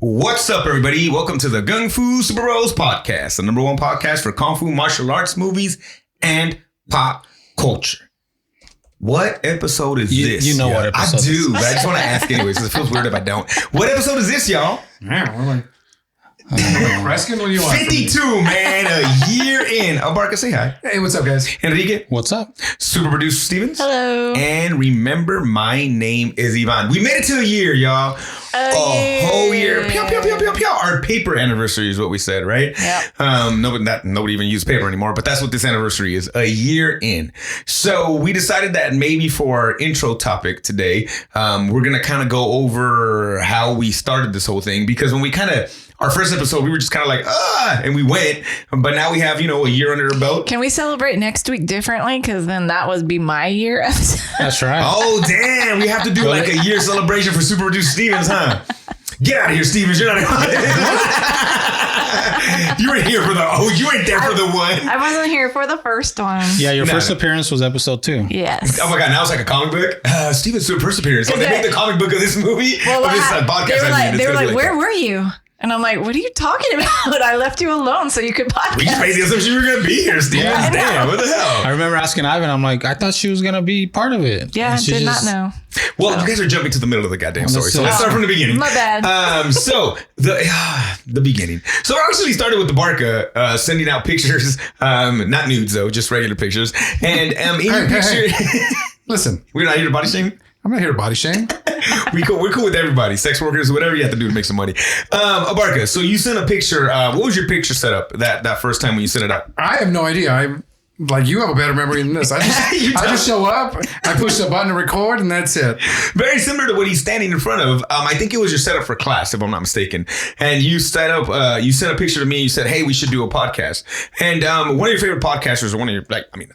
What's up, everybody? Welcome to the Gung-Fu Super Bros podcast, the number one podcast for Kung Fu martial arts movies and pop culture. What episode is this? You know what episode I do, but I just want to ask anyways, because it feels weird if I don't. What episode is this, y'all? Reskin, what do you want? 52, man. A year in. Abarca, say hi. Hey, what's up, guys? Enrique. What's up? Super producer Stevens. Hello. And remember, my name is Ivan. We made it to a year, y'all. A whole year. Pew, pew, pew, pew, pew. Our paper anniversary is what we said, right? Yeah. Nobody even used paper anymore, but that's what this anniversary is. A year in. So we decided that maybe for our intro topic today, we're going to kind of go over how we started this whole thing, because when we our first episode, we were just kind of like, and we went. But now we have, a year under our belt. Can we celebrate next week differently? Because then that would be my year episode. That's right. Oh, damn. We have to do like a year celebration for Super Producer Stevens, huh? Get out of here, Stevens. You're not. You were here for you weren't there for the one. I wasn't here for the first one. Yeah, your first appearance was episode 2. Yes. Oh my God, now it's like a comic book. Stevens' first appearance. So they made the comic book of this movie. Well, podcast. they were like, where were you? And I'm like, what are you talking about? I left you alone so you could podcast. We just made the assumption you were going to be here, Stevens. Yeah. Damn, what the hell? I remember asking Ivan, I'm like, I thought she was going to be part of it. Yeah, did not know. Well, you guys are jumping to the middle of the goddamn story. So let's start from the beginning. My bad. So the beginning. So I actually started with the Barca sending out pictures, not nudes though, just regular pictures. And in your picture, Listen, we're not here to body shame. I'm not here to body shame. We're cool with everybody, sex workers, whatever you have to do to make some money. Abarca, so you sent a picture. What was your picture setup that first time when you sent it up? I have no idea. You have a better memory than this. I just show up, I push the button to record, and that's it. Very similar to what he's standing in front of. I think it was your setup for class, if I'm not mistaken. And you set up, you sent a picture to me. And you said, "Hey, we should do a podcast." And one of your favorite podcasters, or one of your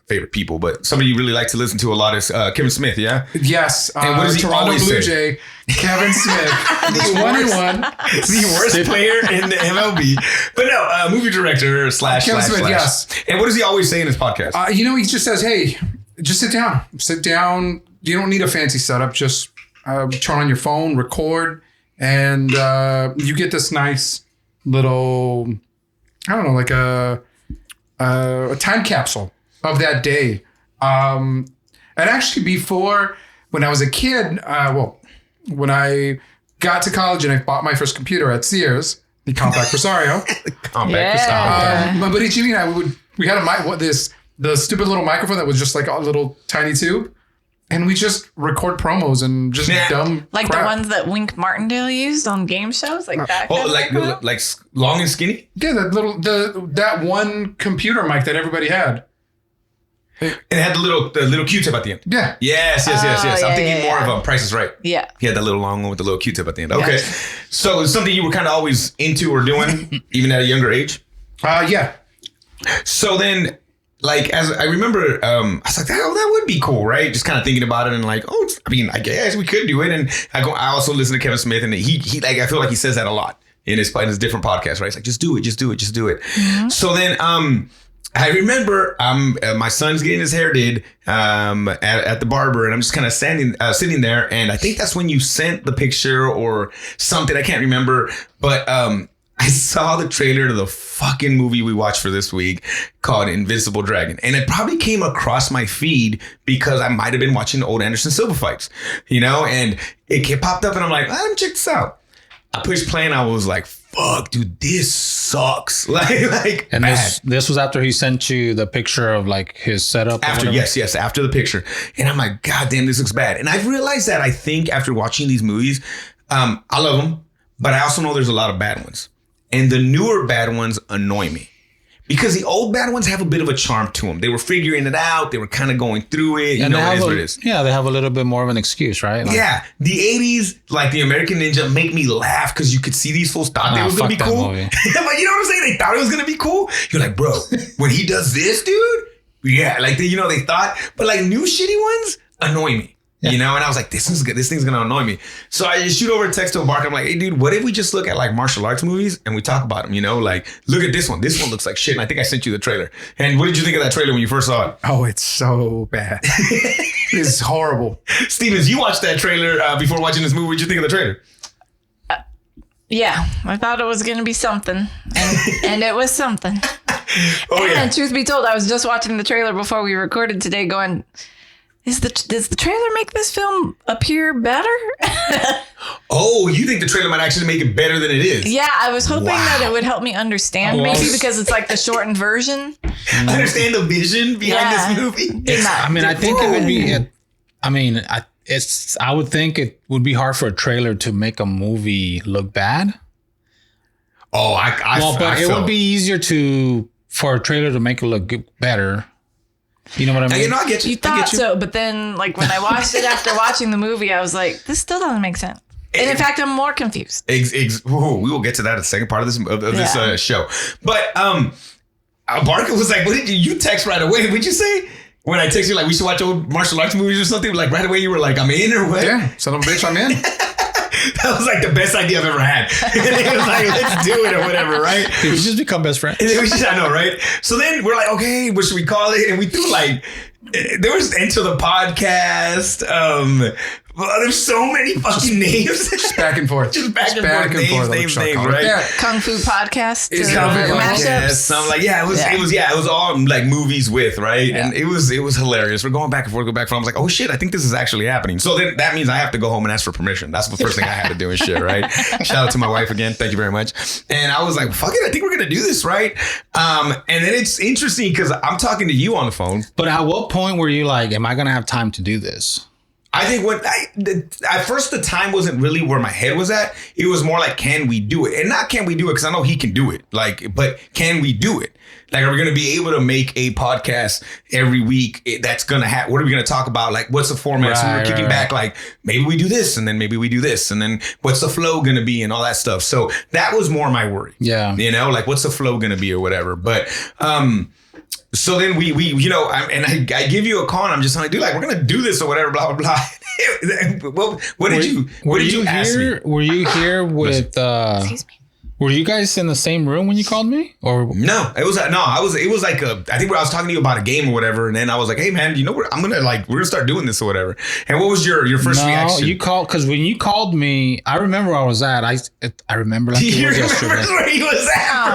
favorite people, but somebody you really like to listen to a lot is Kevin Smith. Yeah. Yes. And what does he Toronto always Blue say? Jay, Kevin Smith, the 1-1, the worst player in the MLB. But no, movie director / Kevin Smith. Yes. And what does he always say in his podcast? He just says, "Hey, just sit down. Sit down. You don't need a fancy setup. Just turn on your phone, record, and you get this nice little, I don't know, like a time capsule of that day." And actually, before, when I was a kid, when I got to college and I bought my first computer at Sears, the Compact Presario. But Jimmy and I we had the stupid little microphone that was just like a little tiny tube, and we just record promos and just dumb like crap. the ones that Wink Martindale used on game shows, like that. Oh, like long and skinny? Yeah, that one computer mic that everybody had. And it had the little Q-tip at the end. Yeah. Yes. I'm thinking more of Price is Right. Yeah. He had that little long one with the little Q-tip at the end. Okay. Yes. So it's something you were kind of always into or doing, even at a younger age? Yeah. So then, as I remember, I was like, that would be cool, right? Just kind of thinking about it and I guess we could do it. And I also listen to Kevin Smith, and he I feel like he says that a lot in his different podcasts, right? It's like, just do it. Mm-hmm. So then, I remember my son's getting his hair did at the barber, and I'm just kind of sitting there, and I think that's when you sent the picture or something. I can't remember, but I saw the trailer to the fucking movie we watched for this week called Invincible Dragon, and it probably came across my feed because I might have been watching the old Anderson Silva fights, and it popped up, and I'm like, let me check this out. I pushed play, and I was like, fuck, dude, this sucks. And this was after he sent you the picture of his setup. Yes, after the picture. And I'm like, God damn, this looks bad. And I've realized that I think after watching these movies, I love them, but I also know there's a lot of bad ones. And the newer bad ones annoy me. Because the old bad ones have a bit of a charm to them. They were figuring it out. They were kind of going through it. It is what it is. Yeah, they have a little bit more of an excuse, right? Yeah. The 80s, like the American Ninja, make me laugh because you could see these fools thought they was going to be cool. But you know what I'm saying? They thought it was going to be cool. You're like, bro, when he does this, dude, yeah, they thought. But new shitty ones annoy me. Yeah. And I was like, this thing's going to annoy me. So I just shoot over a text to Abarca. I'm like, hey, dude, what if we just look at martial arts movies and we talk about them, look at this one. This one looks like shit. And I think I sent you the trailer. And what did you think of that trailer when you first saw it? Oh, it's so bad. It's horrible. Stevens, you watched that trailer before watching this movie. What did you think of the trailer? Yeah, I thought it was going to be something, and it was something. And truth be told, I was just watching the trailer before we recorded today going, does the trailer make this film appear better? Oh, you think the trailer might actually make it better than it is? Yeah, I was hoping that it would help me understand, maybe because it's like the shortened version. Understand the vision behind this movie? I think it would be... I would think it would be hard for a trailer to make a movie look bad. Oh, it would be easier for a trailer to make it look better. You know what I mean? I get you. You thought so, but then like when I watched it after watching the movie, I was like, this still doesn't make sense. And in fact, I'm more confused. We will get to that in the second part of this show. But Barker was like, what did you text right away? What'd you say? When I text you, like, we should watch old martial arts movies or something, like, right away you were like, I'm in or what? Yeah, son of a bitch, I'm in. That was like the best idea I've ever had. It was like, let's do it or whatever, right? We just become best friends. I know, right? So then we're like, okay, what should we call it? And we threw like, there was Into the Podcast. There's so many fucking names. Just back and forth. Just back and forth. Names, right? Yeah. Kung Fu Podcast. It's Kung Fu Podcast. So I'm like, it was all like movies with, right? Yeah. And it was hilarious. We're going back and forth, I was like, oh shit, I think this is actually happening. So then that means I have to go home and ask for permission. That's the first thing I had to do and shit, right? Shout out to my wife again. Thank you very much. And I was like, fuck it, I think we're gonna do this, right? And then it's interesting because I'm talking to you on the phone. But at what point were you like, am I gonna have time to do this? I think at first the time wasn't really where my head was at. It was more like, can we do it? And not can we do it because I know he can do it. Like, but can we do it? Like, are we going to be able to make a podcast every week that's going to have, what are we going to talk about? Like, what's the format? So we're kicking back, like, maybe we do this and then maybe we do this. And then what's the flow going to be and all that stuff. So that was more my worry. Yeah. You know, like, what's the flow going to be or whatever. But, so then we I give you a call and I'm just like, dude, like, we're going to do this or whatever, blah, blah, blah. What did you ask me? Were you here with, excuse me. Were you guys in the same room when you called me? Or no, it was like I think I was talking to you about a game or whatever. And then I was like, hey man, you know, we're going to start doing this or whatever. And what was your first reaction? You called, because when you called me, I remember where I was at. I remember like it was yesterday. Where he was at,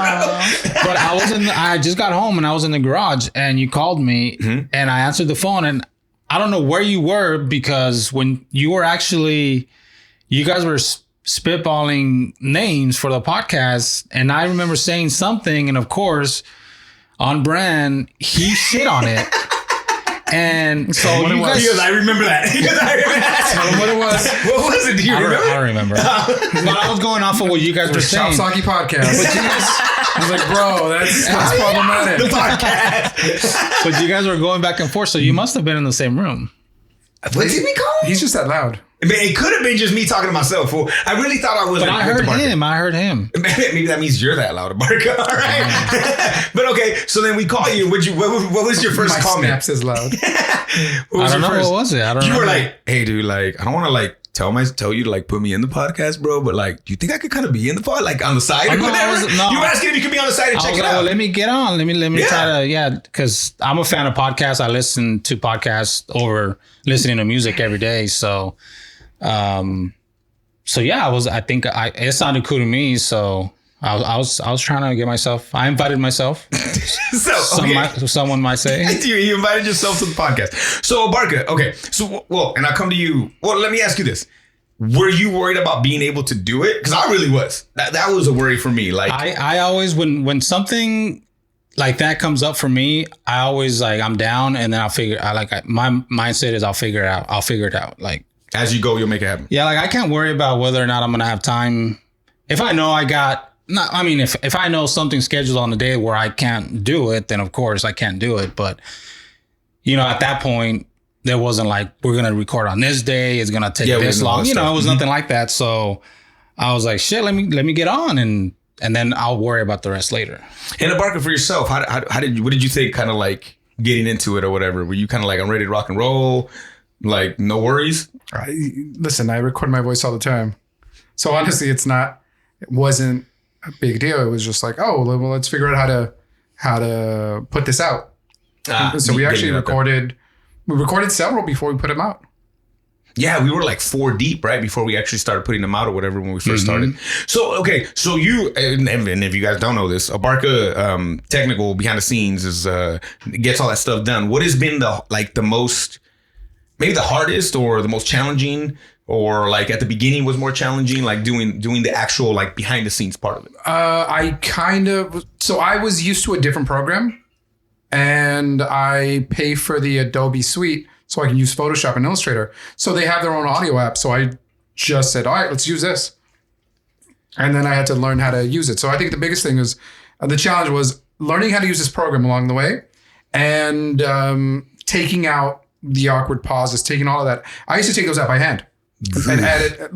bro. But I just got home and I was in the garage and you called me and I answered the phone and I don't know where you were because when you were actually, you guys were spitballing names for the podcast and I remember saying something and of course on brand he shit on it and so what you guys, because I remember that. Tell them what it was. What was it? Do you remember? I don't remember. But I was going off of what you guys were saying. Chop Socky Podcast. I was like, bro, that's problematic. The podcast. But you guys were going back and forth, so you must have been in the same room. What did we call him? He's just that loud. It could have been just me talking to myself. Fool. I really thought I was. But I heard him. Maybe that means you're that loud, Barker. All right. But okay, so then we call you. What was your first comment? My snaps is loud. I don't know. What was it? I don't know. You were like, hey, dude, like, I don't want to like tell you to like put me in the podcast, bro. But like, do you think I could kind of be in the pod, like on the side or whatever? You were asking if you could be on the side and check it out. Well, let me get on. Let me try to, because I'm a fan of podcasts. I listen to podcasts over listening to music every day. So, I think it sounded cool to me. So I was trying to get myself. I invited myself. Someone might say you invited yourself to the podcast. So Barker, okay. So and I come to you. Well, let me ask you this: were you worried about being able to do it? Because I really was. That was a worry for me. Like I always when something like that comes up for me, I always like I'm down, and then my mindset is I'll figure it out. Like as you go, you'll make it happen. Yeah, like I can't worry about whether or not I'm gonna have time. If I know if I know something's scheduled on the day where I can't do it, then of course I can't do it. But, you know, at that point, there wasn't like, we're going to record on this day. It's going to take this long. You know, it was nothing like that. So I was like, shit, let me get on and then I'll worry about the rest later. And Barker, for yourself, what did you think kind of like getting into it or whatever? Were you kind of like, I'm ready to rock and roll? Like, no worries? Listen, I record my voice all the time. So honestly, it wasn't a big deal. It was just like, oh, well, let's figure out how to put this out. So we actually recorded several before we put them out. Yeah, we were like 4 deep, right? Before we actually started putting them out or whatever when we first started. So, okay. So you, and if you guys don't know this, Abarca technical behind the scenes is, gets all that stuff done. What has been the most, maybe the hardest or the most challenging, or like at the beginning was more challenging, like doing the actual like behind the scenes part of it? So I was used to a different program, and I pay for the Adobe suite so I can use Photoshop and Illustrator. So they have their own audio app. So I just said, all right, let's use this. And then I had to learn how to use it. So I think the biggest thing is the challenge was learning how to use this program along the way, and taking out the awkward pauses, taking all of that. I used to take those out by hand and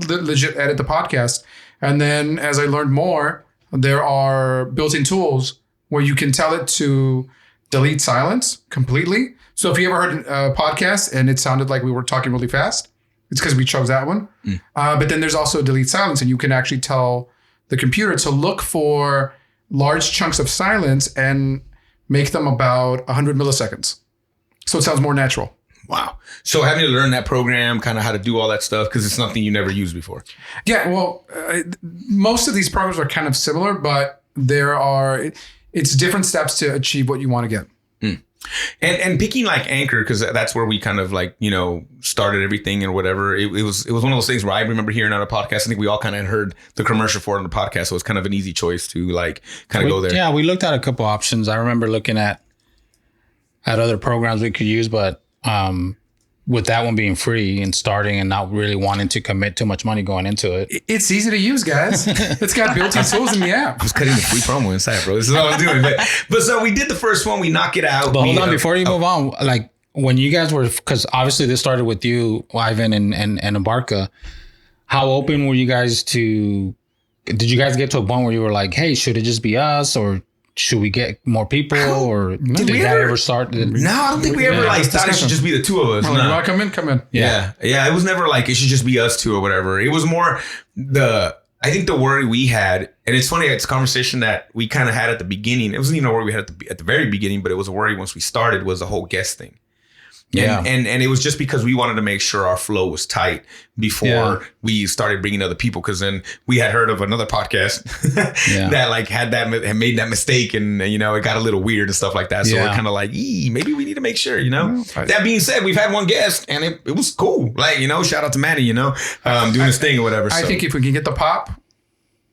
legit edit the podcast. And then as I learned more, there are built-in tools where you can tell it to delete silence completely. So if you ever heard a podcast and it sounded like we were talking really fast, it's because we chose that one. But then there's also delete silence, and you can actually tell the computer to look for large chunks of silence and make them about 100 milliseconds. So it sounds more natural. Wow. So having to learn that program, kind of how to do all that stuff, because it's something you never used before. Yeah, well, most of these programs are kind of similar, but it's different steps to achieve what you want to get. And picking like Anchor, because that's where we kind of like, started everything and whatever. It was one of those things where I remember hearing on a podcast. I think we all kind of heard the commercial for it on the podcast. So it was kind of an easy choice to like kind of go there. Yeah, we looked at a couple options. I remember looking at other programs we could use, but with that one being free and starting and not really wanting to commit too much money going into it. It's easy to use, guys. It's got built-in tools in the app. I was cutting the free promo inside, bro. This is all I'm doing. But so we did the first one. We knock it out. But hold on, before you move on, like when you guys were, because obviously this started with you, Ivan and Abarca. How open were you guys to? Did you guys get to a point where you were like, "Hey, should it just be us, or should we get more people, or did that ever start?" No, I don't think we ever like thought it should just be the two of us. You want to come in? Come in. Yeah. It was never like it should just be us two or whatever. It was more I think the worry we had, and it's funny, it's a conversation that we kind of had at the beginning. It wasn't even a worry we had at the very beginning, but it was a worry once we started, was the whole guest thing. Yeah. And it was just because we wanted to make sure our flow was tight before we started bringing other people. Cause then we had heard of another podcast that like had made that mistake, and it got a little weird and stuff like that. So we're kind of like, maybe we need to make sure, That being said, we've had one guest and it was cool. Like, shout out to Manny, doing his thing or whatever. I think if we can get the pop,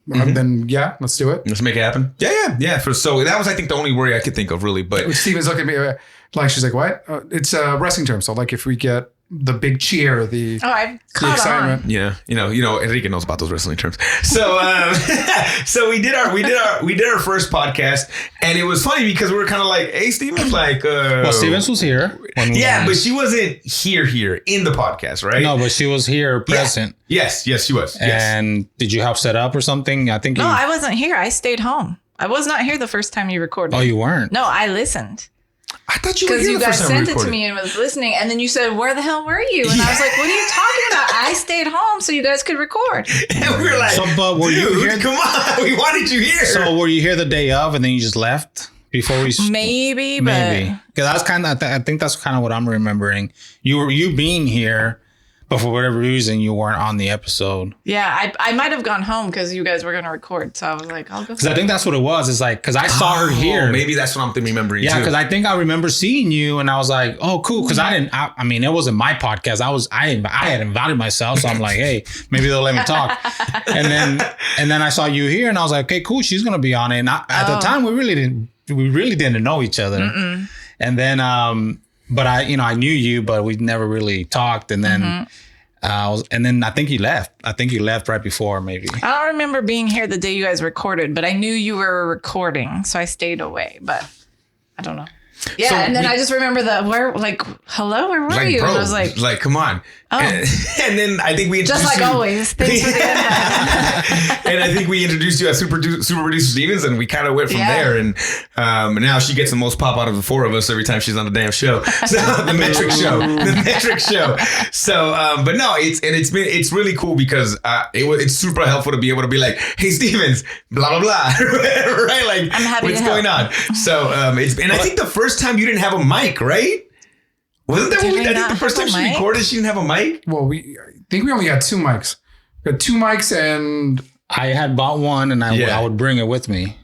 then let's do it. Let's make it happen. Yeah. So that was, I think, the only worry I could think of, really. But Steven's looking at me like, she's like, what? It's a wrestling term. So like if we get the big cheer, I've the excitement. On. Yeah, Enrique knows about those wrestling terms. So, so we did our first podcast, and it was funny because we were kind of like, "Hey, Steven's like, well, Stevens was here. But she wasn't here in the podcast, right? No, but she was here present. Yeah. Yes, she was. And did you help set up or something? I think. No, I wasn't here. I stayed home. I was not here the first time you recorded. Oh, you weren't? No, I listened. I thought you were here because you guys sent it to me and was listening, and then you said, "Where the hell were you?" And I was like, "What are you talking about? I stayed home so you guys could record." And we were like, but were you here? Come on, we wanted you here. So were you here the day of, and then you just left before we? Maybe. Because that's kind of. I think that's kind of what I'm remembering. You being here, but for whatever reason you weren't on the episode. Yeah, I might have gone home because you guys were going to record, so I was like, I'll go. Because I think that's what it was. It's like because I saw her here. Maybe that's what I'm remembering. Yeah, because I think I remember seeing you, and I was like, "Oh, cool." Because I mean, it wasn't my podcast. I had invited myself, so I'm like, "Hey, maybe they'll let me talk." and then I saw you here, and I was like, "Okay, cool. She's gonna be on it." And at the time, we really didn't know each other. Mm-mm. And then, but I knew you, but we never really talked. And then. And then I think you left. I think you left right before, maybe. I don't remember being here the day you guys recorded, but I knew you were recording, so I stayed away. But I don't know. Yeah, so and then I just remember hello, where were you? Bro, and I was like, come on. Oh. And then I think we introduced just like you. Always. Thanks for the invite. And I think we introduced you as Super Producer Stevens, and we kind of went from there. And now she gets the most pop out of the four of us every time she's on the damn show. So the metric show. So, but no, it's really cool because it's super helpful to be able to be like, hey, Stevens, blah blah blah, right? Like, I'm happy what's to going help. on? So, I think the first time you didn't have a mic, right? Wasn't that Did what we I think not the first have time a she mic? recorded, she didn't have a mic? Well, I think we only had 2 mics. We had 2 mics and I had bought one and Yeah. I would bring it with me.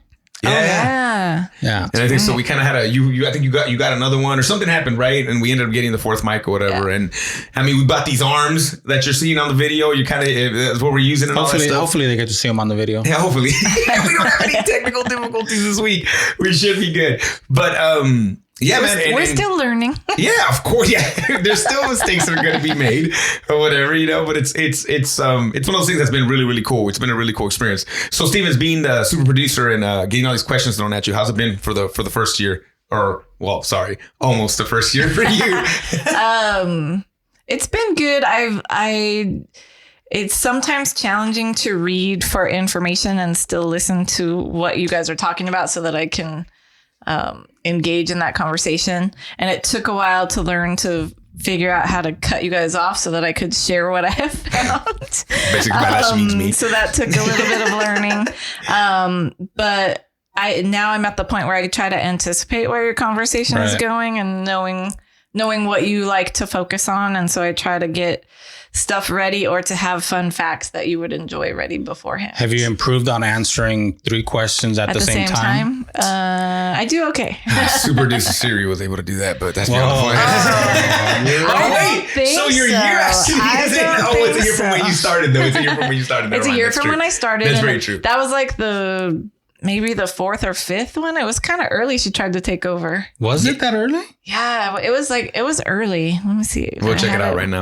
Yeah. Yeah. And I think so. We kind of had I think you got another one or something happened, right? And we ended up getting the 4th mic or whatever. Yeah. And I mean, we bought these arms that you're seeing on the video. You kind of that's what we're using and all that stuff. Hopefully they get to see them on the video. Yeah, hopefully. We don't have any technical difficulties this week. We should be good. But yeah, man. We're still learning. Yeah, of course. Yeah, there's still mistakes that are going to be made or whatever, But it's one of those things that's been really, really cool. It's been a really cool experience. So, Steven's being the super producer and getting all these questions thrown at you. How's it been for the first year? Or, well, sorry, almost the first year for you. It's been good. It's sometimes challenging to read for information and still listen to what you guys are talking about so that I can engage in that conversation. And it took a while to learn to figure out how to cut you guys off so that I could share what I have found. Basically, by that she means me. So that took a little bit of learning. But now I'm at the point where I try to anticipate where your conversation is going and knowing what you like to focus on. And so I try to get stuff ready or to have fun facts that you would enjoy ready beforehand. Have you improved on answering 3 questions at the same time? I do okay. Super Producer Siri was able to do that, but that's Whoa. beyond the point. I don't think so your year actually I isn't. don't Oh, it's a year think from when you started, though. It's a year from when you started. It's a year from when I started. That's and very true. That was like maybe the 4th or 5th one. It was kind of early. She tried to take over. Was it that early? Yeah, it was early. Let me see. We'll check it out right now.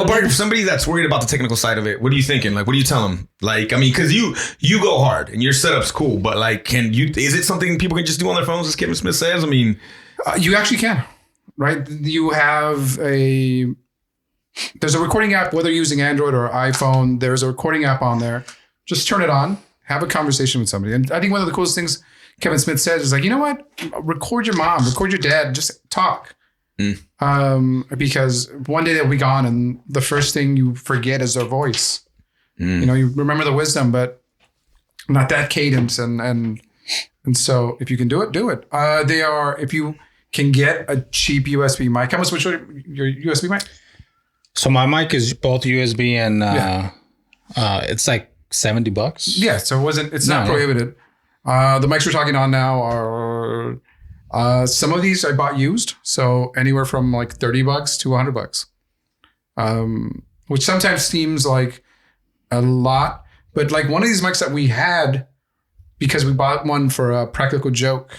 Bart, for somebody that's worried about the technical side of it, what are you thinking? Like, what do you tell them? Like, I mean, because you go hard and your setup's cool, but like, is it something people can just do on their phones, as Kevin Smith says? I mean, you actually can, right? You have there's a recording app, whether you're using Android or iPhone, there's a recording app on there. Just turn it on, have a conversation with somebody. And I think one of the coolest things Kevin Smith says is like, you know what? Record your mom, record your dad, just talk. Because one day they'll be gone and the first thing you forget is their voice. You remember the wisdom, but not that cadence. And so if you can do it, do it. If you can get a cheap USB mic, how much was your USB mic? So my mic is both USB and it's like $70. Yeah. So it's not prohibited. The mics we're talking on now are, some of these I bought used. So anywhere from like $30 to $100, which sometimes seems like a lot, but like one of these mics that we had, because we bought one for a practical joke.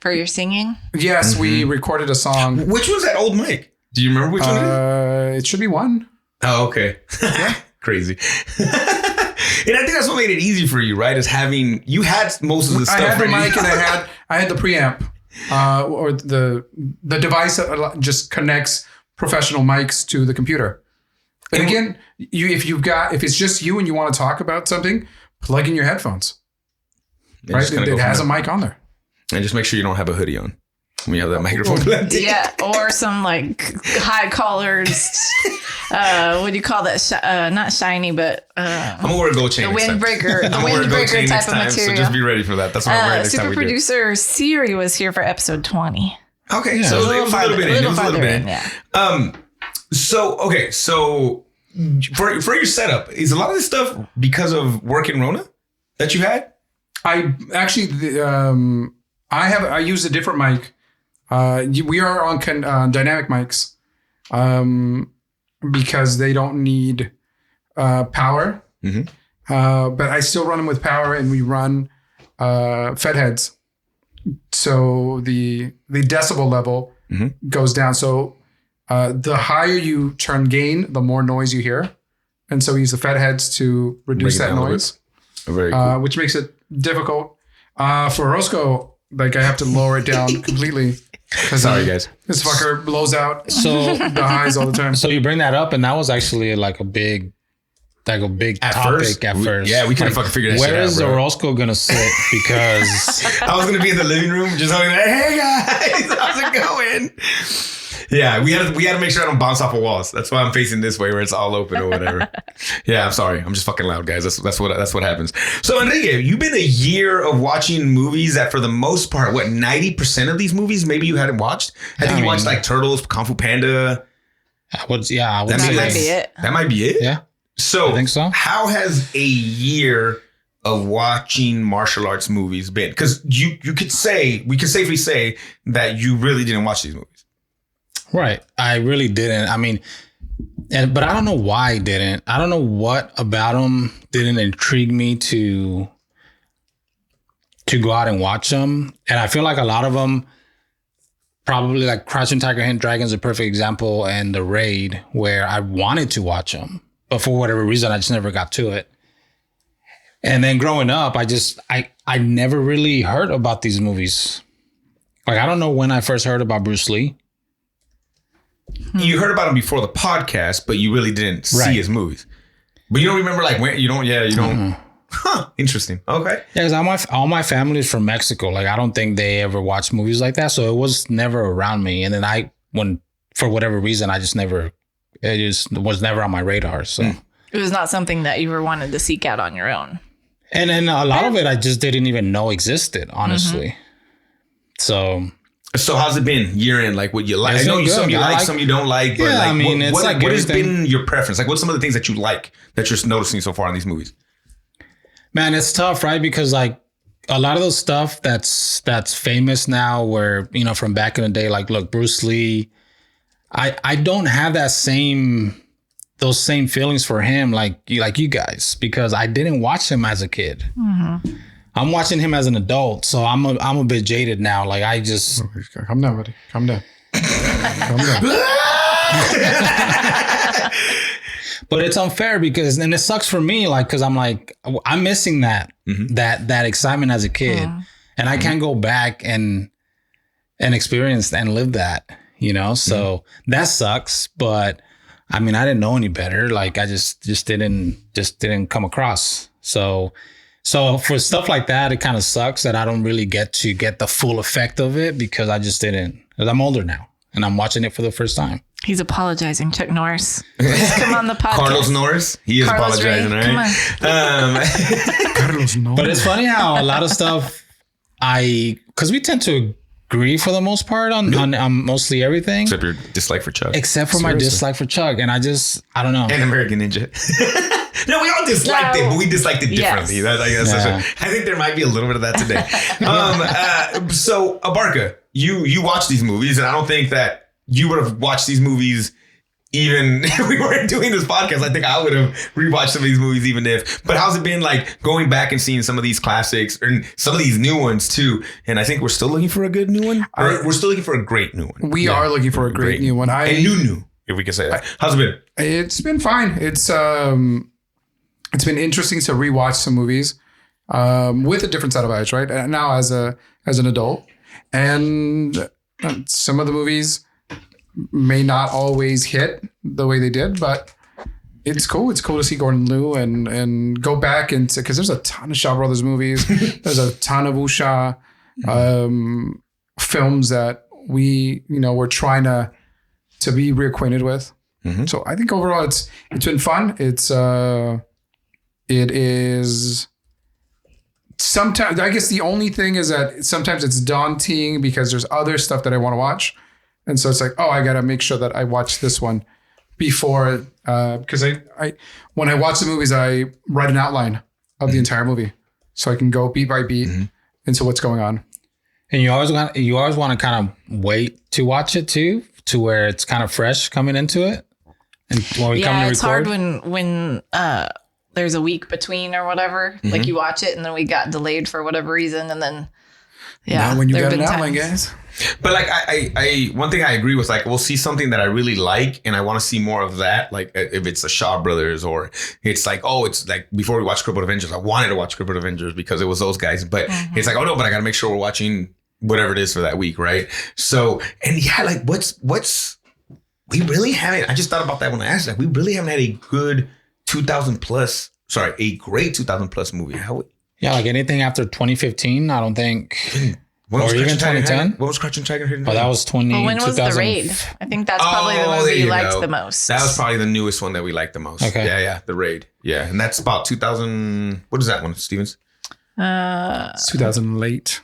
For your singing? Yes, we recorded a song. which was that old mic? Do you remember which one it is? It should be one. Oh, okay. Crazy. And I think that's what made it easy for you, right? Is having you had most of the stuff. I had the ready. mic and I had the preamp, or the device that just connects professional mics to the computer. And again, if it's just you and you want to talk about something, plug in your headphones. Right, it has a mic on there. And just make sure you don't have a hoodie on when you have that microphone plugged in. Yeah, or some like high collars. What do you call that? Not shiny, but I'm gonna wear a gold chain. The windbreaker. The I'm gonna wear a gold chain windbreaker type next of time, material. so just be ready for that. That's what I'm wearing next time Super we do it. producer Siri was here for episode 20. Okay, so it was a little bit in. It was a little bit in. Yeah. So for your setup, is a lot of this stuff because of work in Rona that you had? I actually, I use a different mic. We are on dynamic mics because they don't need power. But I still run them with power, and we run Fed heads. So the decibel level goes down. So the higher you turn gain, the more noise you hear. And so we use the Fed heads to reduce that noise, Very cool. which makes it difficult. For Roscoe, like I have to lower it down completely. Sorry, guys. This fucker blows out So the highs all the time. So you bring that up, and that was actually like a big topic at first. Yeah, we couldn't fucking figure that shit out, Where is bro. Orozco gonna sit? Because I was gonna be in the living room just like, hey guys, how's it going? saying? Yeah, we had to make sure I don't bounce off of walls. That's why I'm facing this way where it's all open or whatever. Yeah, I'm sorry. I'm just fucking loud, guys. That's what happens. So Enrique, you've been a year of watching movies that for the most part, 90% of these movies maybe you hadn't watched? I think you watched like Turtles, Kung Fu Panda. I would say that might be it. That might be it? Yeah. So I think so. How has a year of watching martial arts movies been? Because we could safely say that you really didn't watch these movies. Right. I really didn't. I mean, but I don't know why I didn't. I don't know what about them didn't intrigue me to go out and watch them. And I feel like a lot of them, probably like Crouching Tiger, Hidden Dragon is a perfect example, and The Raid, where I wanted to watch them, but for whatever reason, I just never got to it. And then growing up, I never really heard about these movies. Like, I don't know when I first heard about Bruce Lee. You heard about him before the podcast, but you really didn't see his movies. But you don't remember like when you don't. Mm-hmm. Huh. Interesting. Okay. Yeah, because all my family is from Mexico. Like, I don't think they ever watched movies like that, so it was never around me. And then when for whatever reason, it just was never on my radar. So it was not something that you were wanted to seek out on your own. And then a lot of it I just didn't even know existed, honestly. So how's it been year in? Like what you like? I know some you like, some you don't like. But I mean, what has been your preference? Like what's some of the things that you like that you're noticing so far in these movies? Man, it's tough, right? Because like a lot of those stuff that's famous now, where, you know, from back in the day, like look, Bruce Lee, I don't have those same feelings for him like you guys, because I didn't watch him as a kid. Mm-hmm. I'm watching him as an adult, so I'm a bit jaded now. Like I just calm down, buddy. Calm down. Calm down. But it's unfair because, and it sucks for me, like, because I'm like, I'm missing that that excitement as a kid, and I can't go back and experience and live that, you know. So that sucks. But I mean, I didn't know any better. Like I just didn't come across. So for stuff like that, it kind of sucks that I don't really get the full effect of it because I just didn't. Because I'm older now and I'm watching it for the first time. He's apologizing, Chuck Norris. Please come on the podcast. Carlos Norris. He is apologizing, right? Come on. Carlos Norris. But it's funny how a lot of stuff because we tend to agree for the most part on mostly everything. Except your dislike for Chuck. Except for my dislike for Chuck. And I don't know. And American Ninja. No, we all disliked it, but we disliked it differently. Yes. I think there might be a little bit of that today. So, Abarca, you watch these movies, and I don't think that you would have watched these movies even if we weren't doing this podcast. I think I would have rewatched some of these movies even if. But how's it been like going back and seeing some of these classics and some of these new ones too? And I think we're still looking for a good new one. We're still looking for a great new one. We are looking for a great new one. New, if we can say that. How's it been? It's been fine. It's been interesting to rewatch some movies with a different set of eyes, right? Now as an adult, and some of the movies may not always hit the way they did, but it's cool. It's cool to see Gordon Liu and go back and because there's a ton of Shaw Brothers movies. There's a ton of Wuxia films that we're trying to be reacquainted with. Mm-hmm. So I think overall it's been fun. It is sometimes, I guess the only thing is that sometimes it's daunting because there's other stuff that I want to watch. And so it's like, oh, I got to make sure that I watch this one before, because I when I watch the movies, I write an outline of the entire movie so I can go beat by beat into what's going on. And you always want to kind of wait to watch it too, to where it's kind of fresh coming into it. And when we come to it's record. hard when there's a week between or whatever. Like you watch it and then we got delayed for whatever reason, and then now when you got an outline, guys. But like I one thing I agree with, like we'll see something that I really like and I want to see more of that. Like if it's the Shaw Brothers or it's like, oh, it's like before we watched Crypto Avengers, I wanted to watch Crypto Avengers because it was those guys. But it's like, oh no, but I got to make sure we're watching whatever it is for that week, right? So like what's we really haven't. I just thought about that when I asked. Like we really haven't had a good 2000 plus. Sorry, a great 2000 plus movie. Yeah, like anything after 2015, I don't think. When was Or even Crouching Tiger, 2010? Hidden- What was Crouching Tiger, Hidden Oh, that Dragon? was 20. Well, when was the 2000 raid? I think that's probably the there movie you you liked go. the most. That was probably the newest one that we liked the most. Okay. Yeah, the raid. Yeah, and that's about 2000. What is that one, Stevens? It's 2000 late.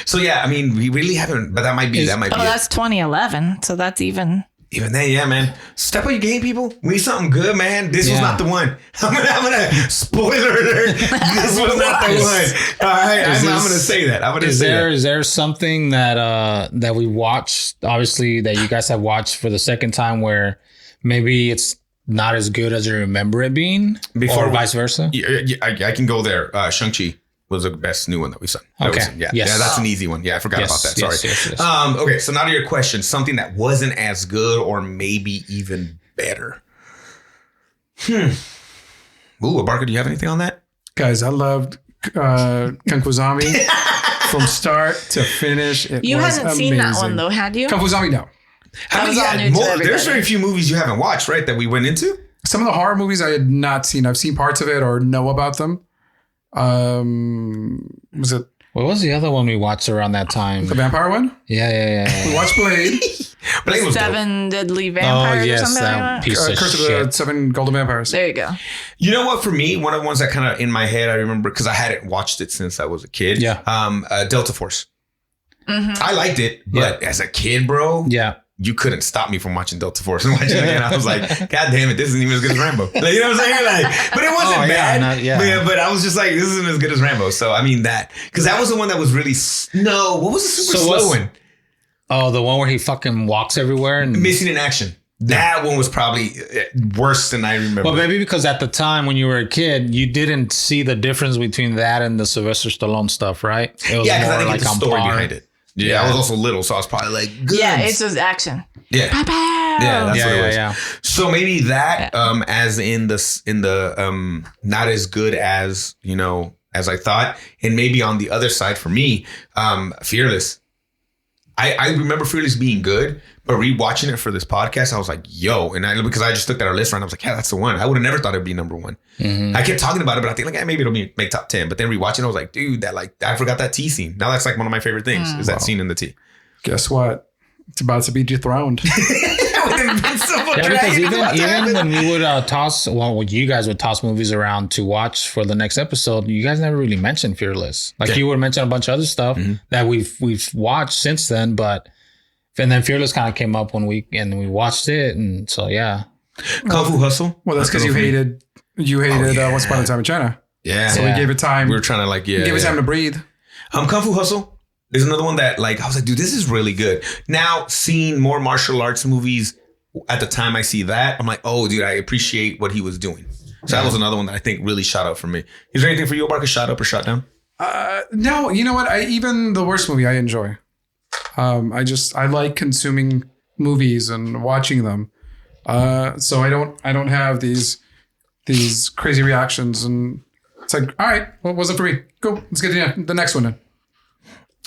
So yeah, I mean, we really haven't, but that might be Oh, it. that's 2011. So that's even. Even then, yeah, man. Step up your game, people. We need something good, man. This was Yeah. not the one. I'm gonna spoiler alert. This was not the one. All right, I'm gonna say that. I'm gonna say that. Is there something that we watched, obviously, that you guys have watched for the second time where maybe it's not as good as you remember it being, or vice versa? Yeah, I can go there. Shang-Chi was the best new one that we saw. Okay. Yeah, Yes. yeah, that's an easy one. Yeah, I forgot about that. Sorry. Yes. Okay, so now to your question. Something that wasn't as good or maybe even better. Ooh, Barker, do you have anything on that? Guys, I loved Kung Fu Zombie from start to finish. You hadn't seen that one though, had you? Kung Fu Zombie, no. I mean, was all new to everybody. there's very few movies you haven't watched, right? That we went into. Some of the horror movies I had not seen. I've seen parts of it or know about them. Was it What was the other one we watched around that time? the vampire one? Yeah. We watched Blade. Blade was dope. Seven Deadly Vampires Oh, or yes, something like that that. piece of Curse of shit. the Seven Golden Vampires. There you go. You know what? For me, one of the ones that kind of in my head, I remember because I hadn't watched it since I was a kid. Yeah. Delta Force. I liked it, but as a kid, bro, Yeah. you couldn't stop me from watching Delta Force and watching it again. I was like, God damn it, this isn't even as good as Rambo. Like, you know what I'm saying? Like, but it wasn't bad. But I was just like, this isn't as good as Rambo. So I mean because that was the one that was really what was the super slow one? Oh, the one where he fucking walks everywhere and Missing in Action. That one was probably worse than I remember. Well, maybe because at the time when you were a kid, you didn't see the difference between that and the Sylvester Stallone stuff, right? It was yeah, because I think like it's the on story par. behind it. Yeah, I was also little, so I was probably like, good. Yeah, it's just action. Yeah. Pow, pow. Yeah, that's what it was. Yeah. So maybe that, as in the not as good as as I thought, and maybe on the other side for me, Fearless. I remember Fearless being good, but rewatching it for this podcast, I was like, yo, because I just looked at our list and I was like, yeah, that's the one. I would have never thought it'd be number one. Mm-hmm. I kept talking about it, but I think like, maybe it'll make top 10. But then rewatching, I was like, dude, I forgot that tea scene. Now that's like one of my favorite things is that scene in the tea. Guess what? It's about to be dethroned. With Invincible Yeah, because Dragon. even when we would when you guys would toss movies around to watch for the next episode, you guys never really mentioned Fearless. Like you would mention a bunch of other stuff that we've watched since then, and then Fearless kind of came up when we watched it, and so yeah. Kung Fu Hustle. Well, that's because you hated Once Upon a Time in China. Yeah. So we gave it time. We were trying to Give it time to breathe. Kung Fu Hustle is another one that I was like, dude, this is really good. Now seeing more martial arts movies at the time I see that, I'm like, oh, dude, I appreciate what he was doing. So that was another one that I think really shot up for me. Is there anything for you, Barker, shot up or shot down? No, you know what? Even the worst movie I enjoy. I like consuming movies and watching them. So I don't have these crazy reactions, and it's like, all right, well, it wasn't for me. Go, let's get to the next one then.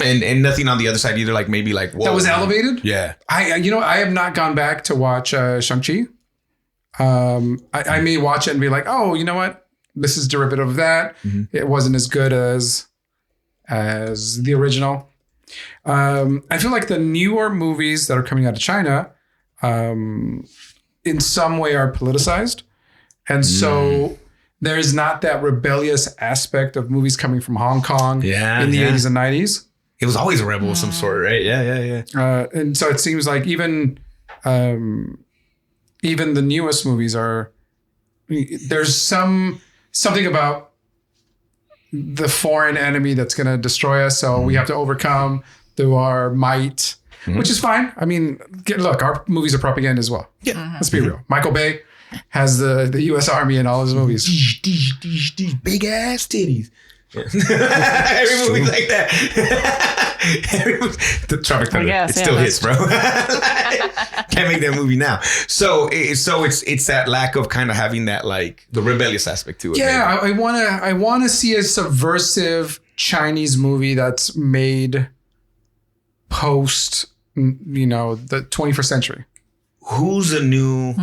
And nothing on the other side either, like maybe like, whoa. That was elevated? Yeah. I have not gone back to watch Shang-Chi. I may watch it and be like, oh, you know what? This is derivative of that. It wasn't as good as the original. I feel like the newer movies that are coming out of China, in some way are politicized. And so there's not that rebellious aspect of movies coming from Hong Kong in the 80s and 90s. It was always a rebel of some sort, right? Yeah. And so it seems like even the newest movies there's something about the foreign enemy that's going to destroy us. So we have to overcome through our might, which is fine. I mean, look, our movies are propaganda as well. Yeah. Let's be real. Michael Bay has the U.S. Army in all his movies. These big ass titties. Every movie like that. The Tropic Thunder. It still hits, bro. Can't make that movie now. So it's that lack of kind of having that like the rebellious aspect to it. Yeah, I wanna see a subversive Chinese movie that's made post the 21st century. Who's a new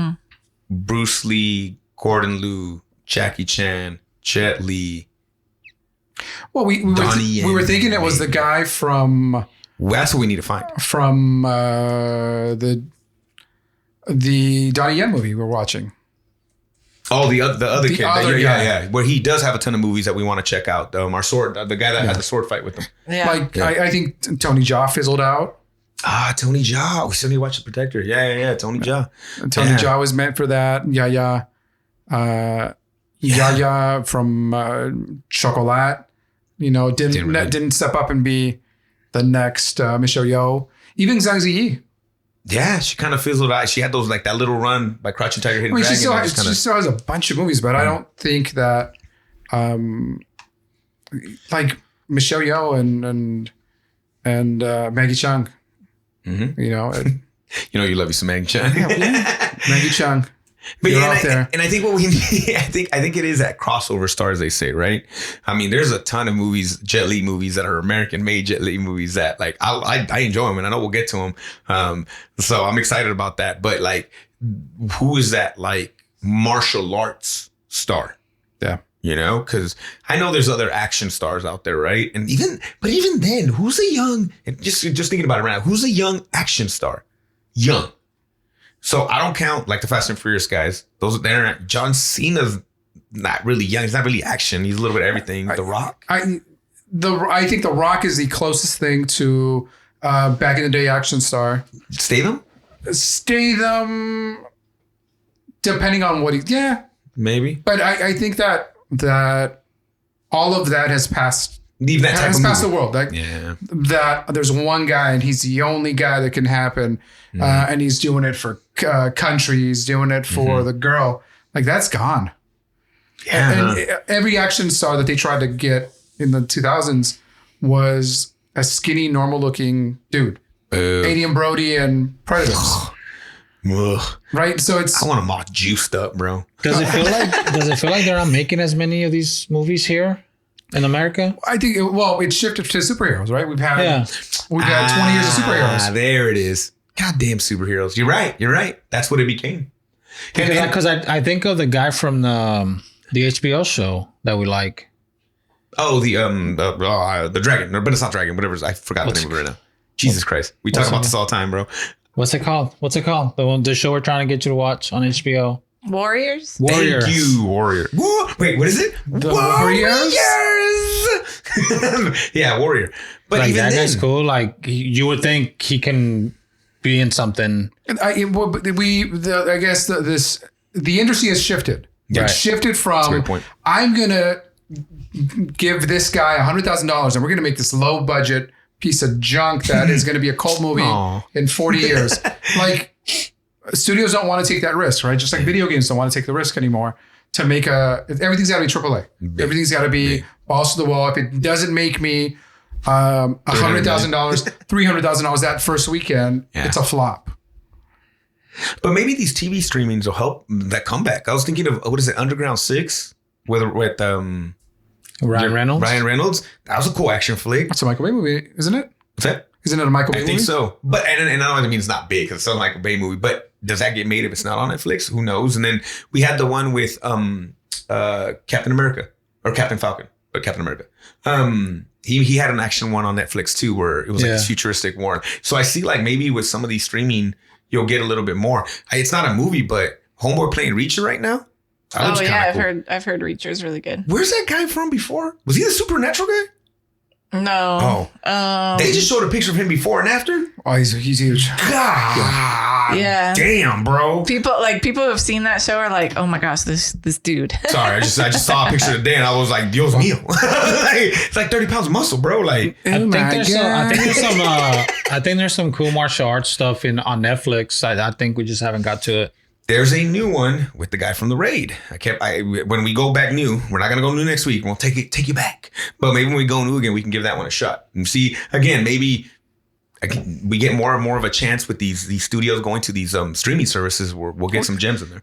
Bruce Lee, Gordon Liu, Jackie Chan, Jet Li? Well, we were thinking it was the guy from. Well, that's what we need to find. From the Donnie Yen movie we're watching. Oh, the other kid. Other guy. Yeah. Where he does have a ton of movies that we want to check out. Our sword, the guy that had the sword fight with him. Yeah. I think Tony Jaa fizzled out. Tony Jaa. We still need to watch The Protector. Yeah. Tony Jaa. Tony Jaa was meant for that. Yaya from Chocolat. Didn't step up and be the next Michelle Yeoh. Even Zhang Ziyi. Yeah, she kind of fizzled out. She had those that little run by Crouching Tiger, Hidden Dragon. She still has a bunch of movies, but I don't think that like Michelle Yeoh and Maggie Cheung. Mm-hmm. You love you some Maggie Cheung. Yeah. Maggie Cheung. But You're out there. And I think what we need, I think it is that crossover stars, they say, right? I mean, there's a ton of movies, Jet Li movies that are American-made Jet Li movies that like I enjoy them, and I know we'll get to them. So I'm excited about that. But like, who is that like martial arts star? Yeah, because I know there's other action stars out there, right? And even then, who's a young? Just thinking about it right now, who's a young action star? Young. So I don't count like the Fast and Furious guys. They're John Cena's not really young. He's not really action. He's a little bit of everything. The Rock. I think The Rock is the closest thing to back in the day action star. Statham, depending on what maybe. But I think that all of that has passed. Leave that has passed the world. That there's one guy and he's the only guy that can happen, and he's doing it for country. He's doing it for the girl. Like that's gone. Yeah. And every action star that they tried to get in the 2000s was a skinny, normal-looking dude. Adrian Brody and Predators. Right, so I want them all juiced up, bro. Does it feel like they're not making as many of these movies here in America? I think it shifted to superheroes, right? We've had 20 years of superheroes. There it is. Goddamn superheroes. You're right. That's what it became. Because I think of the guy from the HBO show that we like. Oh, the Dragon, but it's not Dragon. Whatever. I forgot the name of it right now. Jesus Christ, we talk about this all the time, bro. What's it called? The show we're trying to get you to watch on HBO. Warriors. Thank you, Warrior. Wait, what is it? The Warriors. Yeah, Warrior. But like, even that then, guy's cool. Like you would think he can be in something. I guess the industry has shifted. Right. It's shifted from I'm gonna give this guy $100,000 and we're gonna make this low budget piece of junk that is gonna be a cult movie in 40 years. Like studios don't want to take that risk, right? Just like video games don't want to take the risk anymore to make everything's got to be AAA. Everything's got to be balls to the wall. If it doesn't make me $100,000, $300,000 that first weekend, it's a flop. But maybe these TV streamings will help that comeback. I was thinking of what is it, Underground 6 with Ryan Reynolds. Ryan Reynolds. That was a cool action flick. That's a Michael Bay movie, isn't it? What's that? Isn't it a Michael Bay movie? I think so. But and I don't mean it's not big because it's not a Michael Bay movie. But does that get made if it's not on Netflix? Who knows? And then we had the one with Captain America or Captain Falcon, but Captain America. He had an action one on Netflix too, where it was like this futuristic war. So I see like maybe with some of these streaming, you'll get a little bit more. It's not a movie, but Homeboy playing Reacher right now. I've heard Reacher's really good. Where's that guy from before? Was he the Supernatural guy? No. They just showed a picture of him before and after. Oh, he's huge. God. Yeah. Damn, bro. People who have seen that show are like, oh my gosh, this dude. Sorry, I just saw a picture today and I was like, Dios mío. It's like 30 pounds of muscle, bro. Like, I think there's some cool martial arts stuff on Netflix. I think we just haven't got to it. There's a new one with the guy from The Raid. When we go back new, we're not going to go new next week. We'll take you back. But maybe when we go new again, we can give that one a shot. And see, again, maybe we get more and more of a chance with these studios going to these streaming services where we'll get some gems in there.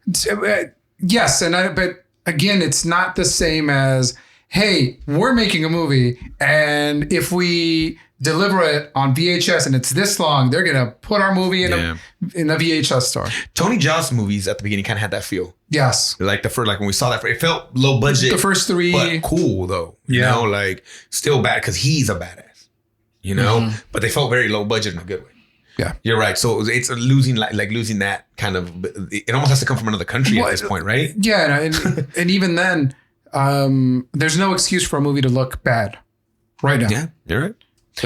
Yes. But again, it's not the same as, hey, we're making a movie. And if we deliver it on VHS and it's this long, they're gonna put our movie in a VHS store. Tony Jaa's movies at the beginning kind of had that feel. Yes. Like the first, like when we saw that, it felt low budget. The first three, but cool though. You know, like still bad because he's a badass. You know, but they felt very low budget in a good way. Yeah, you're right. So it's losing like losing that kind of. It almost has to come from another country at this point, right? Yeah, and even then, there's no excuse for a movie to look bad right now. Yeah, you're right.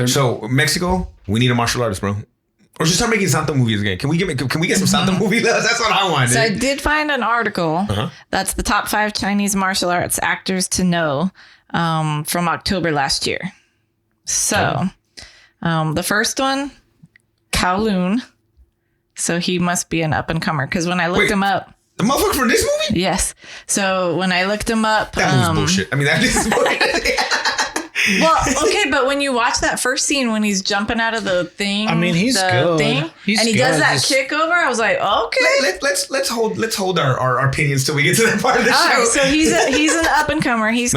So Mexico, we need a martial artist, bro. Or just start making Santa movies again. Can we get some Santa movies? That's what I want. So I did find an article that's the top 5 Chinese martial arts actors to know from October last year. So the first one, Kowloon. So he must be an up and comer because when I looked him up, the motherfucker from this movie. Yes. So when I looked him up, that was bullshit. I mean, that is bullshit. Well, okay, but when you watch that first scene when he's jumping out of the thing, I mean, he's good. And he does that kick over. I was like, okay. Let's hold our opinions till we get to that part of the show. Right, so he's an up and comer. He's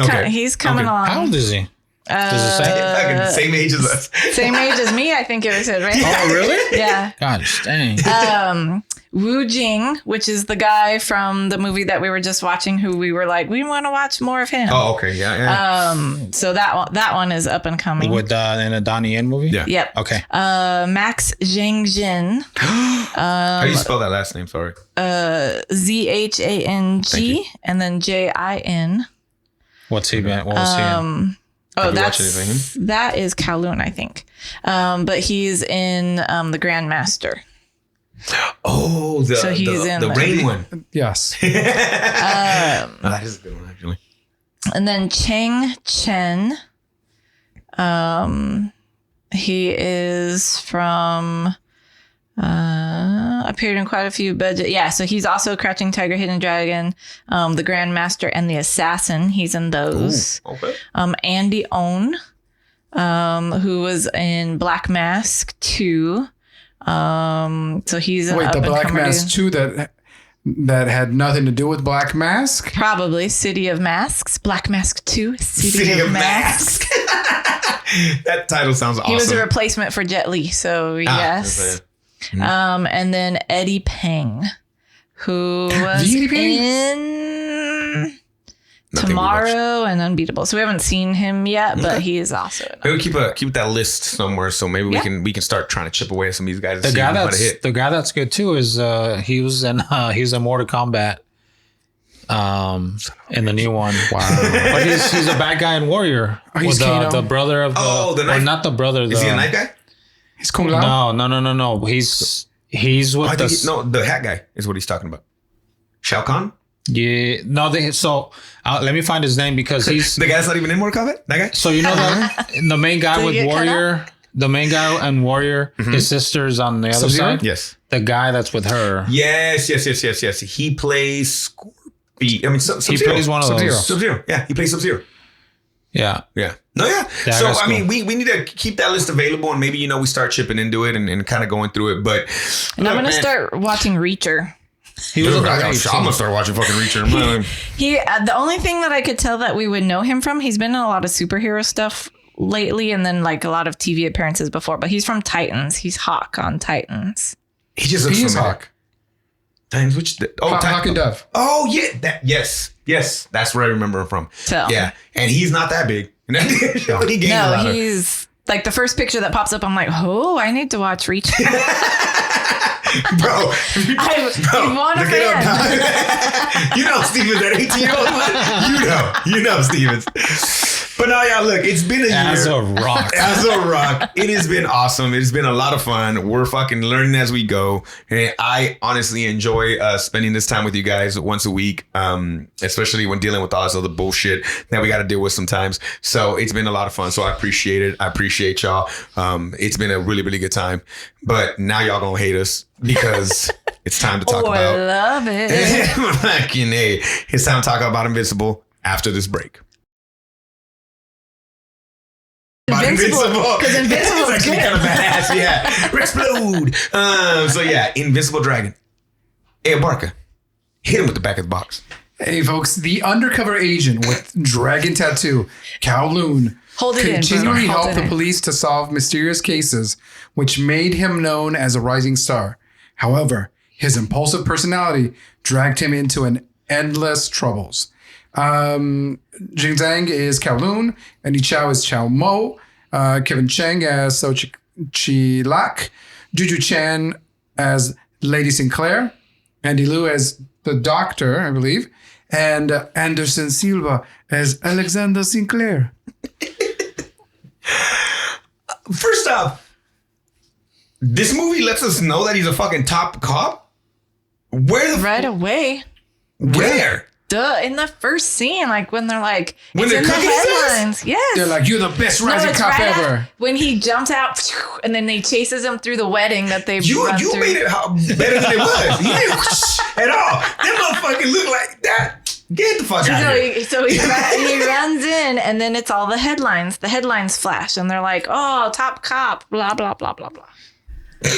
coming along. How old is he? Does it say? Same age as us. Same age as me, I think it was, right? Oh, really? Yeah. God dang. Wu Jing, which is the guy from the movie that we were just watching, who we were like, we want to watch more of him. Oh, okay, yeah. So that one is up and coming. With in a Donnie Yen movie. Yeah. Yep. Okay. Max Zhangjin. How do you spell that last name? Sorry. Zhang and then Jin. What's he been? What was he in? That is Kowloon, I think. But he's in the Grandmaster. Oh, the rain one. Yes. That is a good one, actually. And then Chang Chen. He is from appeared in quite a few budget. Yeah, so he's also Crouching Tiger, Hidden Dragon, the Grandmaster, and the Assassin. He's in those. Ooh, okay. Andy Owen, who was in Black Mask 2. So he's an the Black Mask 2 that had nothing to do with Black Mask? Probably City of Masks. Black Mask 2, City of Masks. That title sounds awesome. He was a replacement for Jet Li, so yes. And then Eddie Peng, who was in Tomorrow and Unbeatable. So we haven't seen him yet, but he is also. Maybe keep that list somewhere, so maybe we can start trying to chip away at some of these guys. The guy that's good too is he's in Mortal Kombat. In the new one, wow! But he's a bad guy in Warrior. He's the brother of the knife? Or not the brother. Is he a knife guy? He's Kung Lao? No. He's with the hat guy is what he's talking about. Shao Kahn? Yeah, no. Let me find his name because he's the guy's not even in Mortal Kombat. That guy. So you know that the main guy with Warrior, the main guy and Warrior, his sister's on the other side. Yes, the guy that's with her. Yes. He plays Scorpion. I mean, he plays one of those. Sub-Zero. Yeah, he plays Sub-Zero. Yeah. No, yeah. So, I mean, we need to keep that list available and maybe, we start chipping into it and kind of going through it. But I'm going to start watching Reacher. I'm going to start watching fucking Reacher. The only thing that I could tell that we would know him from, he's been in a lot of superhero stuff lately and then like a lot of TV appearances before, but he's from Titans. He's Hawk on Titans. He just looks familiar. Hawk. Titans, Hawk and Dove. Oh, yeah. Yes. That's where I remember him from. So. Yeah. And he's not that big. He's like the first picture that pops up. I'm like, I need to watch Reacher. Bro, I want a fan. You know Stevens, that 18-year-old. You know Stevens. But no, y'all, look, it's been a year. As a rock. It has been awesome. It's been a lot of fun. We're fucking learning as we go. And I honestly enjoy spending this time with you guys once a week, especially when dealing with all this other bullshit that we got to deal with sometimes. So it's been a lot of fun. So I appreciate it. I appreciate y'all. It's been a really, really good time. But now y'all gonna hate us because it's time to talk about. I love it. Fucking A. It's time to talk about Invincible after this break. Invincible, because Invincible is actually kind of badass. Yeah, explode. So yeah, Invincible Dragon. Hey, Barker, hit him with the back of the box. Hey, folks, the undercover agent with dragon tattoo, Kowloon, continually helped the police to solve mysterious cases, which made him known as a rising star. However, his impulsive personality dragged him into an endless troubles. Jing Zhang is Kowloon, Andy Chow is Chow Mo, Kevin Cheng as So Chi Lak, Juju Chan as Lady Sinclair, Andy Liu as the Doctor, I believe, and Anderson Silva as Alexander Sinclair. First off, this movie lets us know that he's a fucking top cop. Where the right away? Where? Duh! In the first scene, like when they're like, when it's they're in the cooking headlines. Yes. They're like, you're the best rising cop ever. When he jumps out and then they chases him through the wedding that they run you through. made it better than it was. He didn't at all. That motherfucker looked like that. Get the fuck out of here. So he runs in, and then it's all the headlines. The headlines flash, and they're like, "Oh, top cop, blah blah blah blah blah." Do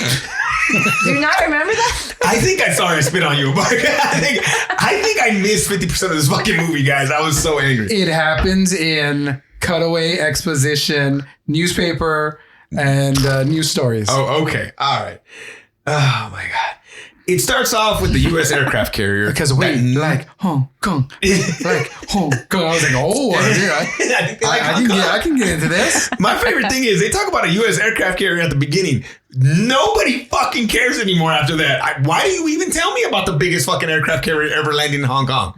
you not remember that? I think I saw her spit on you, but I think I missed 50% of this fucking movie, guys. I was so angry. It happens in cutaway exposition, newspaper, and news stories. Oh, okay. All right. Oh, my God. It starts off with the U.S. aircraft carrier. Because like Hong Kong, like Hong Kong. I was like, oh, I can get into this. My favorite thing is they talk about a U.S. aircraft carrier at the beginning. Nobody fucking cares anymore after that. Why do you even tell me about the biggest fucking aircraft carrier ever landing in Hong Kong?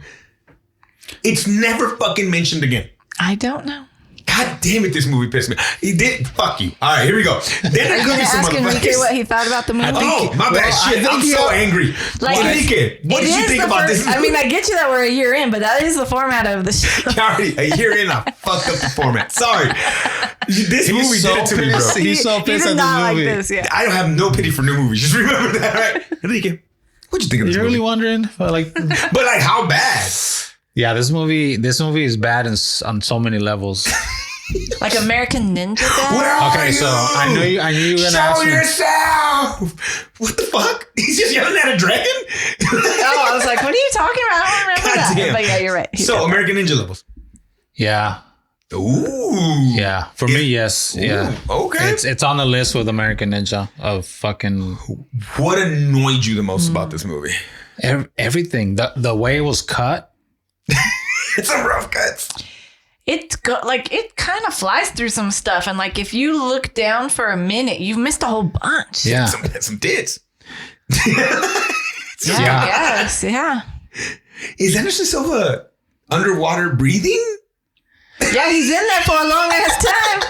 It's never fucking mentioned again. I don't know. God damn it, this movie pissed me. He did. Fuck you. All right, here we go. Then Are you going to ask Enrique what he thought about the movie? Oh, my bad. Shit, I'm so angry. Like, Enrique, what did you think about this movie? I mean, I get you that we're a year in, but that is the format of the show. Already a year in, I fucked up the format. Sorry. This movie did it to me, bro. He's so pissed at this movie. Like this, yeah. I don't have no pity for new movies. Just remember that, right? Enrique, what'd you think of this movie? You're really wondering? But like, how bad? Yeah, this movie is bad on so many levels. Like American Ninja bad? Where are okay, you? so I knew you were gonna ask Show me. yourself! What the fuck? He's just yelling at a dragon? Oh, I was like, what are you talking about? I don't remember that. Damn. But yeah, you're right. So, American Ninja levels. Yeah. Ooh. Yeah. For me, yes. Ooh, yeah. Okay. It's on the list with American Ninja of fucking. What annoyed you the most about this movie? Everything. The way it was cut. It's a rough cut. It kind of flies through some stuff, and like if you look down for a minute, you've missed a whole bunch. Yeah. Some tits. Yes. Yeah. Is Anderson Silva underwater breathing? Yeah, he's in there for a long ass time.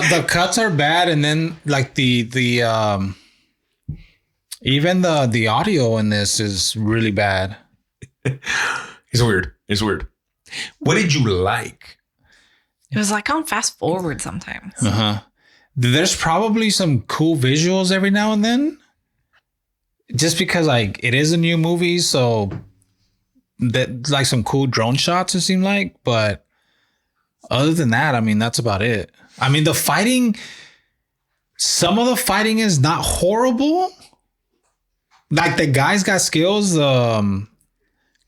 The cuts are bad, and then like the even the audio in this is really bad. It's weird. What did you like? It was like on fast forward sometimes. There's probably some cool visuals every now and then, just because like it is a new movie, so that like some cool drone shots it seemed like, but other than that, I mean, that's about it. I mean, some of the fighting is not horrible. Like the guy's got skills.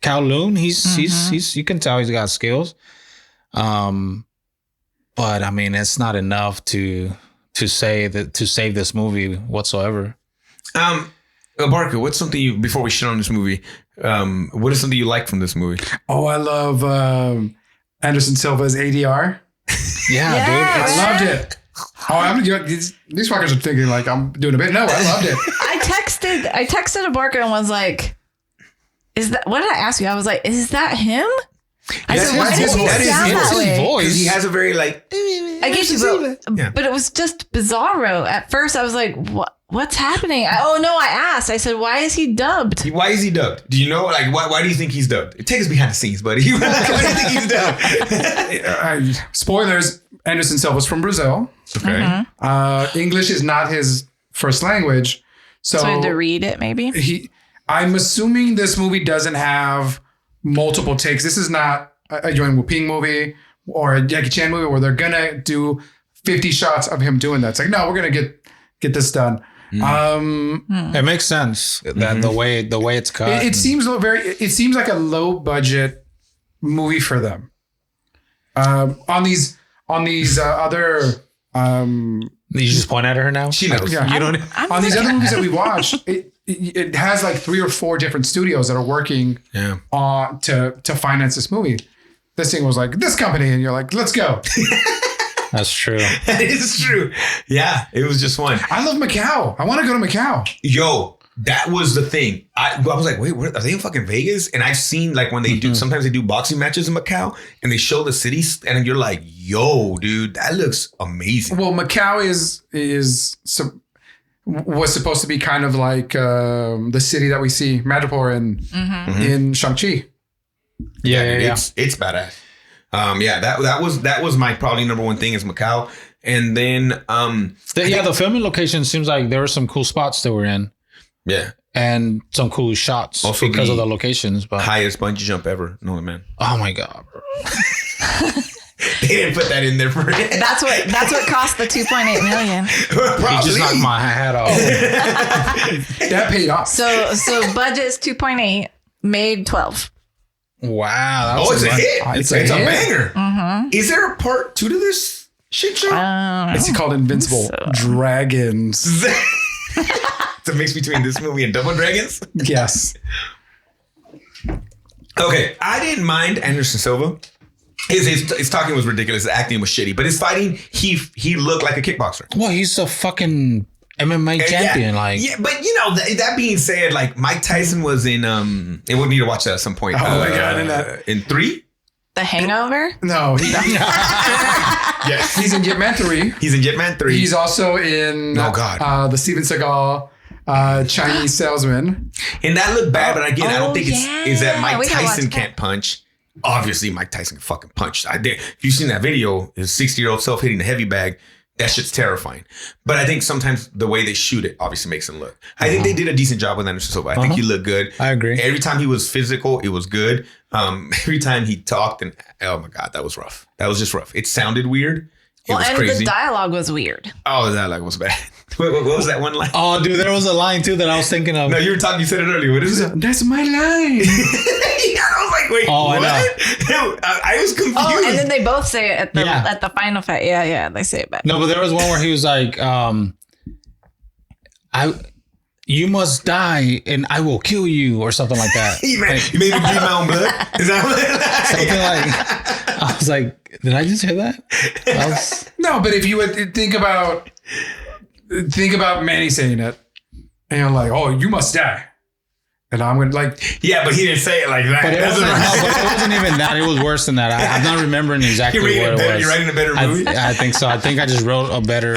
Kowloon, he's you can tell he's got skills. But I mean, it's not enough to save this movie whatsoever. Barker, what's something before we shit on this movie? What is something you like from this movie? Oh, I love Anderson Silva's ADR. Yeah, dude, I loved it. Oh, these fuckers are thinking like I'm doing a bit. No, I loved it. I texted a Barker and was like, "Is that what did I ask you?" I was like, "Is that him?" I said, "Why does he sound that way?" Because he has a very like. I get you, but it was just bizarro. At first, I was like, What's happening?" I asked. I said, "Why is he dubbed?" Why is he dubbed? Do you know? Like, why do you think he's dubbed? Take us behind the scenes, buddy. Why do you think he's dubbed? Spoilers: Anderson Silva's from Brazil. Okay. English is not his first language, so I had to read it. Maybe I'm assuming this movie doesn't have multiple takes. This is not a Yuen Woo-ping movie or a Jackie Chan movie where they're gonna do 50 shots of him doing that. It's like, no, we're gonna get this done. It makes sense that the way it's cut. It seems it seems like a low budget movie for them. On these other. You just point at her now. She knows. Yeah. You don't. On these other movies that we watch, it has like 3 or 4 different studios that are working to finance this movie. This thing was like this company, and you're like, let's go. That's true. That is true. Yeah, it was just one. I love Macau. I want to go to Macau. Yo, that was the thing. I was like, wait, are they in fucking Vegas? And I've seen like when they do, sometimes they do boxing matches in Macau and they show the cities and you're like, yo, dude, that looks amazing. Well, Macau was supposed to be kind of like the city that we see Madripoor in Shang-Chi. Yeah. It's badass. That was my probably number one thing is Macau. And then the filming location seems like there were some cool spots that we're in. Yeah. And some cool shots also because of the locations. But highest bungee jump ever. No, man. Oh my God, bro. They didn't put that in there for it. That's what cost the 2.8 million. You just knocked my hat off. That paid off. So budget's 2.8, made 12. Wow. It's a hit. It's a banger. Mm-hmm. Is there a part 2 to this shit show? It's called Invincible Dragons. It's a mix between this movie and Double Dragons. Yes. Okay, I didn't mind Anderson Silva. His talking was ridiculous. His acting was shitty, but his fighting, he looked like a kickboxer. Well, he's a fucking MMA champion. But you know that being said, like Mike Tyson was in. And we'll need to watch that at some point. Oh my God! In 3. The Hangover? No, Yes, he's in Jetman 3. He's in Jetman 3. He's also in the Steven Seagal Chinese Salesman. And that looked bad, but again, I don't think it's that Mike We gotta Tyson watch that. can't punch. Obviously, Mike Tyson can fucking punch. If you've seen that video, his 60-year-old self hitting the heavy bag, that shit's terrifying. But I think sometimes the way they shoot it obviously makes him look. I think they did a decent job with Anderson Silva. I think he looked good. I agree. Every time he was physical, it was good. Every time he talked, and oh my God, that was rough. That was just rough. It sounded weird. It was crazy. The dialogue was weird. Oh, the dialogue was bad. What was that one line? Oh, dude, there was a line too that I was thinking of. No, you said it earlier. What is it? That's my line. I was like, wait, what? I was confused. Oh, and then they both say it at the final fight. Yeah, they say it back. No, but there was one where he was like, you must die and I will kill you or something like that. You made me bleed my own blood? Is that what something like, I was like, did I just hear that? No, but if you would think about Manny saying it and you're like, oh, you must die. And I'm going to like... Yeah, but he didn't say it like that. But it wasn't even that. It was worse than that. I'm not remembering exactly what it was. You're writing a better movie? I think so. I think I just wrote a better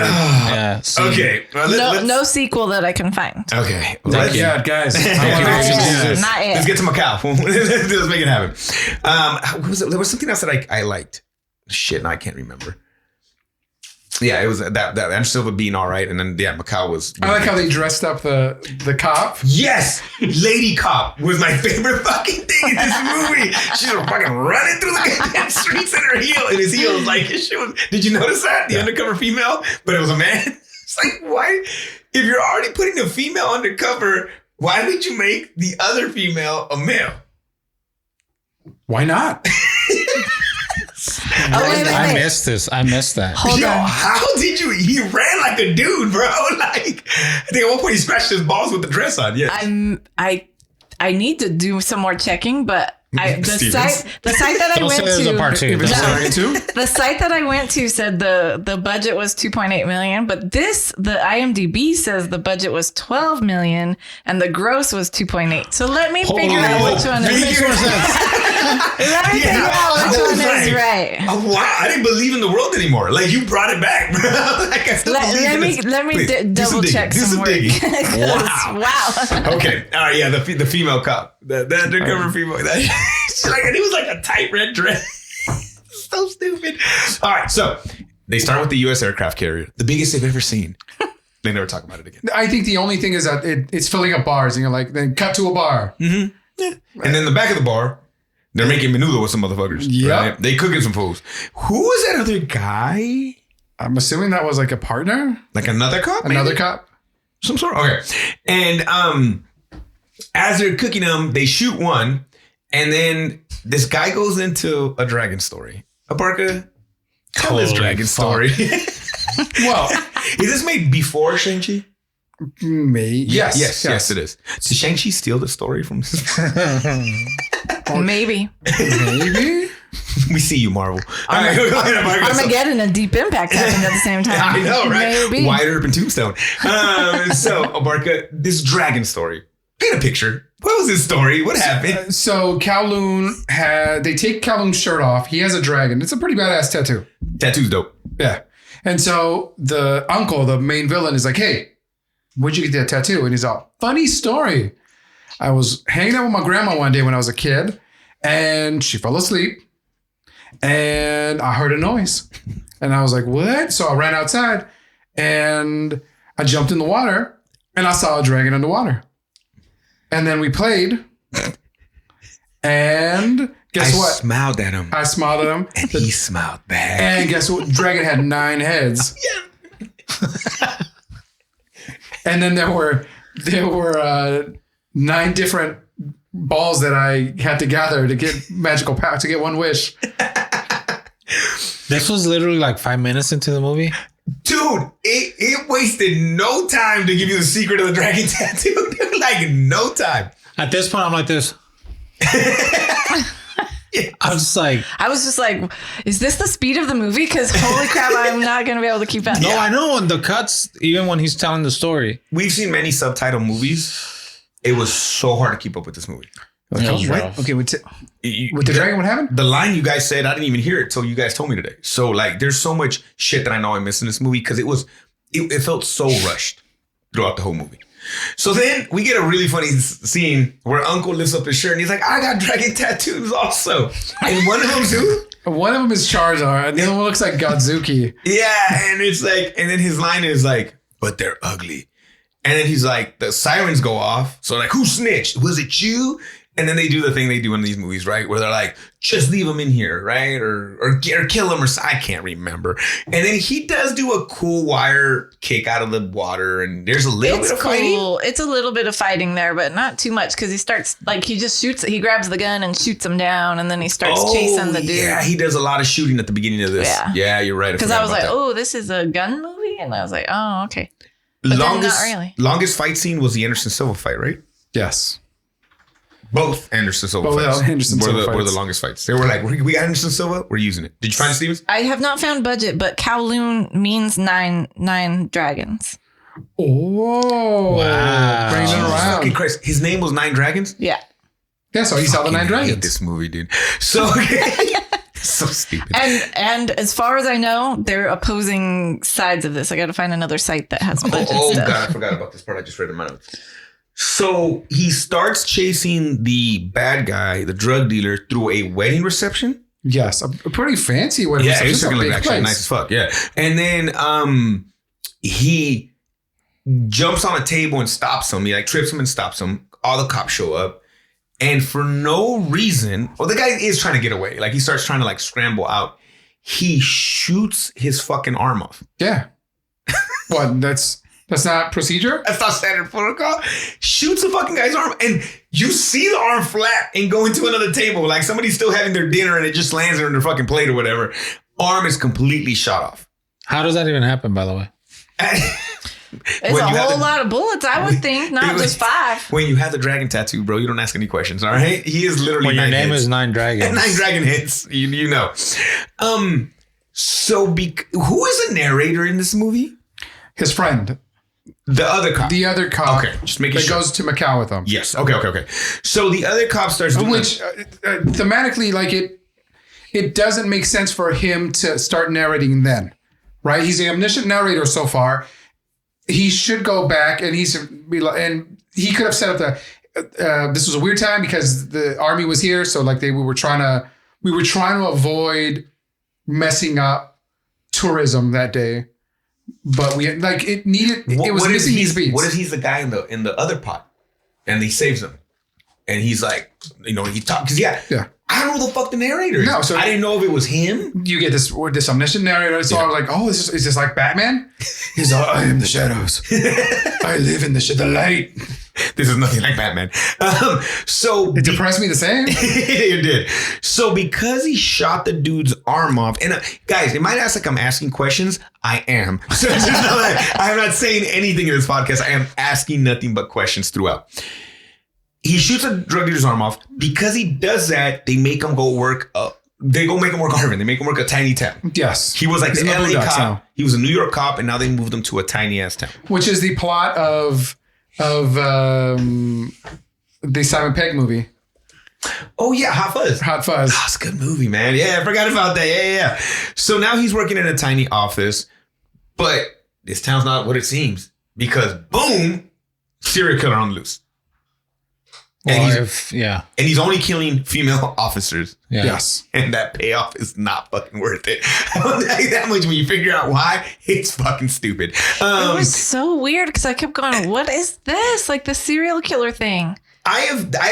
scene. Okay. Well, no sequel that I can find. Okay. Thank God, guys. Not yet. Let's get to Macau. Let's make it happen. There was something else that I liked. Shit, now I can't remember. Yeah, it was that Anderson Silva being all right, and then Macau was. I like how they dressed up the cop. Yes, Lady Cop was my favorite fucking thing in this movie. She was fucking running through the goddamn streets in her heel, and his heel was like his shit was. Did you notice that the undercover female, but it was a man? It's like, why? If you're already putting a female undercover, why would you make the other female a male? Why not? I missed this. I missed that. Hold on. How did you? He ran like a dude, bro. Like, I think at one point he scratched his balls with the dress on. Yeah. I need to do some more checking, but the site that I went to, the site that I went to said the budget was 2.8 million, but the IMDb says the budget was 12 million and the gross was 2.8. So let me figure out which one is right. Oh, wow, I didn't believe in the world anymore. Like, you brought it back, bro. Like, I still let me double check some work. Wow. Okay. All right. Yeah. The female cop, the undercover female. And it was like a tight red dress. So stupid. All right. So they start with the U.S. aircraft carrier, the biggest they've ever seen. They never talk about it again. I think the only thing is that it's filling up bars, and you're like, then cut to a bar. Mm-hmm. Yeah. And then the back of the bar, they're making menudo with some motherfuckers. Yeah. Right? They cooking some fools. Who was that other guy? I'm assuming that was like a partner. Like another cop? Another cop? some sort. Okay, and as they're cooking them, they shoot one, and then this guy goes into a dragon story. Abarca, tell this dragon story. Well, is this made before Shang-Chi? Me. Yes, it is. Did Shang-Chi steal the story from this? Maybe. Maybe. We see you, Marvel. Armageddon and Deep Impact happened at the same time. I know, right? Maybe. Wide Open Tombstone. So, Abarca, this dragon story. Paint a picture. What was his story? What happened? So Kowloon they take Kowloon's shirt off. He has a dragon. It's a pretty badass tattoo. Tattoo's dope. Yeah. And so the uncle, the main villain, is like, hey, where'd you get that tattoo? And he's all, funny story. I was hanging out with my grandma one day when I was a kid, and she fell asleep, and I heard a noise. And I was like, what? So I ran outside, and I jumped in the water, and I saw a dragon underwater. And then we played, and guess what? I smiled at him. I smiled at him. And he smiled back. And guess what? Dragon had 9 heads. And then there were 9 different balls that I had to gather to get magical power, to get one wish. This was literally like 5 minutes into the movie. Dude, it wasted no time to give you the secret of the dragon tattoo. Like, no time. At this point, I'm like this. I was just like, is this the speed of the movie? Because holy crap, I'm not going to be able to keep up. No, I know. And the cuts, even when he's telling the story. We've seen many subtitle movies. It was so hard to keep up with this movie. Okay, with the dragon, what happened? The line you guys said, I didn't even hear it till you guys told me today. So like, there's so much shit that I know I missed in this movie because it felt so rushed throughout the whole movie. So then we get a really funny scene where Uncle lifts up his shirt and he's like, I got dragon tattoos also. And one of them's who? One of them is Charizard, and the other one looks like Godzuki. Yeah, and it's like, and then his line is like, but they're ugly. And then he's like, the sirens go off. So like, who snitched? Was it you? And then they do the thing they do in these movies, right? Where they're like, just leave him in here, right? Or kill him, or I can't remember. And then he does do a cool wire kick out of the water, and there's a little bit of fighting. It's a little bit of fighting there, but not too much because he starts like he just shoots. He grabs the gun and shoots him down, and then he starts chasing the dude. Yeah, he does a lot of shooting at the beginning of this. Yeah, you're right. Because I was like, oh, this is a gun movie, and I was like, oh, okay. But not really. Longest fight scene was the Anderson Silva fight, right? Yes. Both Anderson Silva fights were the longest fights. They were like, we got Anderson Silva, we're using it. Did you find it, Stevens? I have not found budget, but Kowloon means nine dragons. Oh, wow! Bringing it around. Fucking Christ, his name was 9 Dragons. Yeah. Yeah, so he saw the 9 dragons. I hate this movie, dude. So so stupid. And as far as I know, they're opposing sides of this. I got to find another site that has budget stuff. God, I forgot about this part. I just read in my notes. So he starts chasing the bad guy, the drug dealer, through a wedding reception. Yes, a pretty fancy wedding reception. Yeah, it's looking like actually nice as fuck. Yeah, and then he jumps on a table and stops him. He like trips him and stops him. All the cops show up, and for no reason, the guy is trying to get away. Like he starts trying to like scramble out. He shoots his fucking arm off. Yeah. What? That's not procedure? That's not standard protocol. Shoots the fucking guy's arm, and you see the arm flap and go into another table. Like somebody's still having their dinner and it just lands on their fucking plate or whatever. Arm is completely shot off. How does that even happen, by the way? It's a whole lot of bullets, I would think, not just 5. When you have the dragon tattoo, bro, you don't ask any questions, all right? He is literally when your name is 9 Dragons. 9 dragon hits, you know. So who is the narrator in this movie? His friend. The other cop. Okay, just making sure. That goes to Macau with him. Yes. Okay. So the other cop starts doing... Which, thematically, like it doesn't make sense for him to start narrating then, right? He's the omniscient narrator so far. He should go back and he could have set up this was a weird time because the army was here. So like we were trying to avoid messing up tourism that day. But we like it needed. It was missing these beats. What if he's the guy in the other pot, and he saves him, and he's like, he talks. Yeah. I don't know the fuck the narrator is. No, so I didn't know if it was him. You get this omniscient narrator. So I was like, oh, is this like Batman? He's like, I am the shadows. I live in the light. This is nothing like Batman. So it depressed me the same. It did. So because he shot the dude's arm off, and guys, it might ask like I'm asking questions. I am. So just know that I'm not saying anything in this podcast. I am asking nothing but questions throughout. He shoots a drug dealer's arm off. Because he does that, they make him go work. They go make him work Harvard. They make him work a tiny town. Yes, he was like the LA cop. Now. He was a New York cop, and now they moved him to a tiny ass town. Which is the plot of the Simon Pegg movie. Oh yeah, Hot Fuzz. Hot Fuzz. Oh, it's a good movie, man. Yeah, I forgot about that. Yeah. So now he's working in a tiny office, but this town's not what it seems because boom, serial killer on the loose. And he's only killing female officers. Yeah. Yes. And that payoff is not fucking worth it. I'll tell you that much when you figure out why. It's fucking stupid. It was so weird because I kept going, what is this? Like the serial killer thing. I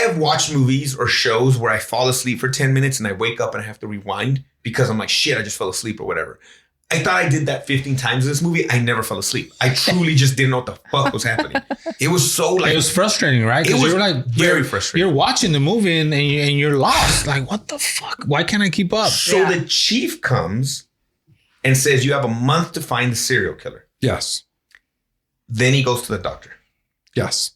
have watched movies or shows where I fall asleep for 10 minutes and I wake up and I have to rewind because I'm like, shit, I just fell asleep or whatever. I thought I did that 15 times in this movie. I never fell asleep. I truly just didn't know what the fuck was happening. It was so like... It was frustrating, right? It was you're like, very frustrating. You're watching the movie and you're lost. Like, what the fuck? Why can't I keep up? So the chief comes and says, you have a month to find the serial killer. Yes. Then he goes to the doctor. Yes.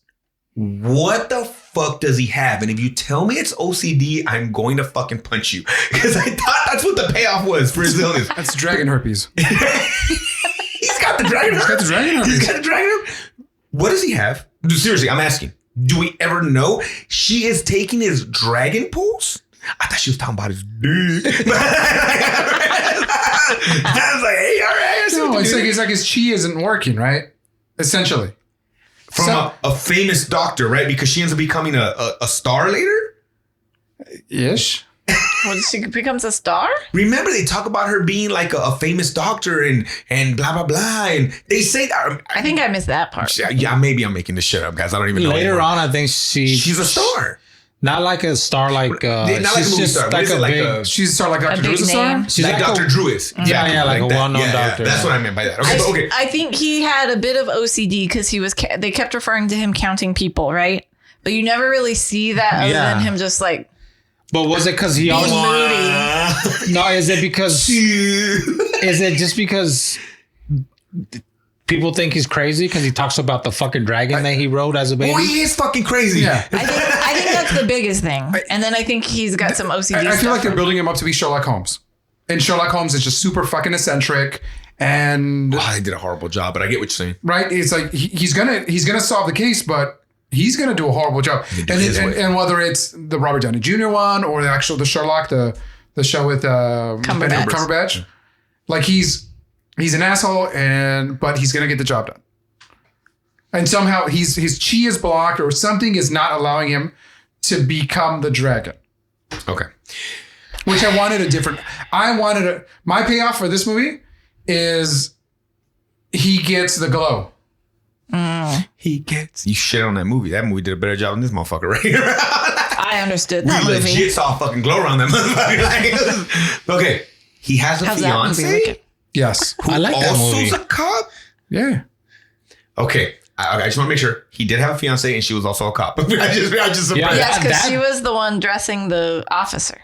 What the fuck does he have? And if you tell me it's OCD, I'm going to fucking punch you. Because I thought that's what the payoff was for his illness. That's dragon herpes. He's got the dragon herpes. He's got the dragon herpes. He's got the dragon herpes. What does he have? Seriously, I'm asking. Do we ever know? She is taking his dragon pulse? I thought she was talking about his dick. I was like, hey, all right. No, it's like his chi isn't working, right? Essentially. From a famous doctor, right? Because she ends up becoming a star later? Ish. Well, she becomes a star? Remember, they talk about her being like a famous doctor and blah, blah, blah. And they say that. I think I missed that part. Yeah, maybe I'm making this shit up, guys. I don't even know. Later on, I think she's a star. Not like a star, like not like a movie star. Like she's a star like Dr. Drew is a star? She's like Dr. Drew is. Yeah, like a well-known doctor. That's what I meant by that. Okay. I think he had a bit of OCD because they kept referring to him counting people, right? But you never really see that other than him just like. But was it because he always moody? No, is it because? Is it just because? People think he's crazy because he talks about the fucking dragon that he rode as a baby. Oh, he is fucking crazy. Yeah. I think that's the biggest thing. And then I think he's got some OCD I feel like they're building him up to be Sherlock Holmes. And Sherlock Holmes is just super fucking eccentric. And they did a horrible job, but I get what you're saying. Right? It's like he's gonna solve the case, but he's gonna do a horrible job. And whether it's the Robert Downey Jr. one or the Sherlock, the show with Cumberbatch. Like he's an asshole, but he's gonna get the job done. And somehow his chi is blocked, or something is not allowing him to become the dragon. Okay. Which my payoff for this movie is he gets the glow. You shit on that movie. That movie did a better job than this motherfucker right here. I understood that we movie. legit saw fucking glow around that motherfucker. Okay. He has a fiance. Yes. Who I like that movie. Also a cop? Yeah. Okay. I just want to make sure he did have a fiance and she was also a cop. I just surprised. Yes, because she was the one dressing the officer.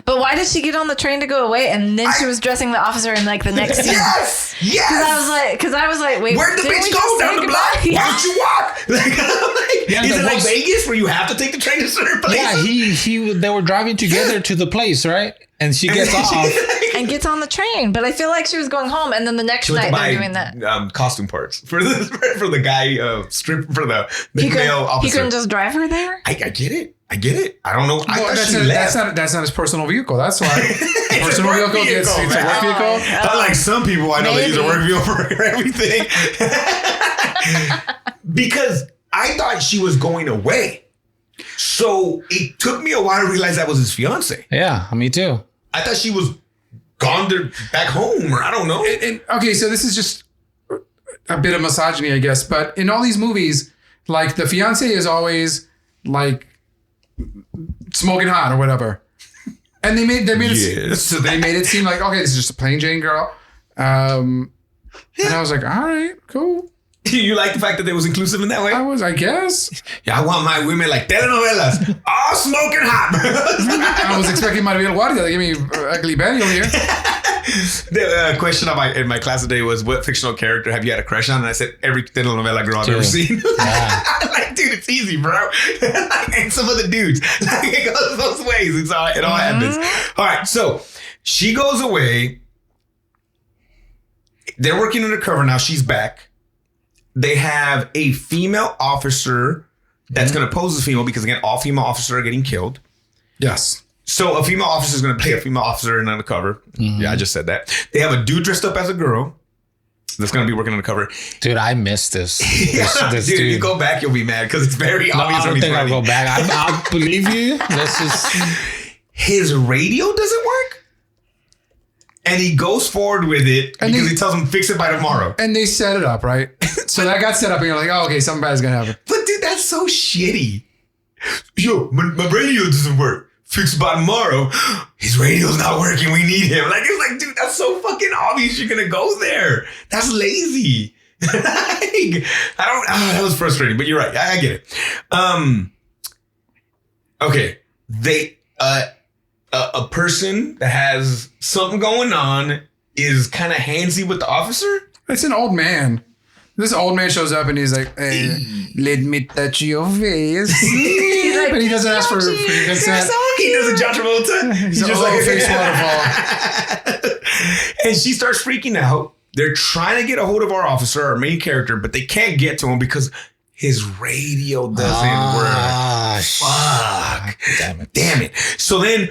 But why did she get on the train to go away and then she was dressing the officer in like the next scene? Yes. Because I was like, wait, where'd the bitch go down the block? Yeah. Why don't you walk? Is it like Vegas where you have to take the train to certain places? Yeah, they were driving together to the place, right? And she gets off and gets on the train. But I feel like she was going home, and then the next night they're doing that. Costume parts for the guy for the male officer. He couldn't just drive her there. I get it. I don't know. That's not his personal vehicle. That's why personal vehicle gets it's a work vehicle. Not like some people I know that use a work vehicle for everything. Because I thought she was going away. So it took me a while to realize that was his fiance. Yeah, me too. I thought she was gone back home, or I don't know. Okay, so this is just a bit of misogyny, I guess. But in all these movies, like the fiance is always like smoking hot or whatever. And they made it Yes. so they made it seem like, okay, this is just a plain Jane girl. And I was like, all right, cool. You like the fact that it was inclusive in that way? I guess. Yeah, I want my women like telenovelas, all smoking hot. I was expecting Maribel Guardia to give me ugly Betty over here. The question in my class today was, what fictional character have you had a crush on? And I said, every telenovela girl I've ever seen. Yeah. Like, dude, it's easy, bro. And some of the dudes. Like, it goes both ways. It all happens. All right, so she goes away. They're working undercover now. She's back. They have a female officer that's going to pose as female because, again, all female officers are getting killed. Yes. So a female officer is going to play a female officer in undercover. Yeah, I just said that. They have a dude dressed up as a girl that's going to be working undercover. Dude, I missed this. This dude, you go back, you'll be mad because it's very No, obvious. I don't think I'll go back. I'll believe you. This is... His radio doesn't work. And he goes forward with it because he tells him fix it by tomorrow. And they set it up, right? So that got set up and you're like, oh, okay, something bad's going to happen. But dude, that's so shitty. Yo, my radio doesn't work. Fix it by tomorrow. His radio's not working. We need him. Like, it's like, dude, that's so fucking obvious you're going to go there. That's lazy. That was frustrating, but you're right. I get it. Okay. A person that has something going on is kind of handsy with the officer. It's an old man. This old man shows up and he's like, hey, let me touch your face. He's like, but he doesn't ask for consent. He doesn't John Travolta. He's just like a face waterfall. And she starts freaking out. They're trying to get a hold of our officer, our main character, but they can't get to him because his radio doesn't work. Fuck. Damn it. So then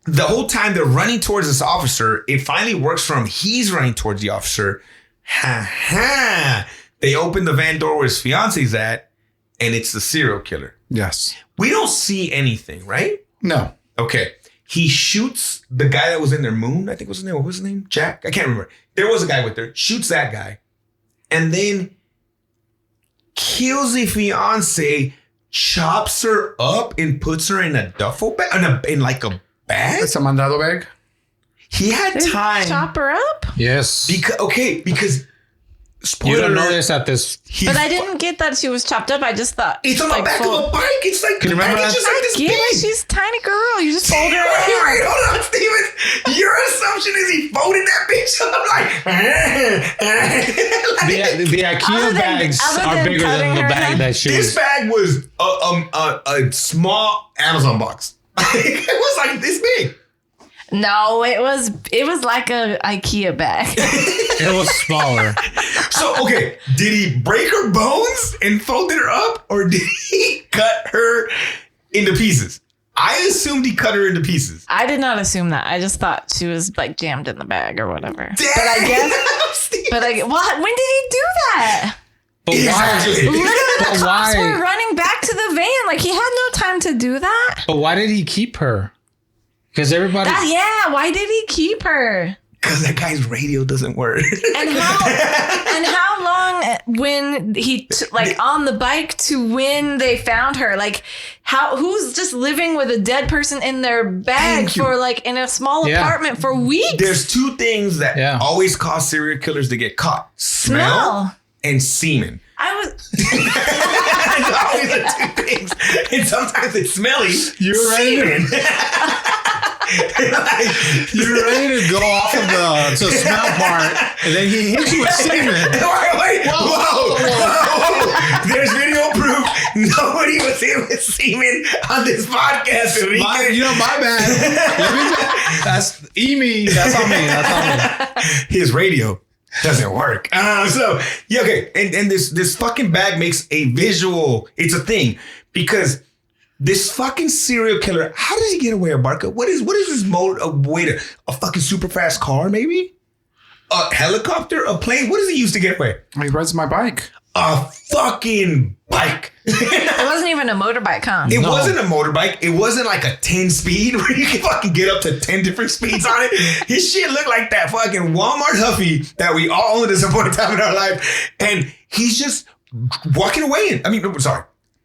the whole time they're running towards this officer, it finally works for him. He's running towards the officer. They open the van door where his fiance's at, and it's the serial killer. Yes. We don't see anything, right? No. Okay. He shoots the guy that was in their moon. I think was his name. What was his name? Jack? I can't remember. There was a guy with her. Shoots that guy. And then kills the fiance, chops her up, and puts her in a duffel bag. In like a bag? It's a mandado bag. He had time. Chop her up? Yes. Because spoiler You don't alert, notice that this... But I didn't get that she was chopped up. I just thought It's on the back of a bike. It's like, Can you remember it's that? just like this I get it. big. She's a tiny girl. You just fold her Wait, out. hold on, Steven. Your assumption is he folded that bitch up like The IKEA bags are bigger than the bag that she this was... bag was a small Amazon box. It was like this big. No, it was like a IKEA bag. It was smaller. So, okay, did he break her bones and folded her up, or did he cut her into pieces? I assumed he cut her into pieces. I did not assume that. I just thought she was like jammed in the bag or whatever. Damn. But I guess. What? When did he do that? But Exactly. why? Literally, the But cops why? were running back to the van. Like, he had no time to do that. But why did he keep her? Because everybody... Why did he keep her? Because that guy's radio doesn't work. And how long when he on the bike to when they found her? Like, who's just living with a dead person in their bag Thank you. for like in a small apartment for weeks? There's two things that always cause serial killers to get caught. Smell and semen. It's always the two things. And sometimes it's smelly. You're semen. You're ready to go off of the smell part, and then he hits you with semen. Wait. Whoa. There's video proof nobody was hit with semen on this podcast, Enrique. My bad. That's me. That's on me. His radio doesn't work. Okay. And this fucking bag makes a visual. It's a thing because this fucking serial killer. How does he get away, Barca? What is his mode of way to a fucking super fast car? Maybe a helicopter, a plane. What does he use to get away? He rides my bike. A fucking bike. It wasn't even a motorbike, huh? It wasn't a motorbike. It wasn't like a 10 speed where you can fucking get up to 10 different speeds on it. His shit looked like that fucking Walmart Huffy that we all owned at some point in time in our life. And he's just walking away.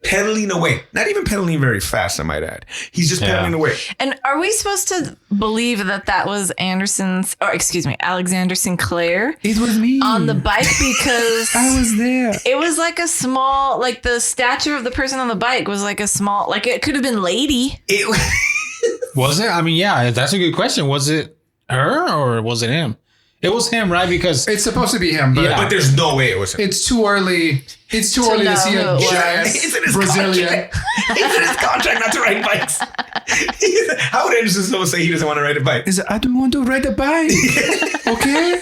pedaling away. Not even pedaling very fast, I might add. He's just pedaling away. And are we supposed to believe that was Alexander Sinclair? It was me. On the bike because I was there. It was like a small, like the stature of the person on the bike was like a small, like it could have been lady. Was it? I mean, yeah, that's a good question. Was it her or was it him? It was him, right? Because it's supposed to be him, but there's no way it was him. It's too early. It's too early to see a giant Brazilian. He's in his contract not to ride bikes. How would Anderson Silva say he doesn't want to ride a bike? He said, I don't want to ride a bike. Okay?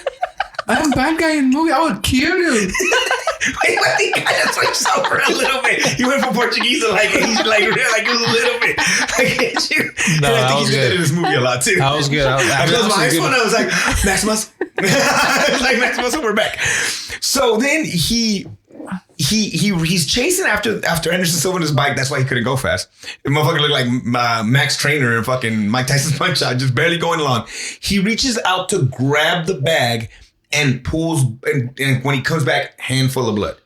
I'm a bad guy in the movie. I would kill you. Wait, I think I just switched over a little bit. You went from Portuguese to like a little bit. I get you. No, and I think was he did good. that in this movie a lot too. That was good. I closed my eyes when I was like, Maximus. I was like, Maximus, we're back. So then he's chasing after Anderson Silva on his bike. That's why he couldn't go fast. The motherfucker looked like Max Trainer and fucking Mike Tyson's Punch Out, just barely going along. He reaches out to grab the bag and pulls, and when he comes back, handful of blood.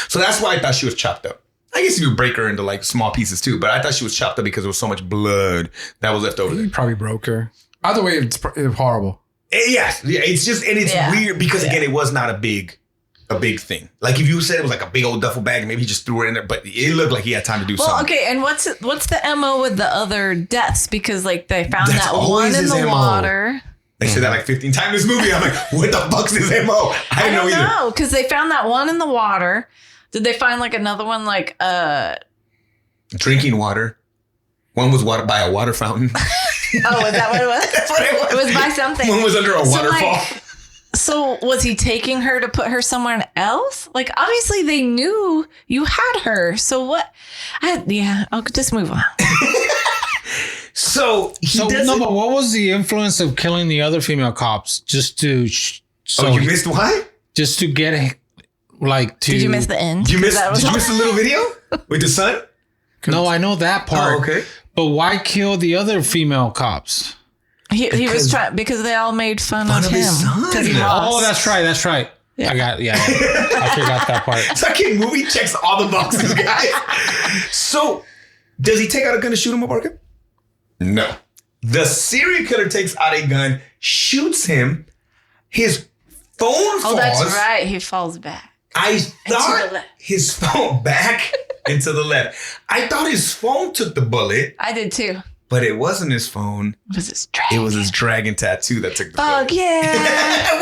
So that's why I thought she was chopped up. I guess you could break her into like small pieces too, but I thought she was chopped up because there was so much blood that was left over there. He probably broke her. Either way, it's horrible. Yeah, it's just, and it's weird because again, it was not a big thing. Like if you said it was like a big old duffel bag, and maybe he just threw it in there, but it looked like he had time to do something. Well, okay, and what's the MO with the other deaths? Because like they found that one in the water. They said that like 15 times in this movie. I'm like, what the fuck's his MO? I don't know either. No, because they found that one in the water. Did they find like another one like drinking water? One was water by a water fountain. Oh, is that what it was? That's what it was. It was by something. One was under a waterfall. So was he taking her to put her somewhere else? Like obviously they knew you had her. So what? I'll just move on. So but what was the influence of killing the other female cops? Just to you missed why? Just to get Did you miss the end? Did you miss the little video with the son? No, I know that part. Oh, okay. But why kill the other female cops? He was trying because they all made fun of him. His son. Oh, that's right. Yeah. I forgot that part. Fucking movie checks all the boxes, guys. So, does he take out a gun to shoot him up, Market? No. The serial killer takes out a gun, shoots him. His phone falls. Oh, that's right. He falls back. I thought his phone back and to the left. I thought his phone took the bullet. I did too. But it wasn't his phone. It was his dragon. It was his dragon tattoo that took the bullet. Oh, yeah.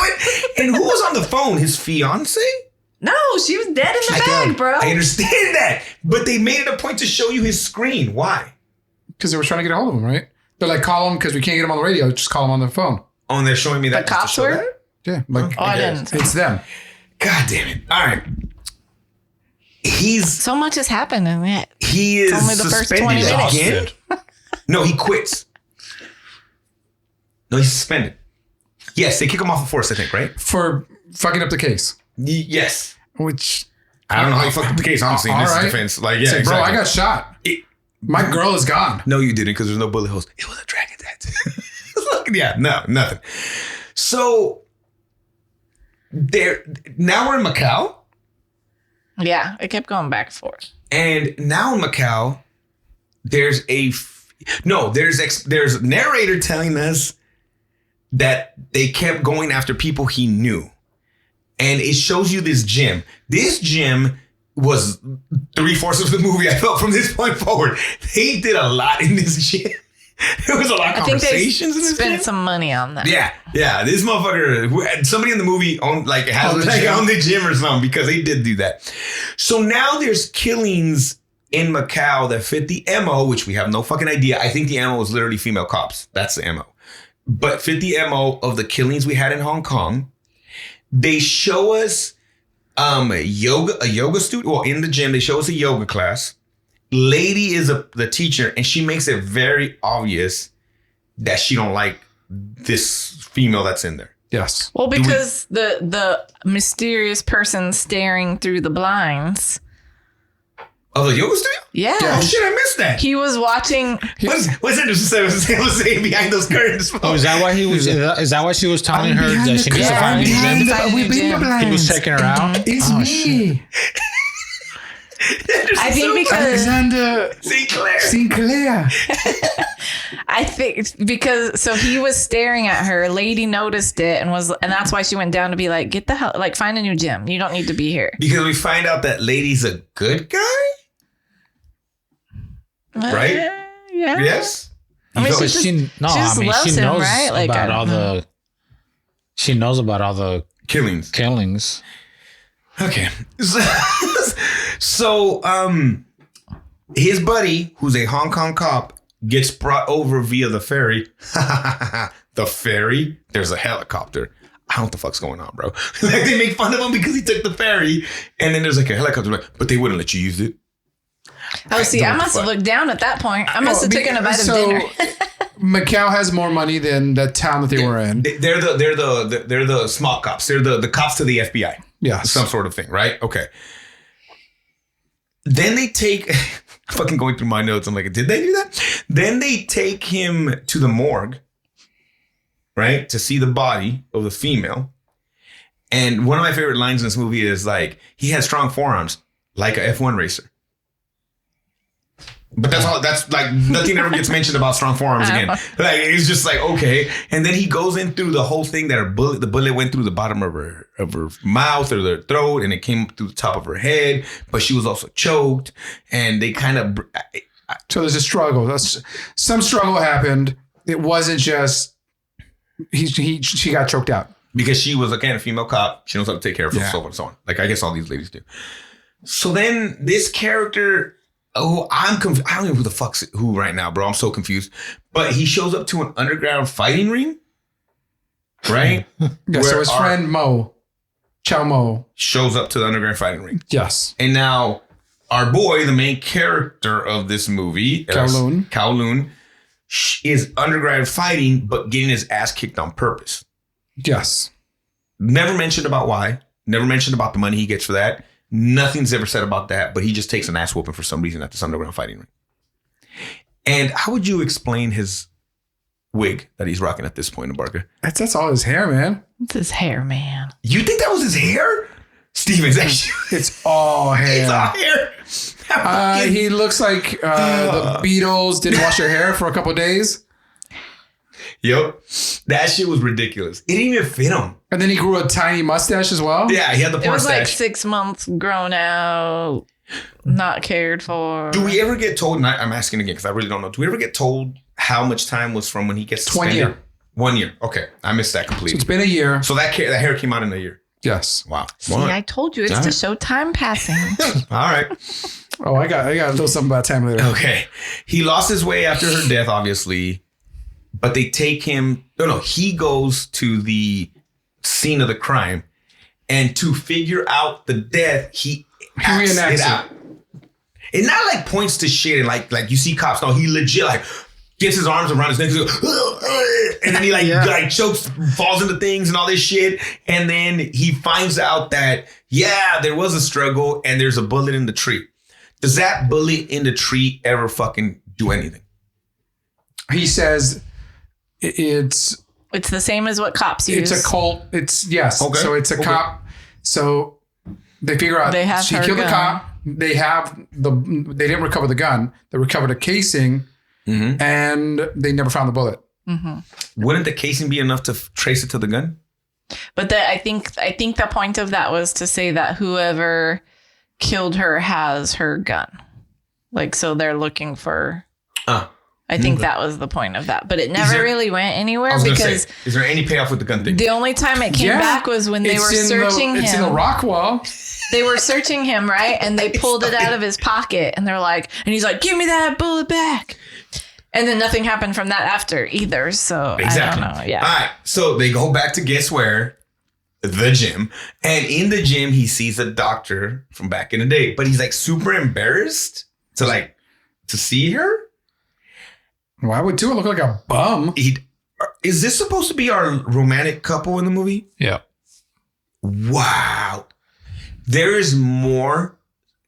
And who was on the phone? His fiance? No, she was dead in the bag, bro. I understand that. But they made it a point to show you his screen. Why? Because they were trying to get a hold of him, right? They're like, call him because we can't get him on the radio. Just call him on the phone. Oh, and they're showing me that. The cops were? Yeah. Like, I didn't. It's them. God damn it. All right. So much has happened in it. He is only the first 20 minutes. Again? No, he quits. No, he's suspended. Yes, they kick him off the force, I think, right? For fucking up the case. Yes. Which I don't know how you fucked up the case, honestly, in this defense. Like, yeah, bro, I got shot. My girl is gone. No, you didn't, because there's no bullet holes. It was a dragon tattoo. Yeah, no, nothing. So now we're in Macau. Yeah, it kept going back and forth. And now in Macau, there's narrator telling us that they kept going after people he knew. And it shows you this gym. This gym was 3/4 of the movie, I felt, from this point forward. They did a lot in this gym. There was a lot of conversations in this gym. Spent some money on that. Yeah. This motherfucker, somebody in the movie owned the gym or something, because they did do that. So now there's killings in Macau that fit the MO, which we have no fucking idea. I think the MO is literally female cops. That's the MO. But fit the MO of the killings we had in Hong Kong. They show us a yoga student. Well, in the gym, they show us a yoga class. Lady is the teacher, and she makes it very obvious that she don't like this female that's in there. Yes. Well, because the mysterious person staring through the blinds. Oh, the yoga studio? Yeah. Oh shit, I missed that. He was watching. What's Anderson saying behind those curtains? Oh, is that why he was? Is that why she was telling her that she needs to find the gym? He was checking her out. It's me. I think because Alexander Sinclair. I think because so he was staring at her. Lady noticed it and that's why she went down to be like, get the hell, like find a new gym. You don't need to be here. Because we find out that Lady's a good guy, right? Yeah. Yes. I mean, she knows him, right? Like, about all the. She knows about all the killings. Okay. So, his buddy, who's a Hong Kong cop, gets brought over via the ferry. The ferry? There's a helicopter. I don't know what the fuck's going on, bro. Like, they make fun of him because he took the ferry, and then there's like a helicopter, but they wouldn't let you use it. Oh, see, I must have looked down at that point. I must have taken a bite of dinner. Macau has more money than the town that they were in. They're the small cops. They're the cops to the FBI. Yeah, some sort of thing, right? Okay. Then they take. I'm fucking going through my notes. I'm like, did they do that? Then they take him to the morgue, right, to see the body of the female. And one of my favorite lines in this movie is like, he had strong forearms, like a F1 racer. But that's all. That's like nothing ever gets mentioned about strong forearms again. Like it's just like okay. And then he goes in through the whole thing that the bullet went through the bottom of her mouth or her throat, and it came through the top of her head. But she was also choked, and they kind of. So there's a struggle. Some struggle happened. It wasn't just she got choked out because she was again a female cop. She knows how to take care of herself and so on. Like I guess all these ladies do. So then this character. Oh, I'm confused. I don't know who the fuck's who right now, bro. I'm so confused. But he shows up to an underground fighting ring, right? Yeah, so his friend Chow Mo, shows up to the underground fighting ring. Yes. And now our boy, the main character of this movie, Kowloon, is underground fighting, but getting his ass kicked on purpose. Yes. Never mentioned about why. Never mentioned about the money he gets for that. Nothing's ever said about that, but he just takes an ass whooping for some reason at this underground fighting ring. And how would you explain his wig that he's rocking at this point in Barker? That's all his hair, man. It's his hair, man. You think that was his hair? Steven, it's all hair. It's all hair. He looks like the Beatles didn't wash their hair for a couple of days. Yep. That shit was ridiculous. It didn't even fit him. And then he grew a tiny mustache as well. Yeah, he had the porn stash. It was like 6 months grown out, not cared for. Do we ever get told, and I'm asking again because I really don't know, do we ever get told how much time was from when he gets suspended? 1 year. 1 year. Okay. I missed that completely. So it's been a year. So that hair came out in a year. Yes. Wow. See, I told you, it's to show time passing. All right. Oh, I got a little something about time later. Okay. He lost his way after her death, obviously. But they take him. No, he goes to the scene of the crime, and to figure out the death, he acts it out. It not like points to shit and like you see cops. No, he legit like gets his arms around his neck, and then he like chokes, falls into things and all this shit, and then he finds out that there was a struggle and there's a bullet in the tree. Does that bullet in the tree ever fucking do anything? He says. It's the same as what cops use. It's a cult. Yes. Okay. So it's a cop. So they figure out she killed the cop. They didn't recover the gun. They recovered a casing, and they never found the bullet. Mm-hmm. Wouldn't the casing be enough to trace it to the gun? But I think the point of that was to say that whoever killed her has her gun. Like, so they're looking for. I think that was the point of that, but it never really went anywhere because. Is there any payoff with the gun thing? The only time it came back was when they were searching him. It's in the rock wall. They were searching him, right? And they pulled it out of his pocket, and they're like, and he's like, "Give me that bullet back." And then nothing happened from that after either. So exactly. I don't know. Yeah. All right. So they go back to guess where? The gym. And in the gym, he sees a doctor from back in the day, but he's like super embarrassed to see her. Why would Tua look like a bum? Is this supposed to be our romantic couple in the movie? Yeah. Wow. There is more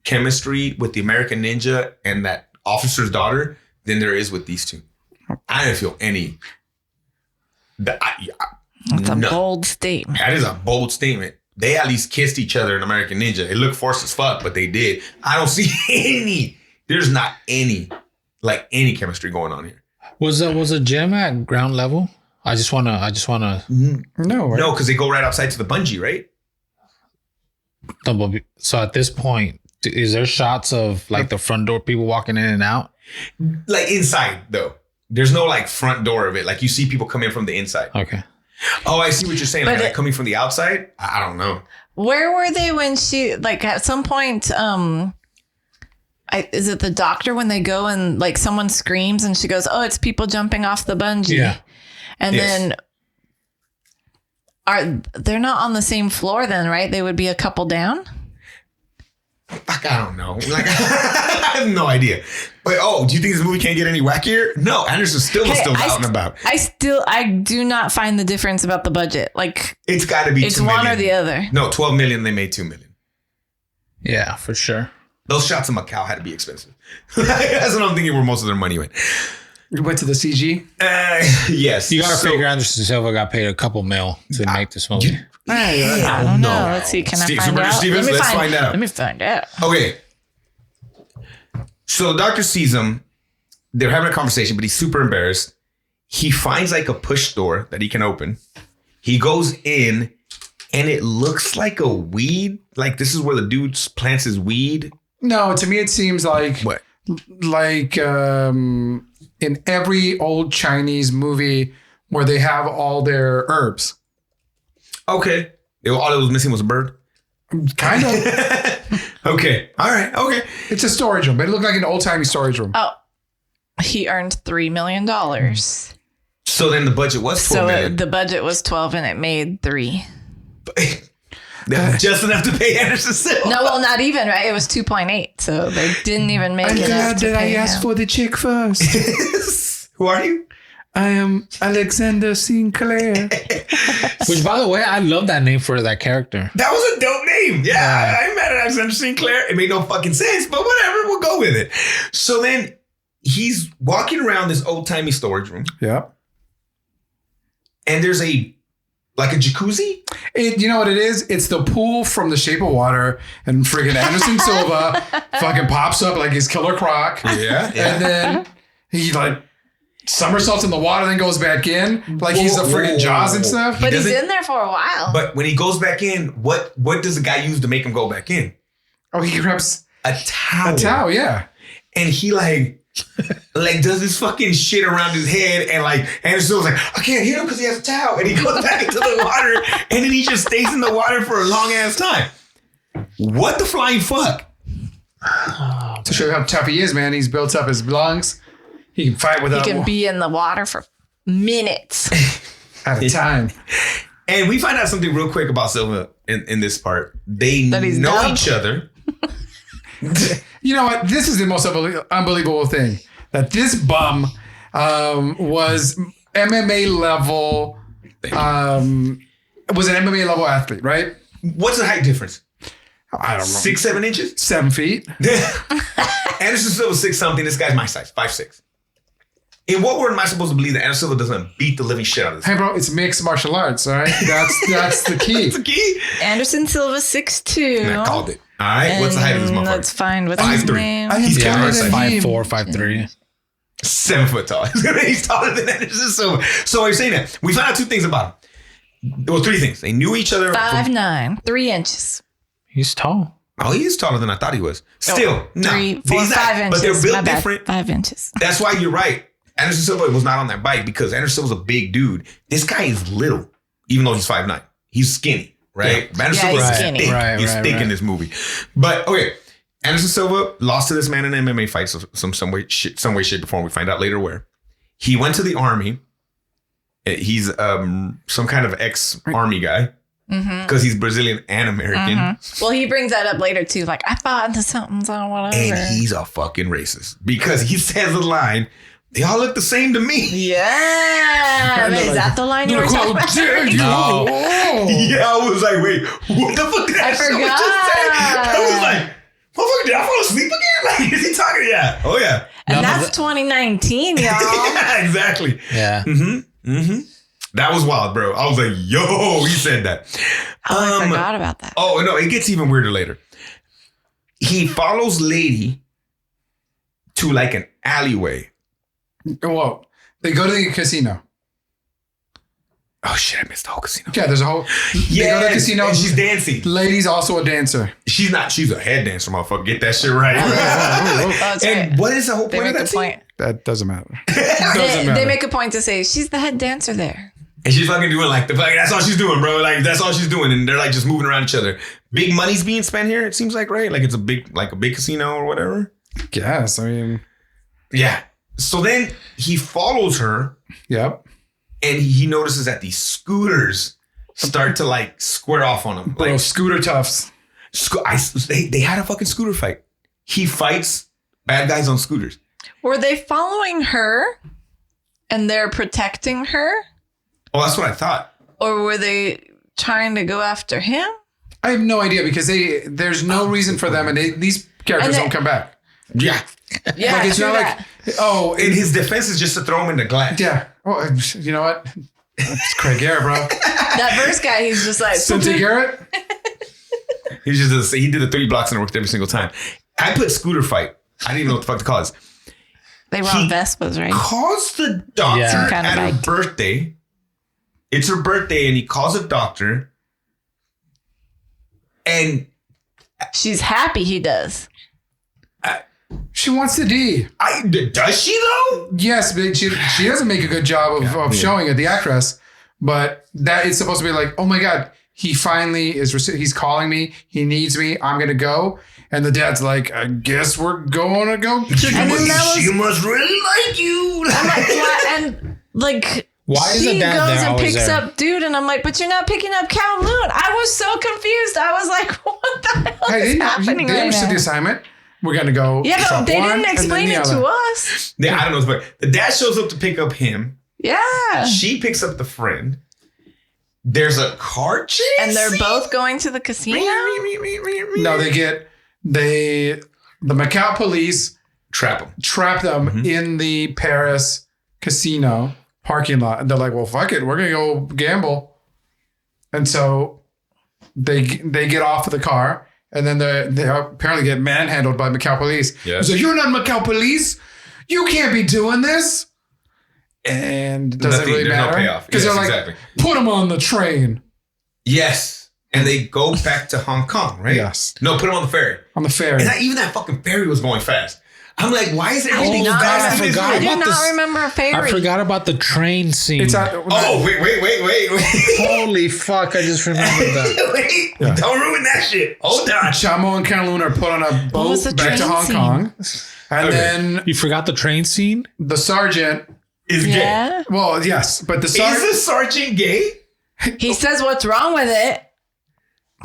chemistry with the American Ninja and that officer's daughter than there is with these two. I didn't feel any. That's a bold statement. That is a bold statement. they at least kissed each other in American Ninja. It looked forced as fuck, but they did. I don't see any. There's not any chemistry going on here. Was a gym at ground level? I just wanna. No, right? No, because they go right outside to the bungee, right? So at this point, is there shots of like the front door, people walking in and out? Like inside though. There's no like front door of it. Like you see people come in from the inside. Okay. Oh, I see what you're saying. Like coming from the outside. I don't know. Where were they when she, like, at some point, is it the doctor when they go and like someone screams and she goes, "Oh, it's people jumping off the bungee." Yeah. And then they're not on the same floor then, right? They would be a couple down. Fuck, I don't know. Like I have no idea. But do you think this movie can't get any wackier? No, Anderson still is still out and about. I do not find the difference about the budget. Like it's got to be. It's one or the other. No, 12 million. They made 2 million. Yeah, for sure. Those shots in Macau had to be expensive. That's what I'm thinking. Where most of their money went. You went to the CG. Yes. You got to figure Anderson Silva got paid a couple mil to make this movie. I don't know. Let's see. Can I find out? Stevens, let's find out. Let me find out. Okay. So the doctor sees him. They're having a conversation, but he's super embarrassed. He finds like a push door that he can open. He goes in, and it looks like a weed. Like this is where the dude plants his weed. No, to me it seems like What? Like in every old Chinese movie where they have all their herbs. Okay. All it was missing was a bird. Kind of. Okay. All right. Okay. It's a storage room, but it looked like an old-timey storage room. Oh, he earned $3 million. So then the budget was 12 million. The budget was 12 and it made 3. Just enough to pay Anderson Silva. No, well, not even, right? It was 2.8. So they didn't even make enough to pay him. for the chick first. Who are you? I am Alexander Sinclair. Which, by the way, I love that name for that character. That was a dope name. Yeah, I'm mad at Alexander Sinclair. It made no fucking sense, but whatever. We'll go with it. So then he's walking around this old-timey storage room. Yeah. And there's a jacuzzi? You know what it is? It's the pool from The Shape of Water, and friggin' Anderson Silva fucking pops up like he's Killer Croc. Yeah. And then he like somersaults in the water, then goes back in like he's the friggin' Jaws and stuff. But he's in there for a while. But when he goes back in, what does the guy use to make him go back in? Oh, he grabs a towel. a towel, yeah. And he like does this fucking shit around his head, and like Anderson was like, I can't hit him because he has a towel, and he goes back into the water, and then he just stays in the water for a long ass time. What the flying fuck? To show you how tough he is, man. He's built up his lungs. He can fight without. He can be in the water for minutes at a time. And we find out something real quick about Silva in this part. They know dumb. each other. You know what? This is the most unbelievable thing. That this bum was MMA level. Was an MMA level athlete, right? What's the height difference? I don't know. 6, 7 inches? 7 feet. Anderson Silva 6 something. This guy's my size, 5'6". In what world am I supposed to believe that Anderson Silva doesn't beat the living shit out of this? Hey, bro, it's mixed martial arts, all right? That's the key. That's the key. Anderson Silva 6'2". I called it. All right. What's the height of this motherfucker? That's fine. What's his 5'3". name? He's Yeah, taller it's than 5'4", 5'3". 7 foot tall. He's taller than Anderson Silva. So I'm saying that we found out 2 things about him. Well, 3 things. They knew each other. 5'9", 3 inches. He's tall. Oh, he is taller than I thought he was. Still, no. 3, 4, 5 inches. But they're built My bad. different. 5 inches. That's why you're right. Anderson Silva was not on that bike because Anderson Silva's a big dude. This guy is little, even though he's 5'9". He's skinny, right? Yeah. Anderson He's Silva is skinny. thick. He's thick in this movie. But okay, Anderson Silva lost to this man in an MMA fight, some way, shape, or form. We find out later where. He went to the army. He's some kind of ex-army guy. Because he's Brazilian and American. Well, he brings that up later too. Like, I fought into something, so whatever. And he's a fucking racist. Because he says the line, they all look the same to me. Yeah. Is that the line you were talking about? No. Yeah, I was like, wait, what the fuck did I someone forgot. just say? I was like, motherfucker, did I fall asleep again? Like, is he talking? Yeah. Oh, yeah. And that's 2019, y'all. Yeah, exactly. Yeah. That was wild, bro. I was like, yo, he said that. Oh, I forgot about that. Oh, no, it gets even weirder later. He follows Lady to like an alleyway. Well, they go to the casino. Oh, shit, I missed the whole casino. Yeah, there's a whole... They go to the casino. And she's dancing. Lady's also a dancer. She's not. She's a head dancer, motherfucker. Get that shit right. Oh, that's And right. what is the whole They point make of a that scene? point. That doesn't matter. They make a point to say she's the head dancer there. And she's fucking doing like the fucking, that's all she's doing, bro. Like that's all she's doing. And they're like just moving around each other. Big money's being spent here, it seems like, right? Like it's a big casino or whatever. Yes, I mean... Yeah. So then he follows her Yep. and he notices that these scooters start to like square off on him. Little Like scooter toughs. they had a fucking scooter fight. He fights bad guys on scooters. Were they following her and they're protecting her? Oh, that's what I thought. Or were they trying to go after him? I have no idea because there's no reason for them and these characters don't come back. Yeah. Yeah, Like it's true not that. like, oh, And his defense is just to throw him in the glass. yeah. Oh, you know what? That's Craig Garrett, bro. That first guy, he's just like, Cynthia Garrett? He did the 3 blocks and it worked every single time. I put scooter fight. I didn't even know what the fuck to call this. they were on Vespas, right? Calls the doctor Yeah. Kind of at her like- birthday. It's her birthday and he calls a doctor. And She's happy he does. She wants the D. does she though? Yes, but she doesn't make a good job of showing it, the actress. But that is supposed to be like, oh my God, he finally he's calling me. He needs me. I'm going to go. And the dad's like, I guess we're going to go. She must really like you. I'm like, what? And like, Why is she the dad goes there and always picks there? up dude, and I'm like, but you're not picking up Kowloon. I was so confused. I was like, what the hell Hey, is happening they right understood now? the assignment. We're going to go. Yeah, but shop they one, didn't and then explain the it other. to us. Yeah, I don't know, but the dad shows up to pick up him. Yeah. She picks up the friend. There's a car chase. And they're both going to the casino? No, the Macau police trap him. trap them Mm-hmm. in the Paris casino parking lot. And they're like, well, fuck it. We're going to go gamble. And so they get off of the car. And then they apparently get manhandled by Macau police. Yes. So you're not Macau police. You can't be doing this. And does it Nothing, really there's no matter? payoff. Because Yes, they're like, exactly. put him on the train. Yes. And they go back to Hong Kong, right? Yes. No, put him on the ferry. On the ferry. And even that fucking ferry was going fast. I'm like, why is it I moving did not, fast? I forgot I did about not this. remember a ferry. I forgot about the train scene. It's at, Oh, wait. Holy fuck! I just remembered that. Wait, don't ruin that shit. Hold on. Chamo and Kowloon are put on a was boat the back to train Hong scene? Kong. And Okay. then You forgot the train scene? the sergeant, Is gay. Yeah. well, yes, but the Is sergeant, the sergeant gay? He says what's wrong with it.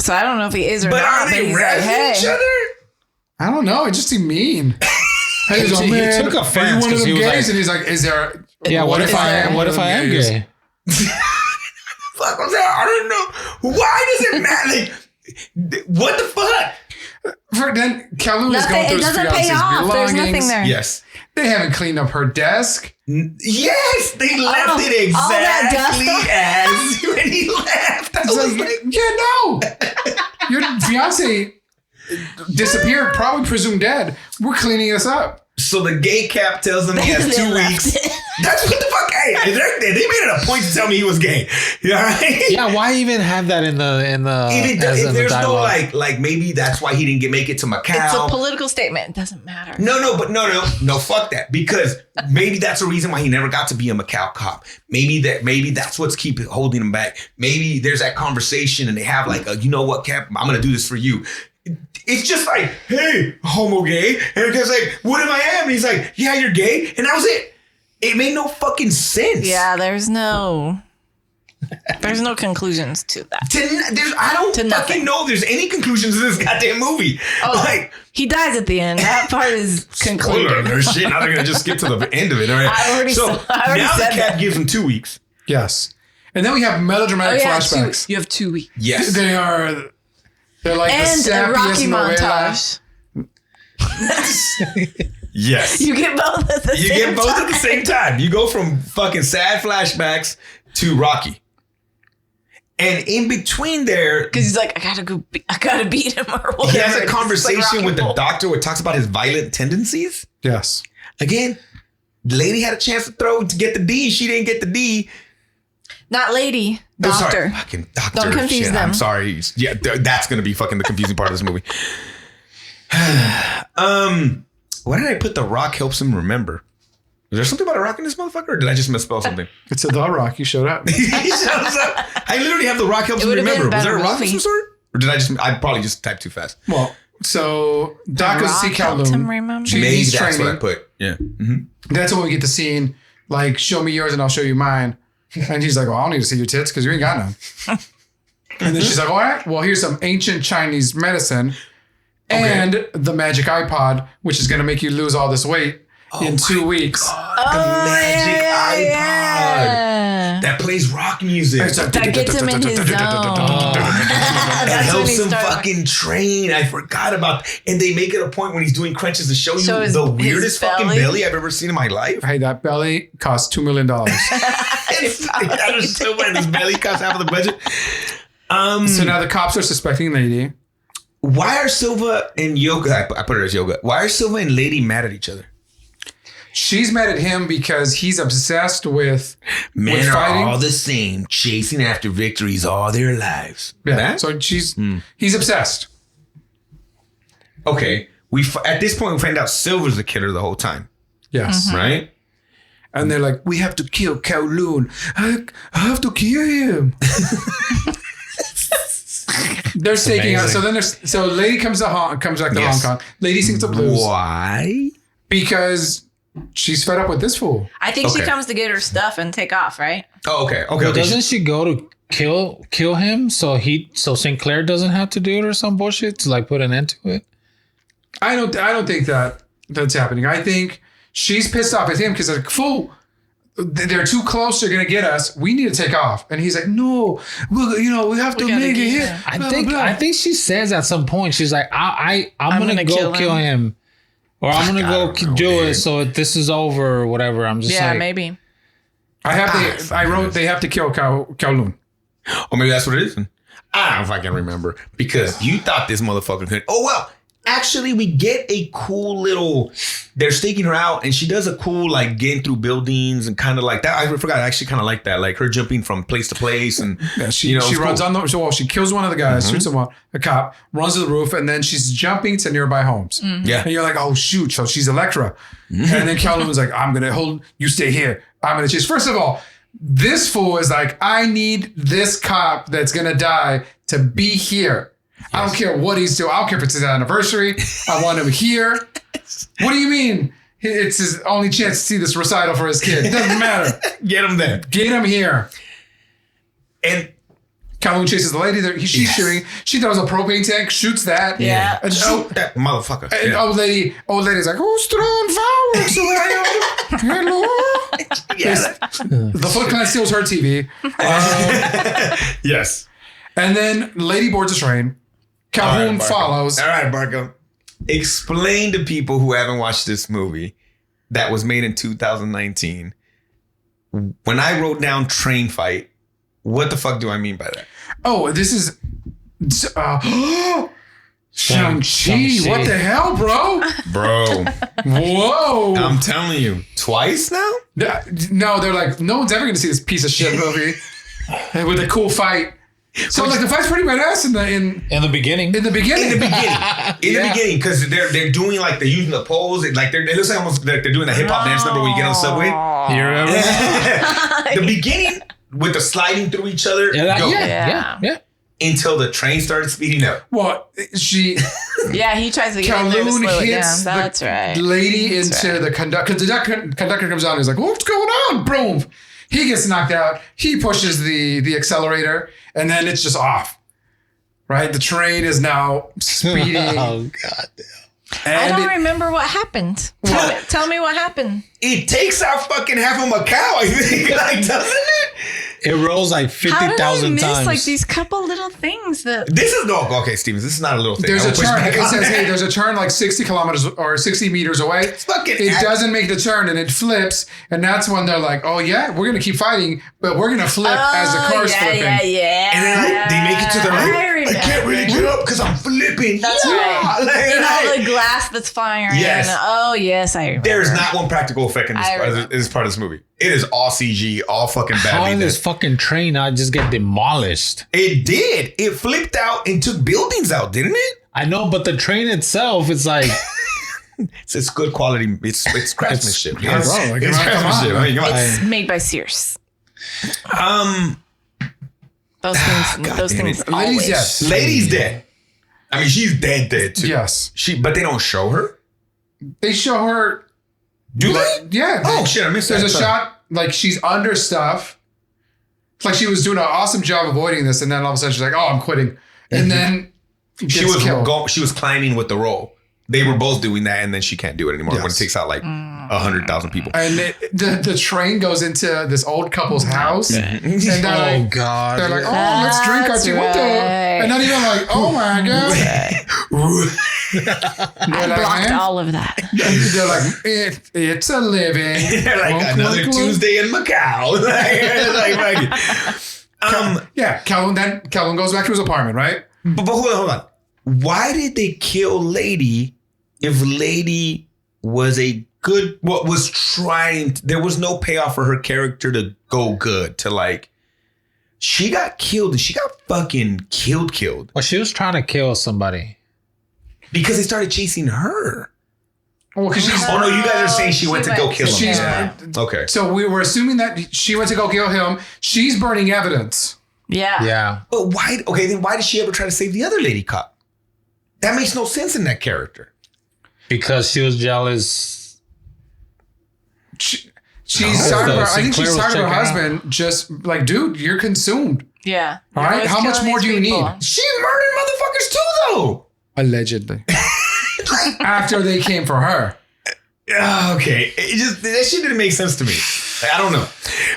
So I don't know if he is or But not. are But they he's like, razzing hey. each other? I don't know, it just seemed mean. Hey, he's like, He man, took are you offense one of 'cause them he was gays? like- And he's like, is there... Yeah. What if is I? there- What if I am gays? gay? Fuck was that? I don't know. Why does it matter? Like, what the fuck? For then Kowloon is Nothing, going through it his doesn't fiance's pay off. There's belongings. nothing there. Yes. They haven't cleaned up her desk. Yes, they left it all that exactly as when he left. I It's was like, like, yeah, no. Your fiance disappeared, probably presumed dead. We're cleaning this up. so the gay cap tells him he has They 2 left weeks. it. That's what the fuck. Hey, they made it a point to tell me he was gay. You know what I mean? Yeah. Why even have that in the Even as if in the there's no dialogue? like maybe that's why he didn't make it to Macau. It's a political statement. It doesn't matter. No, fuck that. Because maybe that's the reason why he never got to be a Macau cop. Maybe that's what's holding him back. Maybe there's that conversation and they have like a, you know what, Cap, I'm gonna do this for you. It's just like, hey, homo gay. And the guy's like, what if I am? And he's like, yeah, you're gay. And that was it. It made no fucking sense. Yeah, there's no conclusions to that. I don't To fucking nothing. know if there's any conclusions to this goddamn movie. Oh, Like, he dies at the end. That part is spoiler concluded. alert, shit. Now they're gonna just skip to the end of it. All right. I already so said now the that. Cap gives him 2 weeks. Yes. And then we have melodramatic flashbacks. You have 2 weeks. Yes. They're like And the a sappiest Rocky novella. montage. Yes. You get both at the You same get both time. at the same time. You go from fucking sad flashbacks to Rocky. And in between there, because he's like, I gotta beat him or whatever. he has a It's conversation like with the Rocky doctor where it talks about his violent tendencies. Yes. Again, the lady had a chance to get the D. She didn't get the D. Not lady, No, doctor. sorry. Fucking doctor. Don't confuse Shit, them. I'm sorry. Yeah, that's going to be fucking the confusing part of this movie. Why did I put The Rock helps him remember? Is there something about a rock in this motherfucker, or did I just misspell something? It's The Rock. You showed up. He shows up. I literally have The Rock helps It me would've been remember. Was there a better rock of some movie. sort? Or did I probably just typed too fast? Well, so Doc goes to see Rock helped him Kowloon. remember? Maybe He's that's training. what I put. Yeah. Mm-hmm. That's when we get the scene, like, show me yours and I'll show you mine. And he's like, well, I don't need to see your tits because you ain't got none. And then she's like, all right, well, here's some ancient Chinese medicine and the magic iPod, which is going to make you lose all this weight in 2 weeks. The magic iPod. Yeah. That plays rock music. It's like, That gets him in his zone. That That's when helps he him started. fucking train. I forgot about and they make it a point when he's doing crunches to show you Show his- the his weirdest fucking belly. belly I've ever seen in my life. Hey, that belly costs $2 million. Anderson Silva and his belly costs half of the budget. So now the cops are suspecting Lady. Why are Silva and Yoga? I put her as Yoga. Why are Silva and Lady mad at each other? She's mad at him because he's obsessed with Men are fighting. all the same, chasing after victories all their lives. Yeah. That? So he's obsessed. Okay. At this point, we find out Silver's the killer the whole time, Yes. right? And they're like, we have to kill Kowloon. I have to kill him. They're staking out. So then Lady comes back to Yes. Hong Kong. Lady sings the blues Why? because she's fed up with this fool. I think she Okay. comes to get her stuff and take off, right? Oh, okay. But doesn't she go to kill him so Sinclair doesn't have to do it or some bullshit to like put an end to it? I don't think that's happening. I think she's pissed off at him because like, fool, they're too close. They're gonna get us. We need to take off. And he's like, no, we have to gotta make it get here. him. I think she says at some point she's like, I'm gonna go kill him. Or I'm gonna go don't know, do it dude. so this is over or whatever. I'm just Yeah, like, maybe. I wrote they have to kill Kowloon. Or maybe that's what it is. I don't know if I can remember because you thought this motherfucker could. Oh, well, actually, we get a cool little. They're staking her out, and she does a cool like getting through buildings and kind of like that. I forgot. I actually kind of like that, like her jumping from place to place, and Yeah, she it's runs cool. on the wall. She kills one of the guys, shoots him up, a cop, runs to the roof, and then she's jumping to nearby homes. Yeah. And you're like, oh shoot, so she's Elektra. And then Kowloon's like, I'm gonna hold you stay here. I'm gonna chase. First of all, this fool is like, I need this cop that's gonna die to be here. I don't care what he's doing. I don't care if it's his anniversary. I want him here. What do you mean? It's his only chance to see this recital for his kid. It doesn't matter. Get him there. Get him here. And Kowloon chases the lady. She's shooting. She throws a propane tank, shoots that. Yeah. And, shoot that motherfucker. and Yeah. old lady's like, oh, strong fireworks around. Hello. Yeah. The Foot Clan steals her TV. Yes. And then lady boards a train. Calhoun Barco. follows. All right, Barco. Explain to people who haven't watched this movie that was made in 2019. When I wrote down train fight, what the fuck do I mean by that? Oh, this is Shang-Chi. Shang-Chi. What the hell, bro? Bro, Whoa. I'm telling you, twice now? No, they're like, no one's ever going to see this piece of shit movie with a cool fight. So like the fight's pretty badass in in the beginning. the beginning. In the beginning, because they're doing like they're using the pose, it looks like almost like they're doing a hip hop dance number when you get on the subway. You remember? The beginning with the sliding through each other, go. Yeah. Until the train started speeding up. Well, Yeah, he tries to get in there to Kowloon slow it hits down. That's the right. lady That's into right. the conductor. The conductor comes out and he's like, what's going on? Boom. He gets knocked out. He pushes the accelerator and then it's just off. Right? The train is now speeding. Oh god damn. I And don't remember what happened. Tell me what happened. It takes out fucking half of Macau, I think. Like, doesn't it? It rolls like How did I 50,000 miss times. like these couple little things that? This is okay, Stevens. This is not a little thing. There's a turn. It says, hey, hey, there's a turn like 60 kilometers or 60 meters away. It doesn't make the turn and it flips. And that's when they're like, oh, yeah, we're going to keep fighting, but we're going to flip as the car's flipping. Yeah. And then they make it to the right. I can't really get up because I'm flipping. That's right. Like, And all the glass that's firing. Yes. Oh, yes, I remember. There is not one practical effect in this part of this movie. It is all CG, all fucking How badly did done. this fucking train not just get demolished? It did. It flipped out and took buildings out, didn't it? I know, but the train itself is like... It's good quality. It's craftsmanship. Bro, like, It's come on. craftsmanship. I mean, come on. It's made by Sears. Those God damn things it. Ladies, always. yes. Lady's dead. I mean, she's dead too. Yes. But they don't show her. They show her. Do they? Yeah. Oh shit! I missed that. There's a shot like she's under stuff. It's like she was doing an awesome job avoiding this, and then all of a sudden she's like, "Oh, I'm quitting," and then She gets killed. she was climbing with the roll. They were both doing that, and then she can't do it anymore when it Yes. takes out like 100,000 people. And the train goes into this old couple's house, and they're like, God. they're like, "Oh, let's drink our That's tea." What the? right. And not even like, "Oh my god!" I blocked all of that. They're like, "It's a living." Like another Tuesday in Macau. Yeah, Kowloon goes back to his apartment, right? But hold on. Why did they kill Lady if Lady was was trying, there was no payoff for her character to go good, to like, she got killed and she got fucking killed. Well, she was trying to kill somebody. Because they started chasing her. Well, because she's. Oh no, you guys are saying she went to go went- kill him. She's- Yeah. Okay. So we were assuming that she went to go kill him. She's burning evidence. Yeah. Yeah. But why, okay, then why did she ever try to save the other lady cop? That makes no sense in that character. Because she was jealous. She's No. tired of her, I think Sinclair she's was tired of her checking husband. Just like, dude, you're consumed. Yeah. All right, You're how always much more do you killing these need? people. She murdered motherfuckers too, though. Allegedly. After they came for her. Okay, that shit didn't make sense to me. Like, I don't know.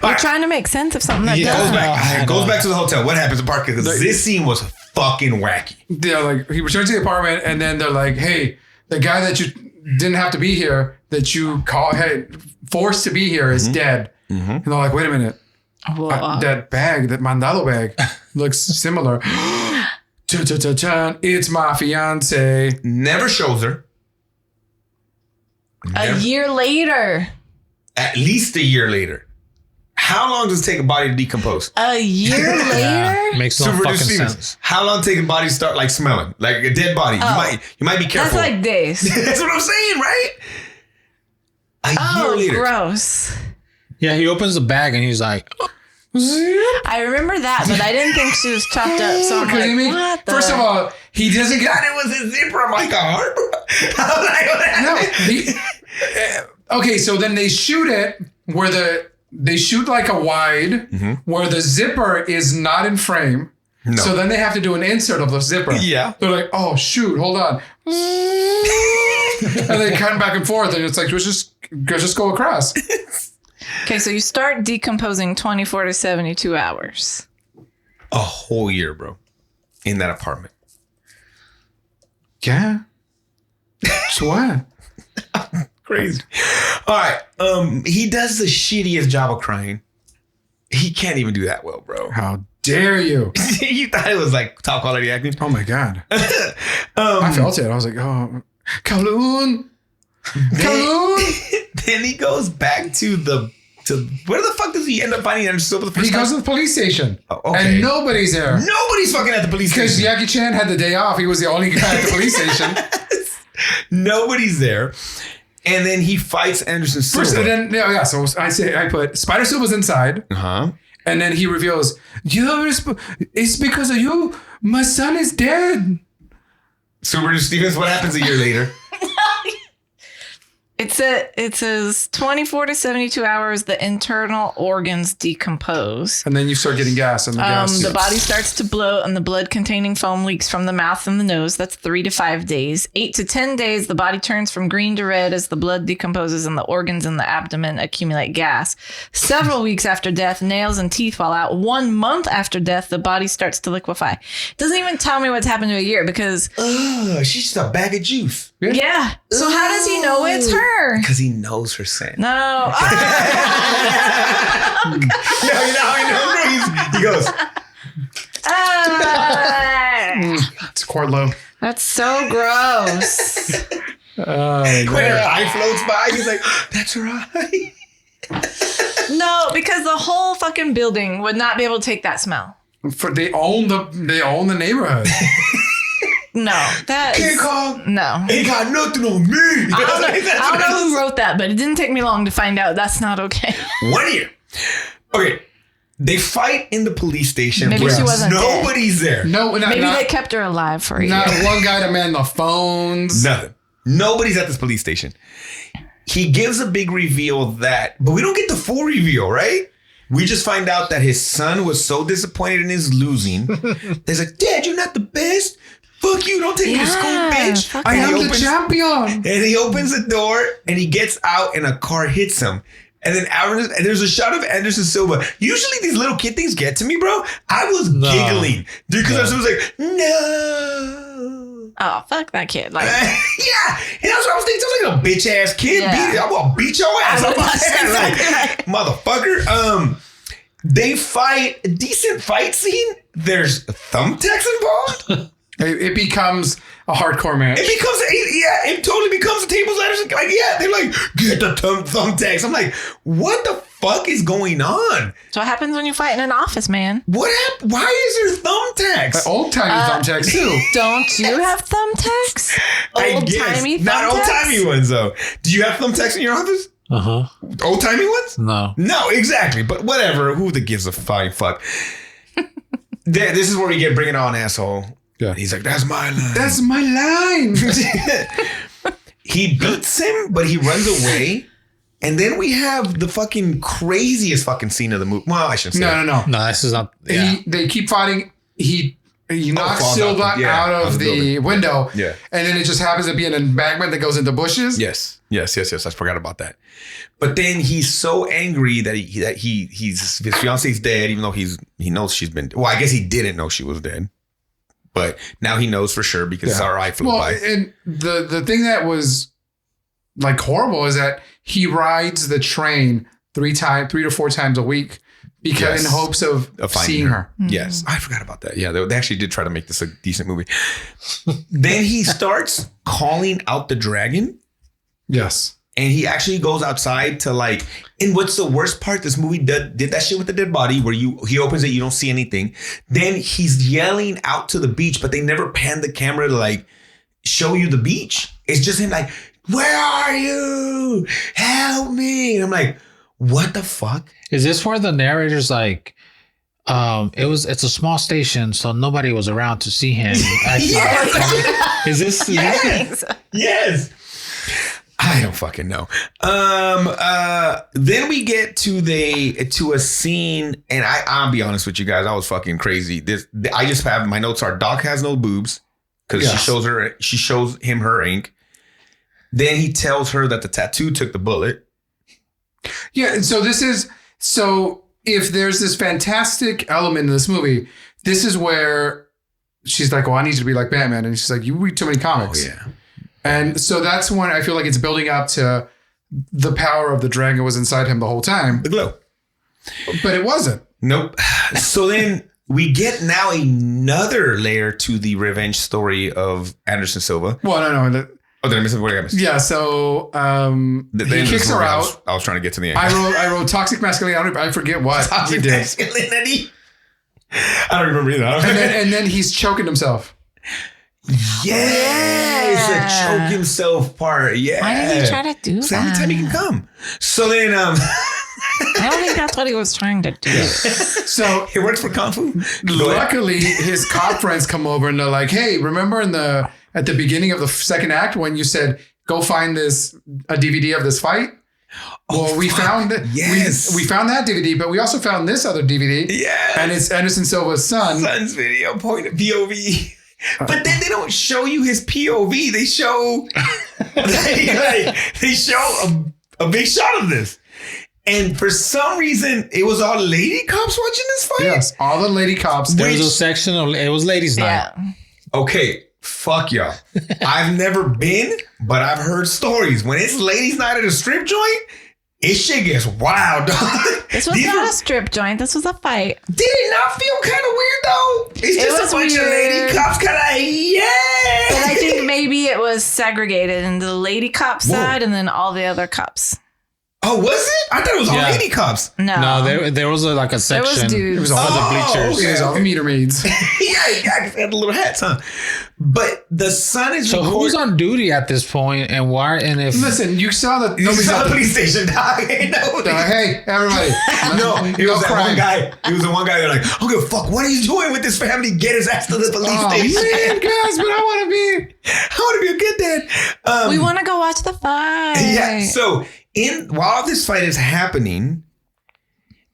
You're trying to make sense of something that It goes doesn't. back. Goes back to the hotel. What happens in Park? Because this scene was fucking wacky. They're like, he returns to the apartment, and then they're like, "Hey, the guy that you didn't have to be here, that you forced to be here, is dead." And they're like, "Wait a minute, Whoa. that bag, that mandado bag, looks similar." Chun, it's my fiance. Never shows her. A year later. At least a year later. How long does it take a body to decompose? A year later? Makes no Super fucking Stevens, sense. how long take a body to start like smelling? Like a dead body. You might be That's careful. like days. That's what I'm saying, right? A year Oh, later. gross. Yeah, he opens the bag and he's like, I remember that, but I didn't think she was chopped up. So I'm Because like, what the? first of all, he doesn't get. God, it was a zipper. I'm like a heart. I'm like, No. Okay, so then they shoot it where they shoot like a wide where the zipper is not in frame. No. So then they have to do an insert of the zipper. Yeah. They're like, "Oh shoot, hold on," and they cut back and forth, and it's like, let's just go across. Okay, so you start decomposing 24 to 72 hours. a whole year, bro, in that apartment. Yeah. So what? Crazy. All right. He does the shittiest job of crying. He can't even do that well, bro. How dare you? You thought it was like top quality acting? Oh my god. I felt it. I was like, "Oh, Kowloon, Kowloon." Then he goes back to where the fuck does he end up finding Anderson Silva the first He time? goes to the police station, Oh, okay. and nobody's there. Nobody's fucking at the police Because station. Jackie Chan had the day off. He was the only guy at the police station. Nobody's there. And then he fights Anderson Silva. First, and then, so I put Spider Silva's inside, Uh-huh. and then he reveals, it's because of you. My son is dead. Super Stevens, what happens a year later? It says 24 to 72 hours, the internal organs decompose. And then you start getting gas, and the body starts to bloat, and the blood-containing foam leaks from the mouth and the nose. That's 3 to 5 days. 8 to 10 days, the body turns from green to red as the blood decomposes and the organs in the abdomen accumulate gas. Several weeks after death, nails and teeth fall out. 1 month after death, the body starts to liquefy. Doesn't even tell me what's happened to a year because... she's just a bag of juice. Yeah. So how does he know it's her? Because he knows her scent. No. No, you know how he knows her? He goes... it's Cortlo. That's so gross. When her eye floats by, he's like, that's her eye. No, because the whole fucking building would not be able to take that smell. They own the neighborhood. No, that King Kong. No. Ain't got nothing on me. I don't know who wrote that, but it didn't take me long to find out that's not okay. 1 year. Okay. They fight in the police station. Maybe she wasn't nobody's there. No, maybe they kept her alive for a year. Not one guy to man the phones. Nothing. Nobody's at this police station. He gives a big reveal but we don't get the full reveal, right? We just find out that his son was so disappointed in his losing. He's like, Dad, you're not the best. Fuck you, don't take me to school, bitch. I am the champion. And he opens the door and he gets out and a car hits him. And then there's a shot of Anderson Silva. Usually these little kid things get to me, bro. I was giggling. Dude, because I was like, no. Oh, fuck that kid. Like, yeah. And that's what I was thinking. Sounds like a bitch ass kid. Yeah. I'm gonna beat your ass. Motherfucker. They fight, a decent fight scene. There's thumbtacks involved. It becomes a hardcore match. It totally becomes a tables, ladders. Like, yeah, they're like, get the thumbtacks. I'm like, what the fuck is going on? So what happens when you fight in an office, man? What happened? Why is there thumbtacks? Old-timey thumbtacks, too. Don't you have thumbtacks? Old-timey thumbtacks? Not old-timey ones, though. Do you have thumbtacks in your office? Uh-huh. Old-timey ones? No. No, exactly. But whatever. Who gives a flying fuck? This is where we get bring it on, asshole. Yeah. He's like, that's my line. That's my line. He beats him, but he runs away. And then we have the fucking craziest fucking scene of the movie. Well, I shouldn't say No, this is not. Yeah. They keep fighting. He knocks Silva out of the window. Yeah. And then it just happens to be an embankment that goes into bushes. Yes. I forgot about that. But then he's so angry that his fiance's dead, even though he knows she's been. Well, I guess he didn't know she was dead. But now he knows for sure because our eye flew by. And the thing that was like horrible is that he rides the train 3 to 4 times a week because in hopes of seeing her. Yes. I forgot about that. Yeah. They actually did try to make this a decent movie. Then he starts calling out the dragon. Yes. And he actually goes outside to like, and what's the worst part? This movie did that shit with the dead body where he opens it, you don't see anything. Then he's yelling out to the beach, but they never pan the camera to like show you the beach. It's just him like, where are you? Help me. And I'm like, what the fuck? Is this where the narrator's like, it's a small station, so nobody was around to see him. Yes. Is this? Yes. I don't fucking know. Then we get to a scene, and I'll be honest with you guys, I was fucking crazy. I just have my notes are Doc has no boobs because she shows him her ink. Then he tells her that the tattoo took the bullet. Yeah, and so if there's this fantastic element in this movie, this is where she's like, "Well, I need you to be like Batman," and she's like, "You read too many comics." Oh, yeah. And so that's when I feel like it's building up to the power of the dragon was inside him the whole time. The glow. But it wasn't. Nope. So then we get now another layer to the revenge story of Anderson Silva. Well, no. Did I miss it? What did I miss? Yeah, so he kicks her out. I was trying to get to the end. I wrote toxic masculinity, but I forget what he did. Masculinity? I don't remember either. And then he's choking himself. Yes, the choke himself part. Yeah. Why did he try to do that? So every time he can come. So then, I don't think that's what he was trying to do. So it works for Kung Fu. Luckily, his cop friends come over and they're like, "Hey, remember at the beginning of the second act when you said go find a DVD of this fight. Well, we found we found that DVD, but we also found this other DVD. Yeah. And it's Anderson Silva's son's video, point of POV. But then they don't show you his POV. They show they show a big shot of this. And for some reason, it was all lady cops watching this fight. Yes, all the lady cops. There was a section of it was ladies' night. Yeah. Okay, fuck y'all. I've never been, but I've heard stories. When it's ladies' night at a strip joint, it shit gets wild, dog. This was not a strip joint. This was a fight. Did it not feel kind of weird though? It's just a bunch of lady cops kind of yeah. But I think maybe it was segregated into the lady cop side and then all the other cops. Oh, was it? I thought it was all lady cops. No, there was like a section. There was dudes. It was all the bleachers. Okay, all the meter maids. Yeah, had the little hats, huh? But the sun is. So who's on duty at this point, and why? And if Listen, you saw that nobody's at the police station, dog. Hey, everybody! No, it was that one guy. He was the one guy. They're like, I don't give a fuck. What are you doing with this family? Get his ass to the police station, man, guys. But I want to be a good dad. We want to go watch the fight. Yeah. So while this fight is happening,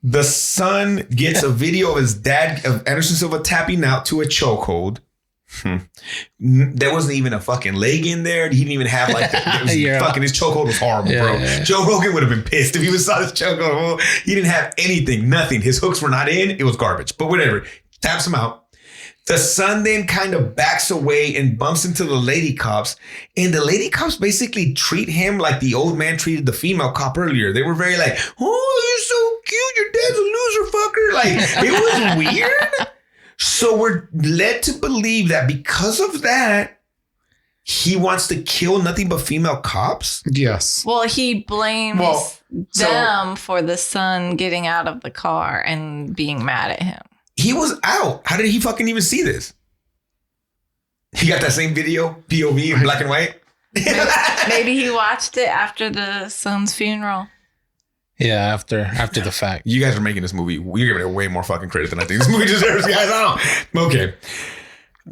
the son gets a video of his dad, of Anderson Silva, tapping out to a chokehold. There wasn't even a fucking leg in there. He didn't even have like fucking his chokehold was horrible, bro. Yeah. Joe Rogan would have been pissed if he saw his chokehold. He didn't have anything, nothing. His hooks were not in. It was garbage. But whatever. Taps him out. The son then kind of backs away and bumps into the lady cops. And the lady cops basically treat him like the old man treated the female cop earlier. They were very like, oh, you're so cute. Your dad's a loser fucker. Like, it was weird. So we're led to believe that because of that, he wants to kill nothing but female cops? Yes. Well, he blames them for the son getting out of the car and being mad at him. He was out. How did he fucking even see this? He got that same video, POV in black and white? Maybe he watched it after the son's funeral. Yeah, after the fact. You guys are making this movie. You're giving it way more fucking credit than I think this movie deserves, guys. I don't. Okay.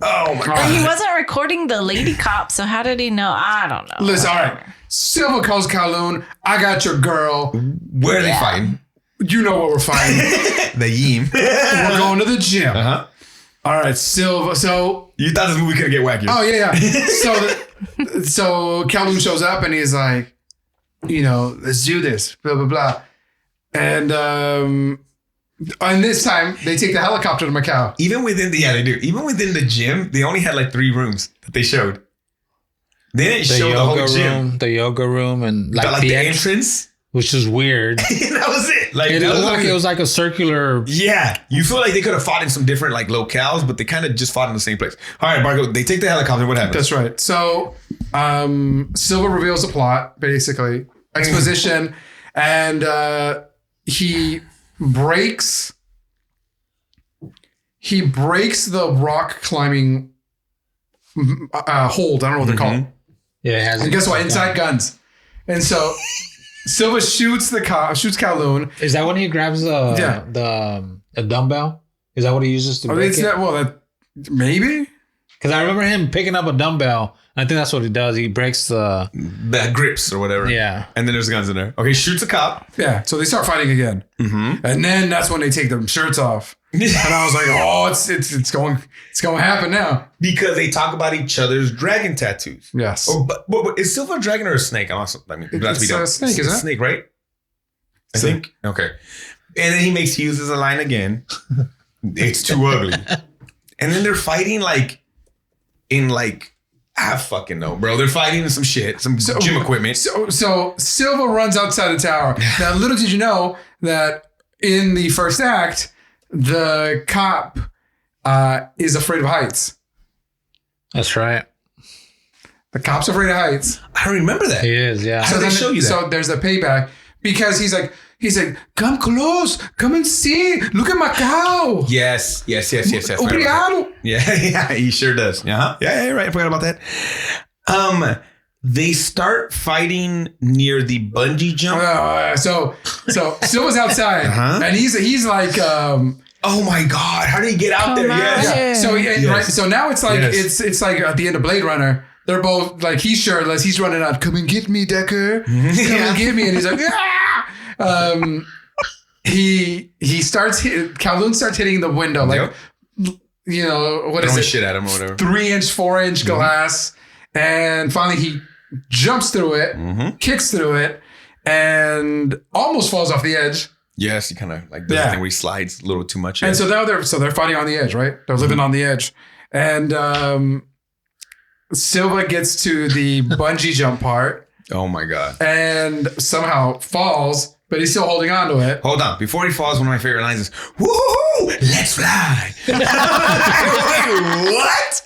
Oh my God. But he wasn't recording the lady cop, so how did he know? I don't know. Listen, all right. Silva calls Kowloon. I got your girl. Where are they fighting? You know what we're fighting. The Yeem. We're going to the gym. Uh-huh. All right, Silva. So you thought this movie could get wackier. Oh, yeah. So Kowloon shows up and he's like, let's do this, blah, blah, blah. And this time, they take the helicopter to Macau. Even within they do. Even within the gym, they only had like 3 rooms that they showed. They didn't show the whole gym. The yoga room and like the entrance. Which is weird. That was it. Like it was like a circular. Yeah, you feel like they could have fought in some different like locales, but they kind of just fought in the same place. All right, Marco, they take the helicopter. What happens? That's right. So Silva reveals the plot, basically exposition, and he breaks the rock climbing hold. I don't know what they're called. Yeah, it has. And guess what? Inside guns, and so. Silva shoots Kowloon. Is that when he grabs the dumbbell? Is that what he uses to break it? Maybe. Because I remember him picking up a dumbbell. I think that's what he does. He breaks the grips or whatever. Yeah. And then there's guns in there. Okay, shoots a cop. Yeah. So they start fighting again. Mm-hmm. And then that's when they take their shirts off. And I was like, oh, it's going to happen now. Because they talk about each other's dragon tattoos. Yes. But is Silva a dragon or a snake? It's a snake, isn't it? Snake, right? I think. Okay. And then he uses a line again. It's too ugly. And then they're fighting I fucking know, bro. They're fighting in some shit, some gym equipment. So Silva runs outside the tower. Now, little did you know that in the first act, the cop is afraid of heights. That's right. The cop's afraid of heights. I remember that. He is, yeah. How did they show you that? So there's a payback because he's like, come close, come and see, look at Macau. Yes. Obrigado. Yeah, he sure does. Yeah, you're right. I forgot about that. They start fighting near the bungee jump. So Silva's outside, and he's like, oh my God, how did he get out there? Yes. So right. So now it's like it's like at the end of Blade Runner they're both like, he's shirtless. He's running out. Come and get me, Decker. Come and get me. And he's like, ah! Kowloon starts hitting the window. Like, you know, what is Throwing it? shit at him or whatever. 3-inch, 4-inch glass. And finally he jumps through it, kicks through it, and almost falls off the edge. Yes, he kind of like does the thing where he slides a little too much. And so now they're fighting on the edge, right? They're living on the edge. And Silva gets to the bungee jump part. Oh my God. And somehow falls, but he's still holding on to it. Hold on. Before he falls, one of my favorite lines is, woohoo, let's fly. Wait, what?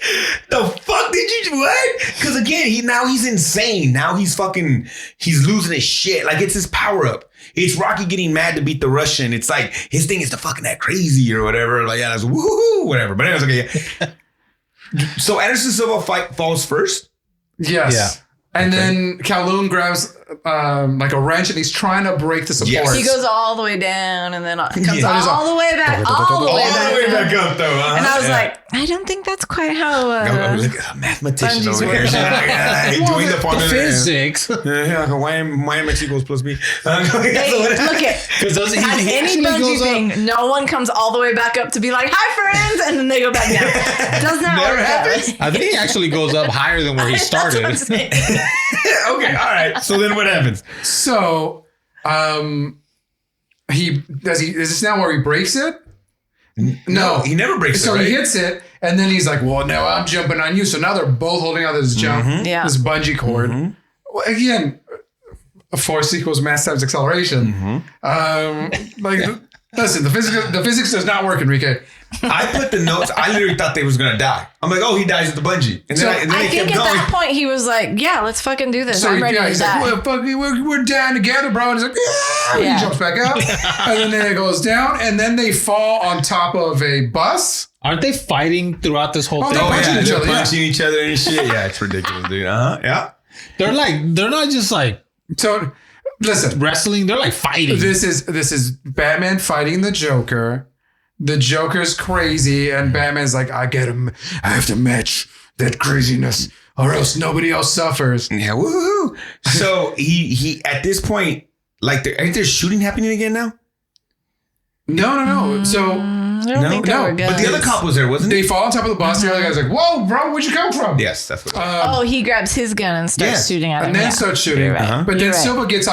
The fuck did you, what? Because again, he's insane. Now he's losing his shit. Like, it's his power up. It's Rocky getting mad to beat the Russian. It's like, his thing is to fucking act crazy or whatever. Like, yeah, that's woohoo, whatever. But anyways, okay. Yeah. So Anderson Silva falls first? Yes. Yeah. And then Kowloon grabs like a wrench and he's trying to break the supports. Yes. He goes all the way down and then comes all the way back, all the way back up, though. Huh? And I was like, I don't think that's quite how. Look at a mathematician over here. Well, Doing the formula. physics. Yeah, y mx equals plus b. Look at any bungee thing, no one comes all the way back up to be like, hi friends, and then they go back down. Does not Never work. happens. I think he actually goes up higher than where he started. Okay, all right. So then what happens? So is this now where he breaks it? No, he never breaks it. So right? he hits it, and then he's like, well, now I'm jumping on you. So now they're both holding on to this jump, this bungee cord. Well, again, force equals mass times acceleration. Listen, the physics does not work, Enrique. I put the notes. I literally thought they was gonna die. I'm like, oh, he dies at the bungee, and then I they think kept at going. that point he was like, yeah, let's fucking do this. I'm ready to he's die. like, well, fuck, we're down together, bro. And he's like, yeah. He jumps back up, and then it goes down, and then they fall on top of a bus. Aren't they fighting throughout this whole thing? they're punching each other, punching each other and shit. Yeah, it's ridiculous, dude. Yeah. They're not just like So, listen, wrestling. They're like fighting. this is Batman fighting the Joker. The Joker's crazy, and Batman's like, I get him. I have to match that craziness, or else nobody else suffers. Yeah, woohoo! So he at this point, like, ain't there shooting happening again now? No. So I don't think they were good. But the other cop was there, wasn't they he? fall on top of the bus. The other guy's like, "Whoa, bro, where'd you come from?" Yes, that's what. Oh, he grabs his gun and starts shooting at him. and then starts shooting. You're right. But then You're right. Silva gets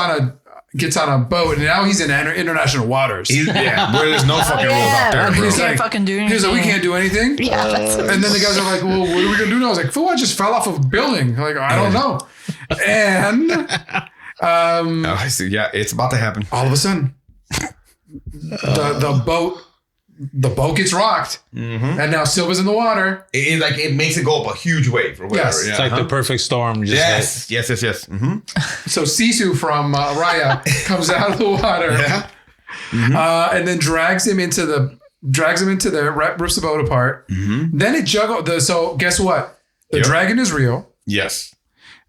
on a boat, and now he's in international waters. Where there's no fucking rules out there, And bro. he's Can't like, fucking do anything. He's like, we can't do anything. Yeah, that's what And then the guys are like, well, what are we gonna do now? I was like, fool, I just fell off of a building. Like, I don't know. And Oh, I see. Yeah, it's about to happen. all of a sudden, the boat gets rocked, and now Silva's in the water. It makes it go up a huge wave or whatever. Yes. Yeah, It's like the perfect storm. Just Yes. Mm-hmm. So Sisu from Raya comes out of the water, and then drags him into there, rips the boat apart. Then it juggles. So guess what? The dragon is real. Yes.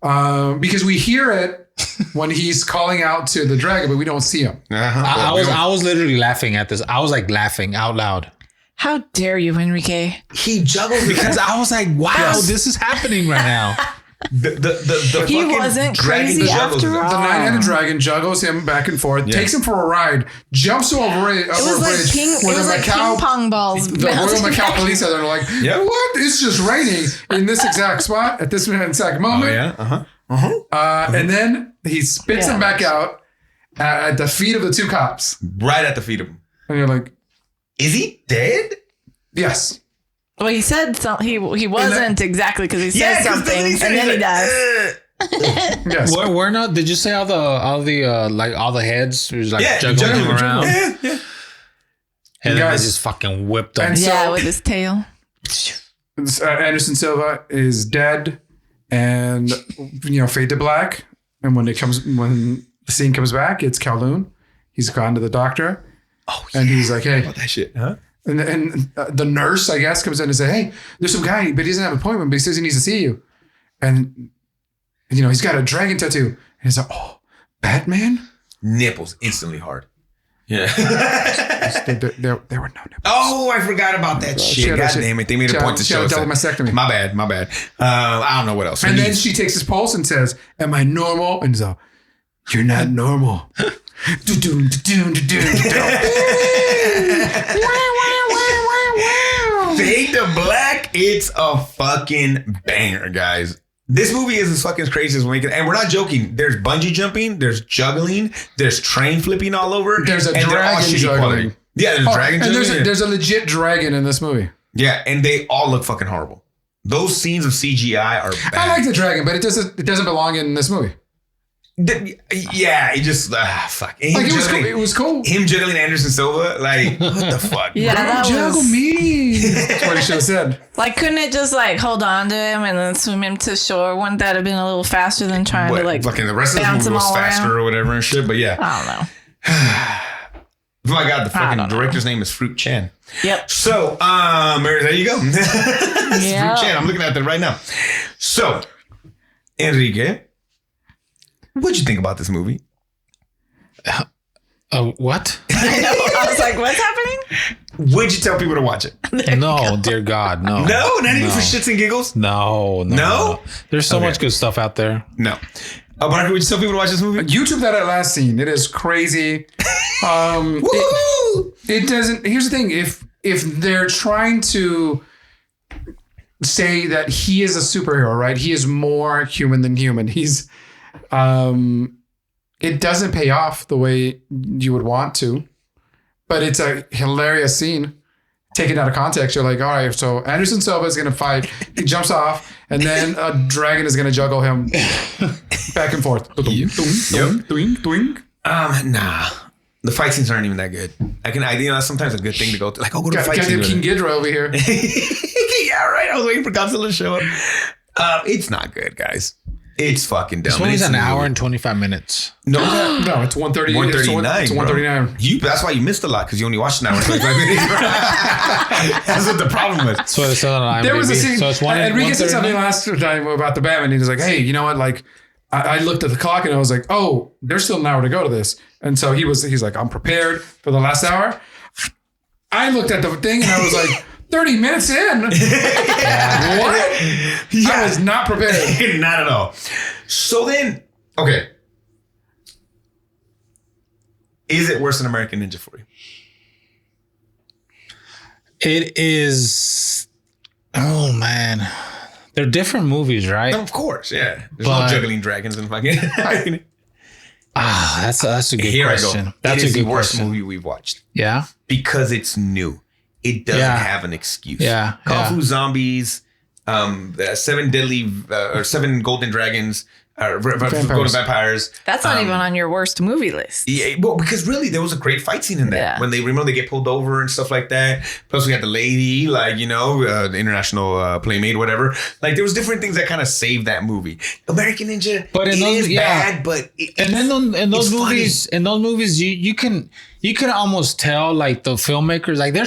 Because we hear it when he's calling out to the dragon, but we don't see him. I was literally laughing at this. I was like laughing out loud. How dare you, Enrique? He juggles Because I was like, wow, this is happening right now. the He fucking wasn't dragon crazy juggles after him. all. The nine-headed dragon juggles him back and forth, takes him for a ride, jumps over a It was bridge like ping pong balls. The Royal Macau police are there like, what? It's just raining in this exact spot at this exact moment. And then he spits him back out at the feet of the two cops. Right at the feet of him. And you're like, is he dead? yes. Well, he said something. He wasn't exactly because he said something, and then he dies. Yes. Where not? Did you say all the heads was like juggling around? Yeah. And then they Guys. just fucking whipped them. And so with his tail. Anderson Silva is dead and, fade to black. And when the scene comes back, it's Kowloon. He's gone to the doctor. Oh, yeah. And he's like, hey. About that shit, huh? And the nurse, I guess, comes in and says, hey, there's some guy, but he doesn't have an appointment, but he says he needs to see you. And, he's got a dragon tattoo. And he's like, oh, Batman? Nipples instantly hard. Yeah. There were no nipples. Oh, I forgot about that shit. God damn it. They made a point to show us. Double mastectomy. My bad. I don't know what else. And then she takes his pulse and says, "Am I normal?" And so, "You're not normal." Fade to Black. It's a fucking banger, guys. This movie is as fucking crazy as we make it. And we're not joking. There's bungee jumping. There's juggling. There's train flipping all over. There's a dragon juggling. Yeah, there's a dragon juggling. And there's a legit dragon in this movie. Yeah, and they all look fucking horrible. Those scenes of CGI are bad. I like the dragon, but it doesn't belong in this movie. Yeah, it just fuck. Like it was cool. Him juggling Anderson Silva, like what the fuck? Yeah, that juggle was, me. That's what he should have said. like, couldn't it just like hold on to him and then swim him to shore? Wouldn't that have been a little faster than trying to like fucking the rest of the bounce movie him was all faster around? or whatever and shit? But yeah, I oh my god, the fucking director's name is Fruit Chan. don't know. Yep. So, there you go. It's Yeah. Fruit Chan. I'm looking at that right now. So, Enrique, what'd you think about this movie? What? I know. I was like, what's happening? Would you tell people to watch it? No, dear God, no. No, not even for shits and giggles. No. There's so Okay. much good stuff out there. No. Mark, would you tell people to watch this movie? YouTube that last scene. It is crazy. It doesn't. Here's the thing. If they're trying to say that he is a superhero, right? He is more human than human. He's, it doesn't pay off the way you would want to, but it's a hilarious scene. Taken out of context, you're like, all right, so Anderson Silva is going to fight. He jumps off, and then a dragon is going to juggle him back and forth. Nah. The fight scenes aren't even that good. That's sometimes a good thing to go to. Like, go to the fight Goddamn scene. King Ghidorah over here. Yeah, right. I was waiting for Godzilla to show up. It's not good, guys. It's fucking dumb. This one is an hour and 25 minutes. No, No, it's 130. 139. It's 139. That's why you missed a lot, because you only watched an hour and 25 minutes. That's what the problem was. So it's on IMDb. There was a scene. So it's Enrique said 139? something last time about the Batman. He was like, "Hey, you know what? Like, I looked at the clock and I was like, oh, there's still an hour to go to this." And so he's like, "I'm prepared for the last hour." I looked at the thing and I was like, 30 minutes in. What? Yeah. I was not prepared. Not at all. So then, okay. Is it worse than American Ninja for you? It is. Oh, man. They're different movies, right? Of course, yeah. There's But- no juggling dragons and fucking. That's a good Here question. I go. That's It is a good the worst question. movie we've watched Yeah. because it's new. It doesn't Yeah. have an excuse. Yeah, Gung-Fu Zombies, the seven golden dragons, golden vampires. That's not even on your worst movie list. Yeah, well, because really there was a great fight scene in there Yeah. when they get pulled over and stuff like that. Plus we had the lady, the international playmate, whatever. Like there was different things that kind of saved that movie. American Ninja, But in those- is yeah. bad, but And then in those it's movies, you can almost tell like the filmmakers, like they're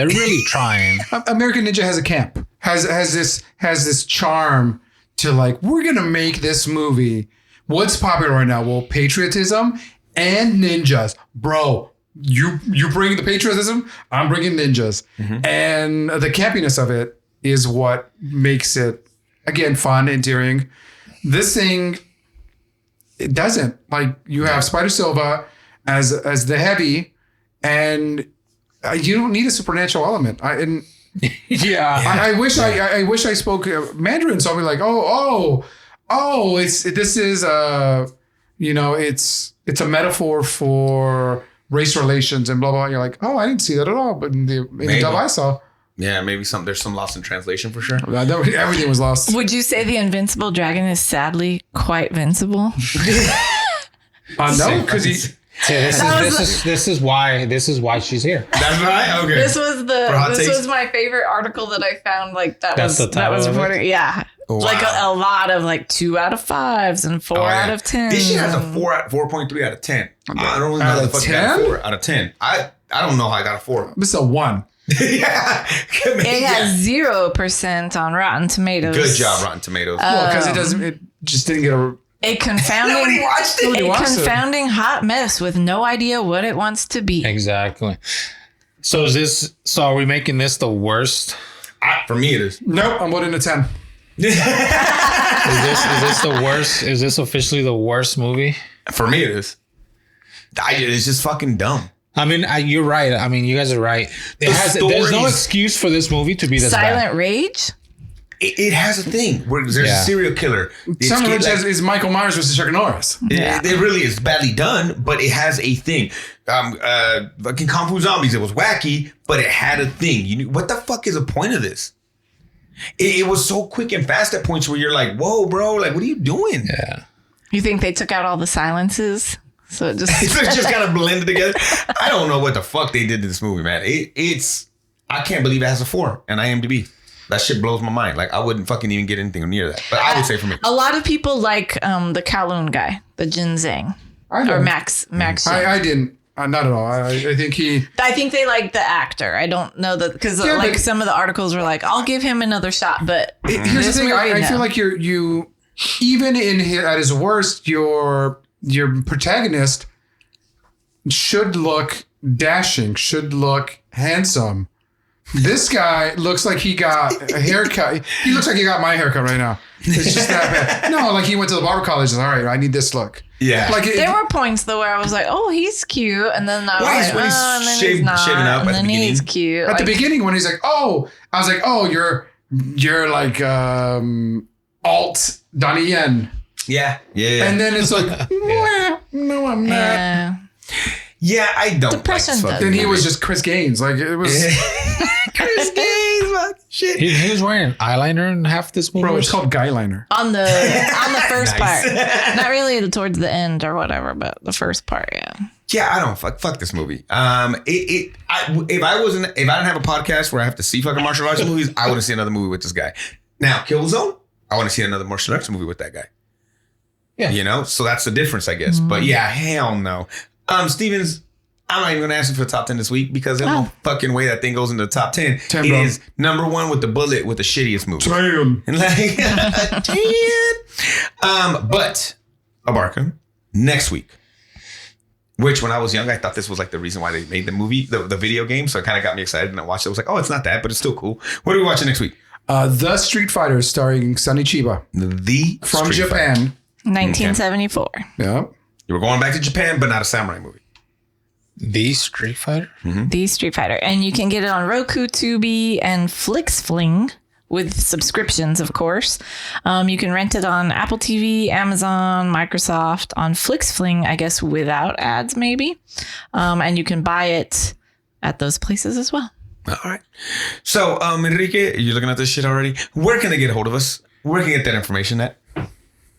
really trying. American Ninja has a camp, has this charm to like, we're going to make this movie. What's popular right now? Well, patriotism and ninjas. Bro, you bring the patriotism, I'm bringing ninjas. Mm-hmm. And the campiness of it is what makes it, again, fun, endearing. This thing, it doesn't. Like, you have Spider Silva as the heavy, and you don't need a supernatural element. Yeah. I wish I spoke Mandarin, so I'll be like, it's a metaphor for race relations and blah blah. You're like, oh, I didn't see that at all, but in the dub I saw, yeah, maybe there's some loss in translation for sure. everything was lost. Would you say the Invincible Dragon is sadly quite vincible? No, because he. This is why she's here. That's right. Okay. This was takes? was my favorite article that I found. Like That's the title was of it? reporting. Yeah, Wow. like a lot of like 2 out of 5s and 4 out of 10. This shit has a 4.3 out of 10. I don't know how the fuck I got a 4 out of 10. I don't know how I got a 4. This is a 1. Yeah. It has 0% on Rotten Tomatoes. Good job, Rotten Tomatoes. Well, because it just didn't get A confounding, watched it. a confounding hot mess with no idea what it wants to be. Exactly. So are we making this the worst? For me, it is. Nope, I'm voting a 10. Is this the worst? Is this officially the worst movie? For me, it is. It's just fucking dumb. I mean, you're right. I mean, you guys are right. There's no excuse for this movie to be this Silent bad. Rage? It has a thing where there's a serial killer. Some of it is Michael Myers versus Chuck Norris. It really is badly done, but it has a thing. Fucking Kung Fu Zombies, it was wacky, but it had a thing. You knew, what the fuck is the point of this? It was so quick and fast at points where you're like, whoa, bro, like, what are you doing? Yeah. You think they took out all the silences? So it just kind of blended together. I don't know what the fuck they did to this movie, man. I can't believe it has a 4 on IMDb. That shit blows my mind. Like, I wouldn't fucking even get anything near that. But I would say for me. A lot of people like the Kowloon guy, the Jin Zhang. Or Max I didn't. Not at all. I think I think they like the actor. I don't know that because some of the articles were like, I'll give him another shot. But here's the thing. I feel like you even at his worst, your protagonist should look dashing, should look handsome. This guy looks like he got a haircut. He looks like he got my haircut right now. It's just that bad. No, like he went to the barber college and all right, I need this look. Yeah. Like there were points though where I was like, oh, he's cute. And then I was like, oh, and then he's not. Shaving up and at then the he's cute. At the beginning when he's like, oh, I was like, oh, you're like alt Donnie Yen. Yeah. And then it's like, no, I'm not. Yeah, I don't. Depression. Then he was just Chris Gaines. Like it was Chris Gaines. Shit. He was wearing eyeliner in half this movie. Bro, it's called Guyliner. On the first part. Not really towards the end or whatever, but the first part, yeah. Yeah, I don't fuck this movie. If I didn't have a podcast where I have to see fucking martial arts movies, I want to see another movie with this guy. Now, Killzone, I want to see another martial arts movie with that guy. Yeah. You know? So that's the difference, I guess. Mm-hmm. But yeah, hell no. Stevens, I'm not even going to ask you for the top 10 this week because there's no fucking way that thing goes into the top 10. It is number 1 with the bullet with the shittiest movie. Damn. And like, damn. But Abarca, next week, which when I was young, I thought this was like the reason why they made the movie, the video game. So it kind of got me excited and I watched it. I was like, oh, it's not that, but it's still cool. What are we watching next week? The Street Fighter starring Sonny Chiba. From Japan. 1974. Okay. Yeah. You were going back to Japan, but not a samurai movie. The Street Fighter? Mm-hmm. The Street Fighter. And you can get it on Roku, Tubi, and FlixFling with subscriptions, of course. You can rent it on Apple TV, Amazon, Microsoft, on FlixFling, I guess, without ads, maybe. And you can buy it at those places as well. All right. So, Enrique, you're looking at this shit already. Where can they get a hold of us? Where can they get that information at?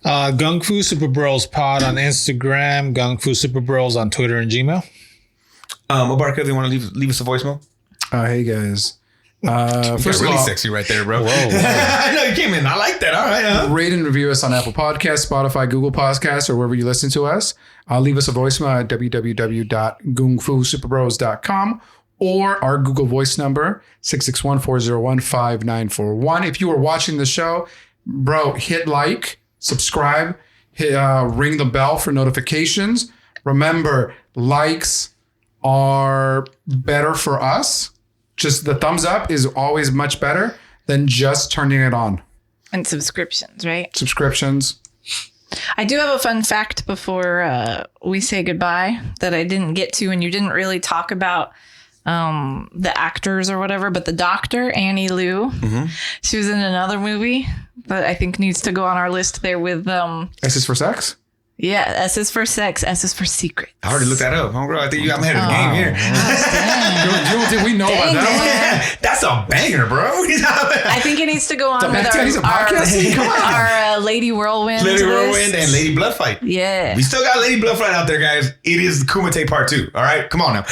Gung-Fu Super Bros Pod on Instagram, Gung-Fu Super Bros on Twitter and Gmail. Abarca, if you want to leave us a voicemail. Hey guys. First really sexy right there, bro. Whoa. I know you came in. I like that. All right. Rate and review us on Apple Podcasts, Spotify, Google Podcasts, or wherever you listen to us. Leave us a voicemail at www.gungfusuperbros.com or our Google Voice number, 661-401-5941. If you are watching the show, bro, hit like, subscribe, ring the bell for notifications. Remember, likes are better for us. Just the thumbs up is always much better than just turning it on. And subscriptions, right? Subscriptions. I do have a fun fact before we say goodbye that I didn't get to, and you didn't really talk about the actors or whatever, but the doctor, Annie Liu, she was in another movie that I think needs to go on our list there with... S is for sex? Yeah, S is for sex, S is for secret. I already looked that up, homegirl. I think I'm ahead of the game here. You don't think we know about that one? That's a banger, bro. I think it needs to go on with our Lady Whirlwind. Lady Whirlwind and Lady Bloodfight. Yeah. We still got Lady Bloodfight out there, guys. It is Kumite Part 2. All right? Come on now.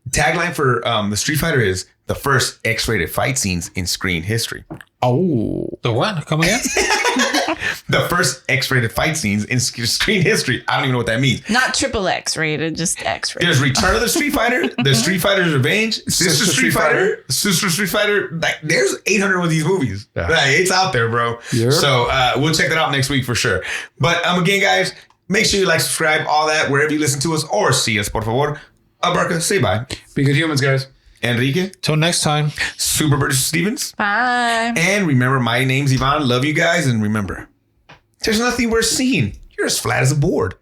Tagline for the Street Fighter is the first X-rated fight scenes in screen history. Oh. The what? Come again? The first X-rated fight scenes in screen history. I don't even know what that means. Not triple X rated, just X rated. There's Return of the Street Fighter. There's Street Fighter's Revenge. Sister Street Fighter. Sister Street Fighter. Like, there's 800 of these movies. Yeah. Like, it's out there, bro. Yeah. So we'll check that out next week for sure. But again, guys, make sure you like, subscribe, all that, wherever you listen to us or see us, por favor. Alberca, say bye. Be good humans, guys. Enrique. Till next time. Super Bros Stevens. Bye. And remember, my name's Ivan. Love you guys. And remember, there's nothing worth seeing. You're as flat as a board.